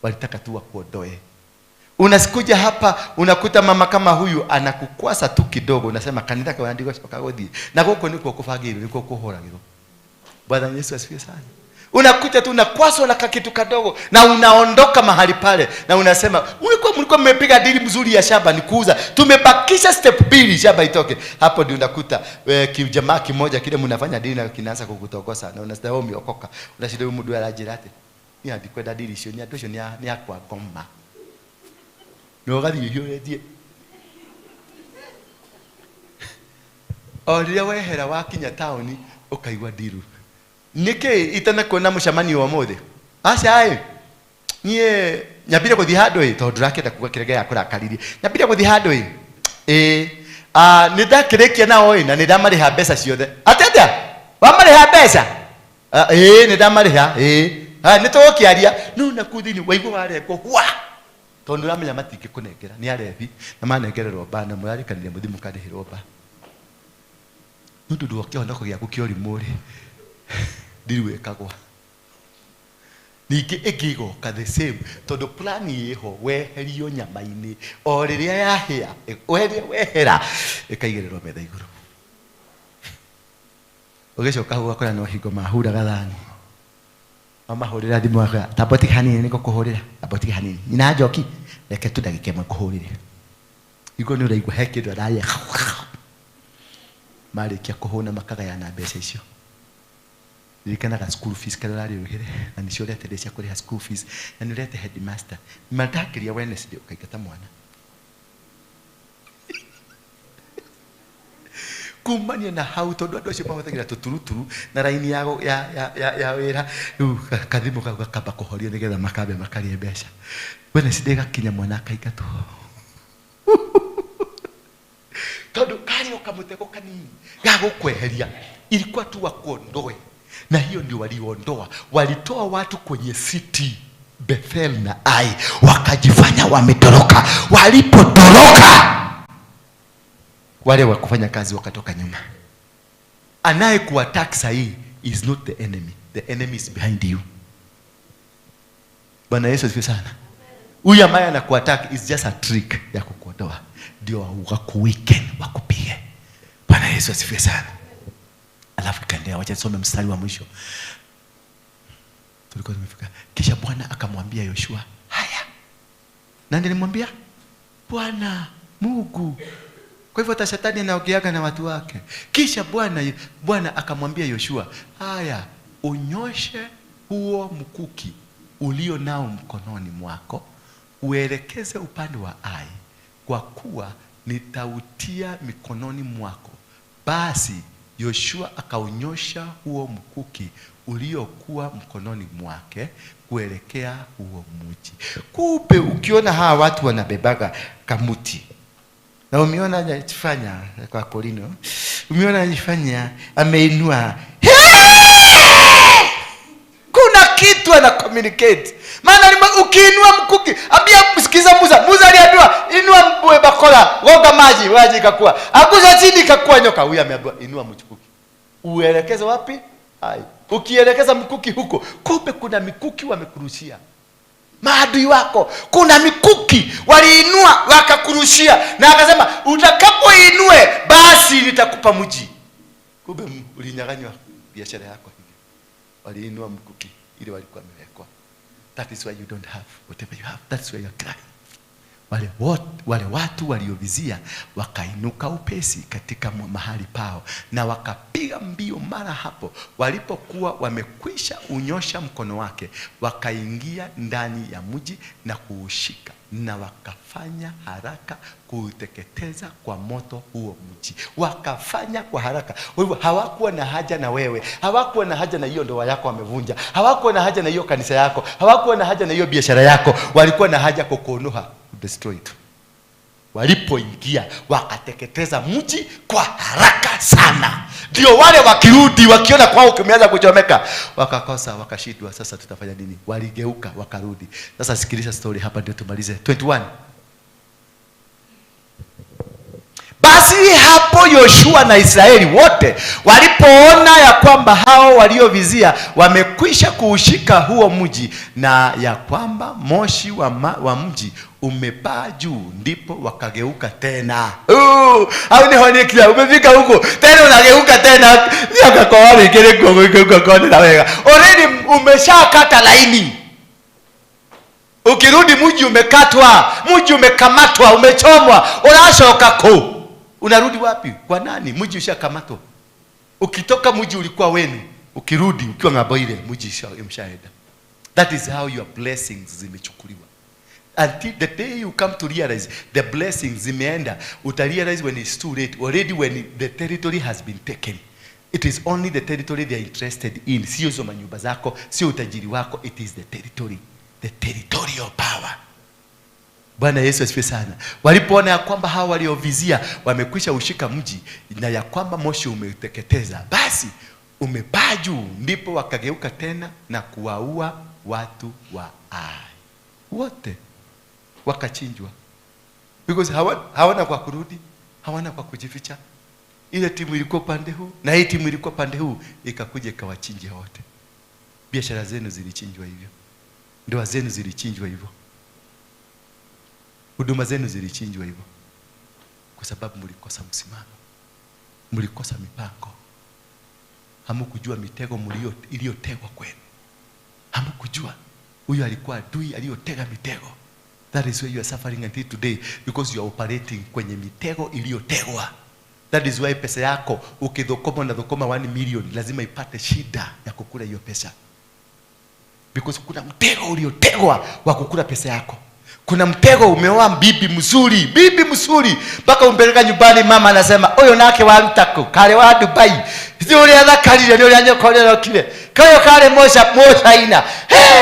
Speaker 4: Walitaka tu wakuondoe. Unasikuja hapa unakuta mama kama huyu anakukwasa tu kidogo, unasema kanisa kwa andiko soka godi na goko niko kufagiro niko kuhoragiro. Bwana Yesu asifiwe sana. Unakuja tu unakwaswa na kitu kadogo na unaondoka mahali pale na unasema mlikuwa mmepiga dili mzuri ya shamba ni kuuza, tumebakisha step 2 shamba itoke. Hapo ndio unakuta kijamaa kimoja kile mnafanya dili na kinaanza kukutokosa na unasema umeokoka, unashida mdu alajirate ni hadi kwenda dili sio ni atosho ni akwa goma no gadi yoredie oria wehera wakinya taoni ukaigwa diru nike itana kona mushamanio wa mothe acha ai nie nyabire kuthi handå tondu rakenda kuga kirege ya kurakaririe nyabire kuthi handå nindakirikia nao na nindamariha mbeca ciothe atenda wamariha mbeca nindamariha nitukiaria no nakuthini waigua wareko wa tondu ramenya matingi kunengera ni arethi na manengererwo bana murarikanire muthi mukarihirwo ba nundu nduokihonda kugia gukiori muri ndiwekagwa ningĩ ĩngĩgoka the same tondu plan ĩho weherio nyama-inĩ o rĩrĩa yahĩa wehera ĩkaigererwo metha igũrũ ũgĩcoka hau ũgakora no hingo mahuraga thani mamahũrĩra thimũ aka taboti hanini nĩko kũhũrĩra taboti hanini nyina njoki reke tu ndagĩka ĩmwe kũhũrĩre igũrũ nĩ ũraigua he kĩndũ ararĩa marĩkia kũhũna makagayana mbeca icio Likana school fees kalari uhere na nishore tedesha kuri school fees na nilete headmaster matakiria Wednesday ukaikata mwana kumania na hau tondu andu acio mahothagira tuturuturu na raini yago ya wira kathimu gakamba kuhorio nigetha makabe makarie mbeca Wednesday gakinya mwana akaikatu tondu kari ukamutego kanini gagukweheria ilikuwa tu wakuondoe. Na hiyo ndio waliondoa, walitoa watu kwenye city Bethel na Ai, wakajifanya wametoroka. Walipotoroka wale wa kufanya kazi wakatoka nyuma. Anayekuattack sahi is not the enemy, the enemy is behind you. Bwana Yesu asifiwe sana. Huyu ambaye anakuattack is just a trick ya kukuondoa, ndio wakuweekend wakupige. Bwana Yesu asifiwe sana. Alafu tukaendelea, wacha tusome mstari wa mwisho. Tulikuwa tumefika. Kisha Bwana akamwambia Yoshua, haya. Nani alimwambia? Bwana Mungu. Kwa hivyo hata shetani anaogeaga na watu wake. Kisha Bwana akamwambia Yoshua, haya, unyoshe huo mkuki ulio nao mkononi mwako, uelekeze upande wa Ai, kwa kuwa nitautia mikononi mwako. Basi Yoshua akaunyosha huo mkuki uliokuwa mkononi mwake kuelekea huo mji. Kumbe ukiona hawa watu wanabebaga kamuti, na umeona anajifanya kwa Korino, umeona anajifanya ameinua, kuna kitu ana communicate. Maana ukiinua mkuki, ambia msikiza Musa aliambiwa inua mbwe bakora, goga maji ikakua. Akuza chini ikakua nyoka. Huyu ameambiwa inua mkuki. Uelekeze wapi? Hai. Ukielekeza mkuki huko, kumbe kuna mikuki wamekurushia. Maadui wako, kuna mikuki waliinua wakakurushia, na akasema utakapoinue basi nitakupa mji. Kumbe ulinyang'anywa biashara yako hivi. Waliinua mkuki ili walikuwa wamewekwa. That is why you don't have whatever you have. That's why you are crying. Wale watu waliovizia wakainuka upesi katika mahali pao na wakapiga mbio mara hapo walipokuwa wamekwisha unyosha mkono wake, wakaingia ndani ya mji na kuushika, na wakafanya haraka kuuteketeza kwa moto huo mji. Wakafanya kwa haraka. Kwa hivyo hawakuwa na haja na wewe, hawakuwa na haja na hiyo ndoa yako wamevunja, hawakuwa na haja na hiyo kanisa yako, hawakuwa na haja na hiyo biashara yako. Walikuwa na haja kukuonoa, destroy it.
Speaker 5: Walipoingia wakateketeza mji kwa haraka sana. Ndio wale wakirudi wakiona kwao kimeanza kuchomeka, wakakosa, wakashindwa. Sasa tutafanya nini? Waligeuka wakarudi. Sasa sikiliza story hapa ndio tumalize 21. Basi hapo Yoshua na Israeli wote walipoona ya kwamba hao waliovizia wamekwisha kuushika huo mji na ya kwamba moshi wa mji umepaa juu, ndipo wakageuka tena. Au ni honikia umefika huko tena unageuka tena. Yakakoa wengine kwa kone na wega. Already umeshakata laini. Ukirudi mji umekatwa, mji umekamatwa, umechomwa, unashoka ko. Unarudi wapi? Kwa nani? Mji ushakamatwa. Ukitoka mji ulikuwa wenu, ukirudi ukiwa ng'ambo ile mji umshaenda. That is how your blessings zimechukuliwa. Until the day you come to realize the blessings zimeenda, utarealize when it's too late. Already when the territory has been taken. It is only the territory they are interested in. Sio hizo manyumba zako, sio utajiri wako, it is the territory. The territorial power. Bwana Yesu asifiwe sana. Walipoona ya kwamba hao waliovizia wamekwisha ushika mji na ya kwamba moshi umeteketeza, basi umepaa juu, ndipo wakageuka tena na kuwaua watu wa Ai. Wote wakachinjwa. Because hawana kwa kurudi, hawana kwa kujificha. Ile timu ilikuwa pande huu na hii timu ilikuwa pande huu, ikakuja ikawachinja wote. Biashara zenu zilichinjwa hivyo. Ndoa zenu zilichinjwa hivyo. Huduma zenu zilichinjwa hivyo. Kwa sababu mlikosa msimamo. Mlikosa mipango. Hamkujua mitego iliyotegwa kwenu. Hamkujua huyu alikuwa adui aliyotega mitego. That is why you are suffering until today, because you are operating kwenye mitego iliyotegwa. That is why pesa yako ukidhokoma na dhokoma 1 million lazima ipate shida ya kukula hiyo pesa. Because kuna mtego uliotegwa wa kukula pesa yako. Kuna mtego umeoa bibi mzuri, mpaka umpeleka nyumbani, mama anasema oyo nake wa Rutako kale wa Dubai, ndio ule anakalile, ndio ule anyokolero kile kayo kale moja ina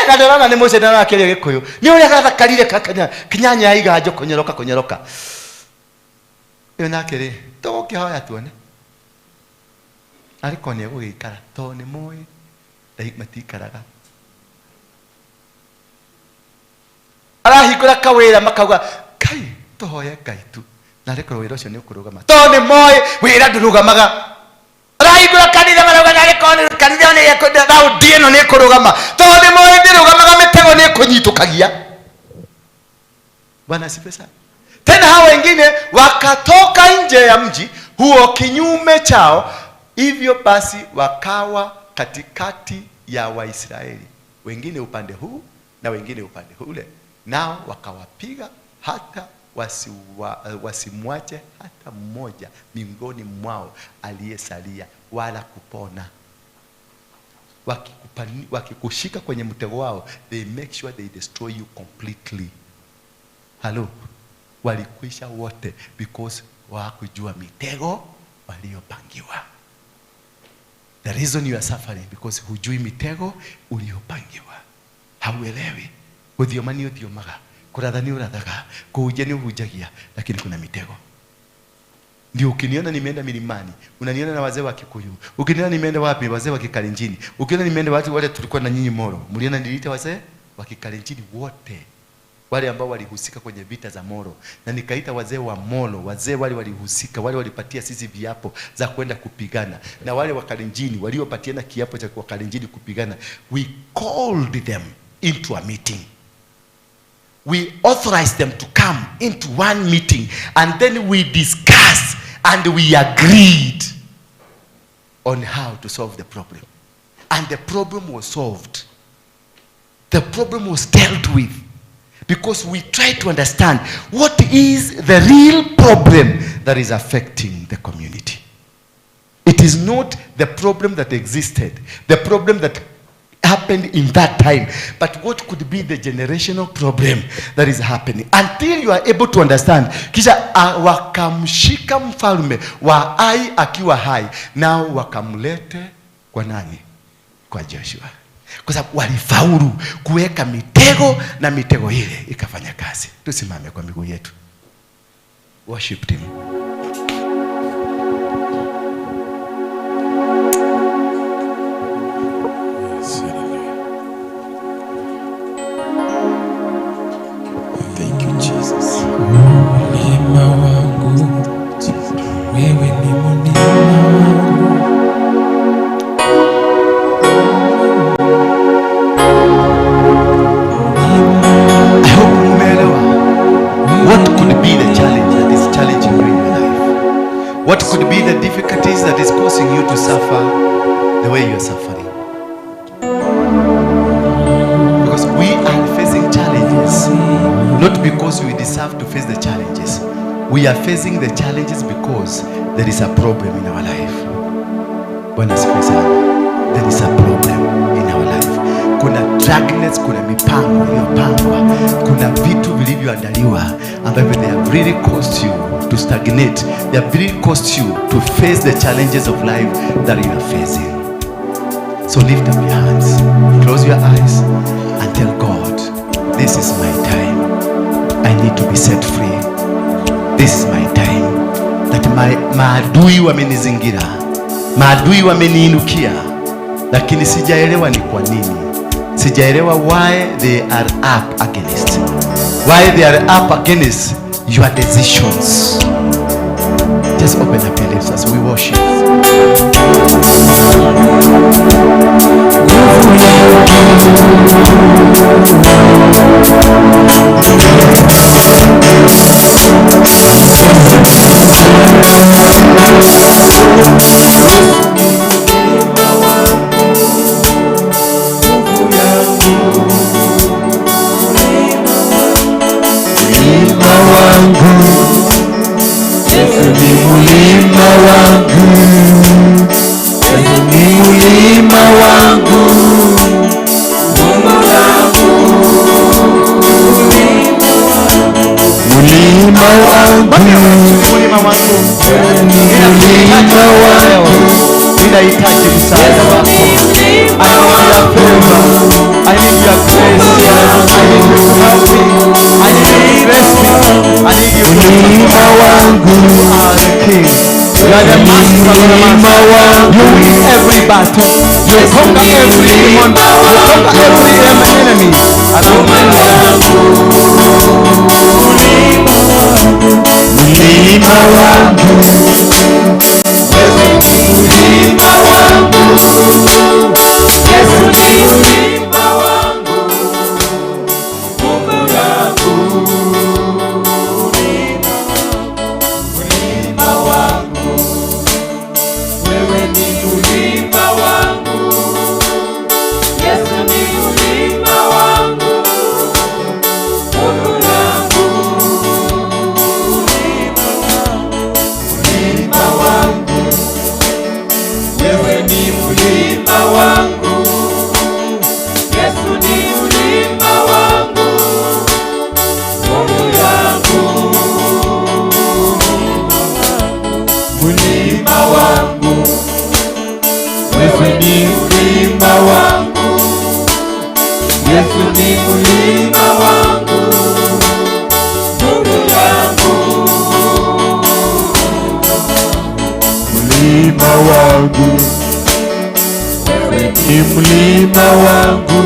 Speaker 5: na ndana ni moja ndana kile gikoyo ni ule anakalile kakanya kinyanya iga ajo konyoroka iyo nake ri toke haya tuone ariko ne gukara to ni moy dai matikaraga arahigura kawira makauga kai tohoye Ngai tu na reko wira ucio ni ukurugama to ni moy wira ndurugamaga arahigura kanitha marauga na reko kanitha ni yekoda Daudi no ni kurugama to ni moy ndirugamaga mitego ni kunyitukagia. Bwana asifiwe sana. Tena hao wengine wakatoka nje ya mji huo kinyume chao, hivyo basi wakawa katikati ya Waisraeli, wengine upande huu na wengine upande ule, nao wakawapiga hata wasimwache hata mmoja miongoni mwao aliyesalia wala kupona. Wakikushika kwenye mtego wao, they make sure they destroy you completely. Hello, walikwisha wote because hawakujua mitego waliopangiwa. The reason you are suffering because hujui mitego uliopangiwa. Hauelewi. Udhiomani udhiomaga, kuradhani uradhaga, kuhujeni uhujagia, lakini kuna mitego. Ndio ukiniona nimeenda milimani, unaniona na wazee wa Kikuyu. Ukiniona nimeenda wapi, wazee wa Kikalenjini. Ukiniona nimeenda watu wale tulikuwa na nyinyi Moro, mliona niliita wazee wa Kikalenjini wote. Wale ambao walihusika kwenye vita za Moro, na nikaita wazee wa Molo, wazee wale walihusika, wale walipatia sisi viapo za kwenda kupigana, na wale wa Kalenjini waliopatiana kiapo cha kwa Kalenjini kupigana. We called them into a meeting. We authorized them to come into one meeting, and then we discussed and we agreed on how to solve the problem. And the problem was solved. The problem was dealt with. Because we try to understand what is the real problem that is affecting the community. It is not the problem that existed, the problem that happened in that time, but what could be the generational problem that is happening. Until you are able to understand, kisha wakamshika mfalme wa Ai akiwa hai, nao wakamlete kwa nani? Kwa Joshua. Kwa sababu walifaulu kuweka mitego na mitego ile ikafanya kazi. Tusimame kwa miguu yetu.
Speaker 4: Worship him.
Speaker 3: Thank you, Jesus.
Speaker 7: Mlima wangu, wewe ni mlima wangu.
Speaker 4: I hope umeelewa. What could be the challenge that is challenging you in your life? What could be the difficulties that is causing you to suffer the way you are suffering? Because we are facing challenges, not because we deserve to face the challenges. We are facing the challenges because there is a problem in our life. Bwana asifiwe sana. There is a problem in our life. Kuna darkness, kuna mipango iliyopangwa, kuna vitu vilivyoandaliwa ambavyo they have really caused you to stagnate. They have really caused you to face the challenges of life that you are facing. So lift up your hands, close your eyes and tell God, this is my time. I need to be set free. This is my time. That maadui wamenizingira, maadui wameniinukia, lakini sijaelewa ni kwa nini. Sijaelewa why they are up against. Why they are up against your decisions. Just open up your lips as we worship. Ninahitaji msaada wako. I need your favor. I need your grace. I need you to help me. I need you to bless me. I need you to you are the king. You are the master of the master. You win every battle. You conquer every demon. You conquer every enemy. Mlima wangu, mlima wangu, Yesu ni mlima wangu, Mungu wangu, mlima wangu, wewe ni mlima wangu, Yesu ni mlima wangu, Mungu wangu, mlima wangu, wewe ni mlima wangu, Yesu ni mlima wangu, Mungu yangu, mlima wangu, wewe ni mlima wangu, Yesu ni mlima wangu, Mungu yangu, mlima wangu, wewe ni mlima wangu,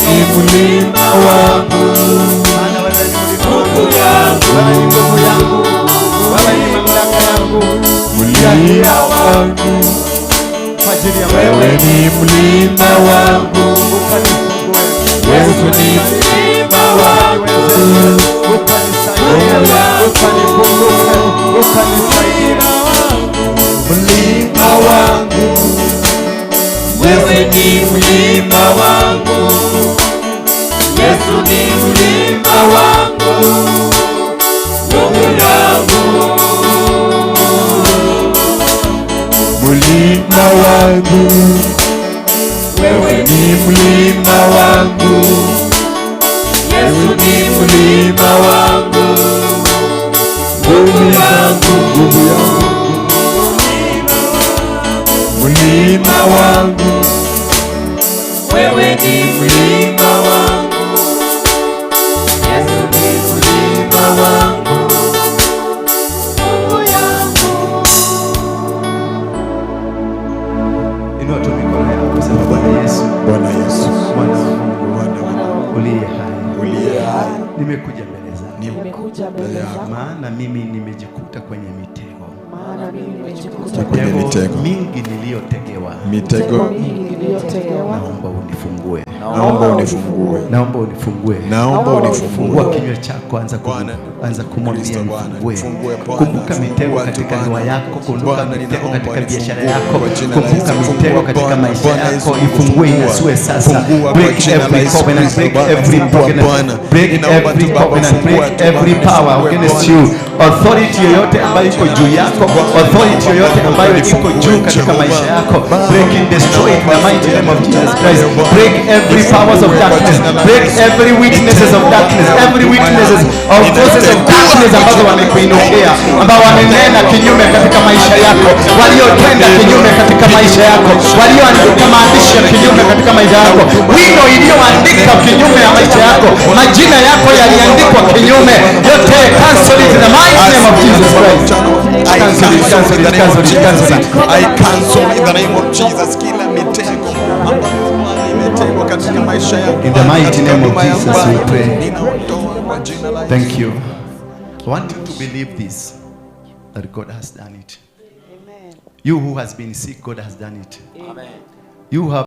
Speaker 4: ni mlima wangu, Mungu yangu, nguvu yangu, wewe ni mamlaka yangu, mlima wangu, wewe ni mlima wangu, Yesu ni mlima wangu, mlima wangu, wewe ni mlima wangu, Yesu ni mlima wangu, Mungu yangu, mlima wangu, wewe ni mlima wangu, Yesu ni mlima wangu, nguvu yangu, mlima wangu, wewe ni mlima wangu, Yesu ni mlima wangu.
Speaker 3: kwenye mitego.
Speaker 4: mingi niliyotegewa,
Speaker 3: Mitego,
Speaker 4: naomba unifungue,
Speaker 3: naomba unifungue.
Speaker 4: naomba unifungue.
Speaker 3: Naomba
Speaker 4: Fungua
Speaker 3: unifungue.
Speaker 4: kinywa chako, anza kumwambia
Speaker 3: Kristo Bwana,
Speaker 4: nifungue.
Speaker 3: nifungue Bwana.
Speaker 4: Kumbuka mitego
Speaker 3: Fungua
Speaker 4: katika
Speaker 3: Bwana.
Speaker 4: ndoa yako, kumbuka
Speaker 3: Bwana,
Speaker 4: mitego
Speaker 3: ninaomba
Speaker 4: katika biashara
Speaker 3: nifungue
Speaker 4: yako,
Speaker 3: kwa jina la
Speaker 4: kumbuka
Speaker 3: Yesu.
Speaker 4: mitego
Speaker 3: Fungua
Speaker 4: katika
Speaker 3: Bwana,
Speaker 4: maisha
Speaker 3: Bwana
Speaker 4: yako,
Speaker 3: Yesu,
Speaker 4: ifungue
Speaker 3: fungua.
Speaker 4: inasue sasa.
Speaker 3: Fungua kwa
Speaker 4: Break
Speaker 3: jina la
Speaker 4: every
Speaker 3: Yesu
Speaker 4: covenant,
Speaker 3: Kristo,
Speaker 4: break
Speaker 3: Bwana.
Speaker 4: every
Speaker 3: Fungua
Speaker 4: covenant,
Speaker 3: Bwana.
Speaker 4: break
Speaker 3: Ninaomba
Speaker 4: every
Speaker 3: tu Baba,
Speaker 4: covenant,
Speaker 3: fungua
Speaker 4: break
Speaker 3: tu
Speaker 4: every
Speaker 3: Bwana,
Speaker 4: power
Speaker 3: fungua
Speaker 4: against
Speaker 3: Bwana.
Speaker 4: you. Authority yoyote ambayo iko juu yako, authority yoyote ambayo iko juu katika maisha yako, break it, destroy it in the mighty name of Jesus Christ. Break every powers of darkness, break every weaknesses of darkness, every weaknesses of forces of darkness ambazo wamekuinukia, ambao wamenena kinyume katika maisha yako, waliotenda kinyume katika maisha yako, walioandika maandishi ya kinyume katika maisha yako, wino iliyoandika kinyume ya maisha yako, majina yako yaliandikwa kinyume, yote cancel it in the mighty name of Jesus Christ.
Speaker 3: I cancel in the name of Jesus. I cancel in the name of Jesus. Kila mitego ambayo imetegwa katika maisha yangu.
Speaker 4: In the mighty
Speaker 3: katika
Speaker 4: name of
Speaker 3: huduma yangu,
Speaker 4: Jesus we pray.
Speaker 3: ninaondoa kwa jina la Yesu.
Speaker 4: Thank you. I want you to believe this, that God has done it. You who has been sick, God has done it. You have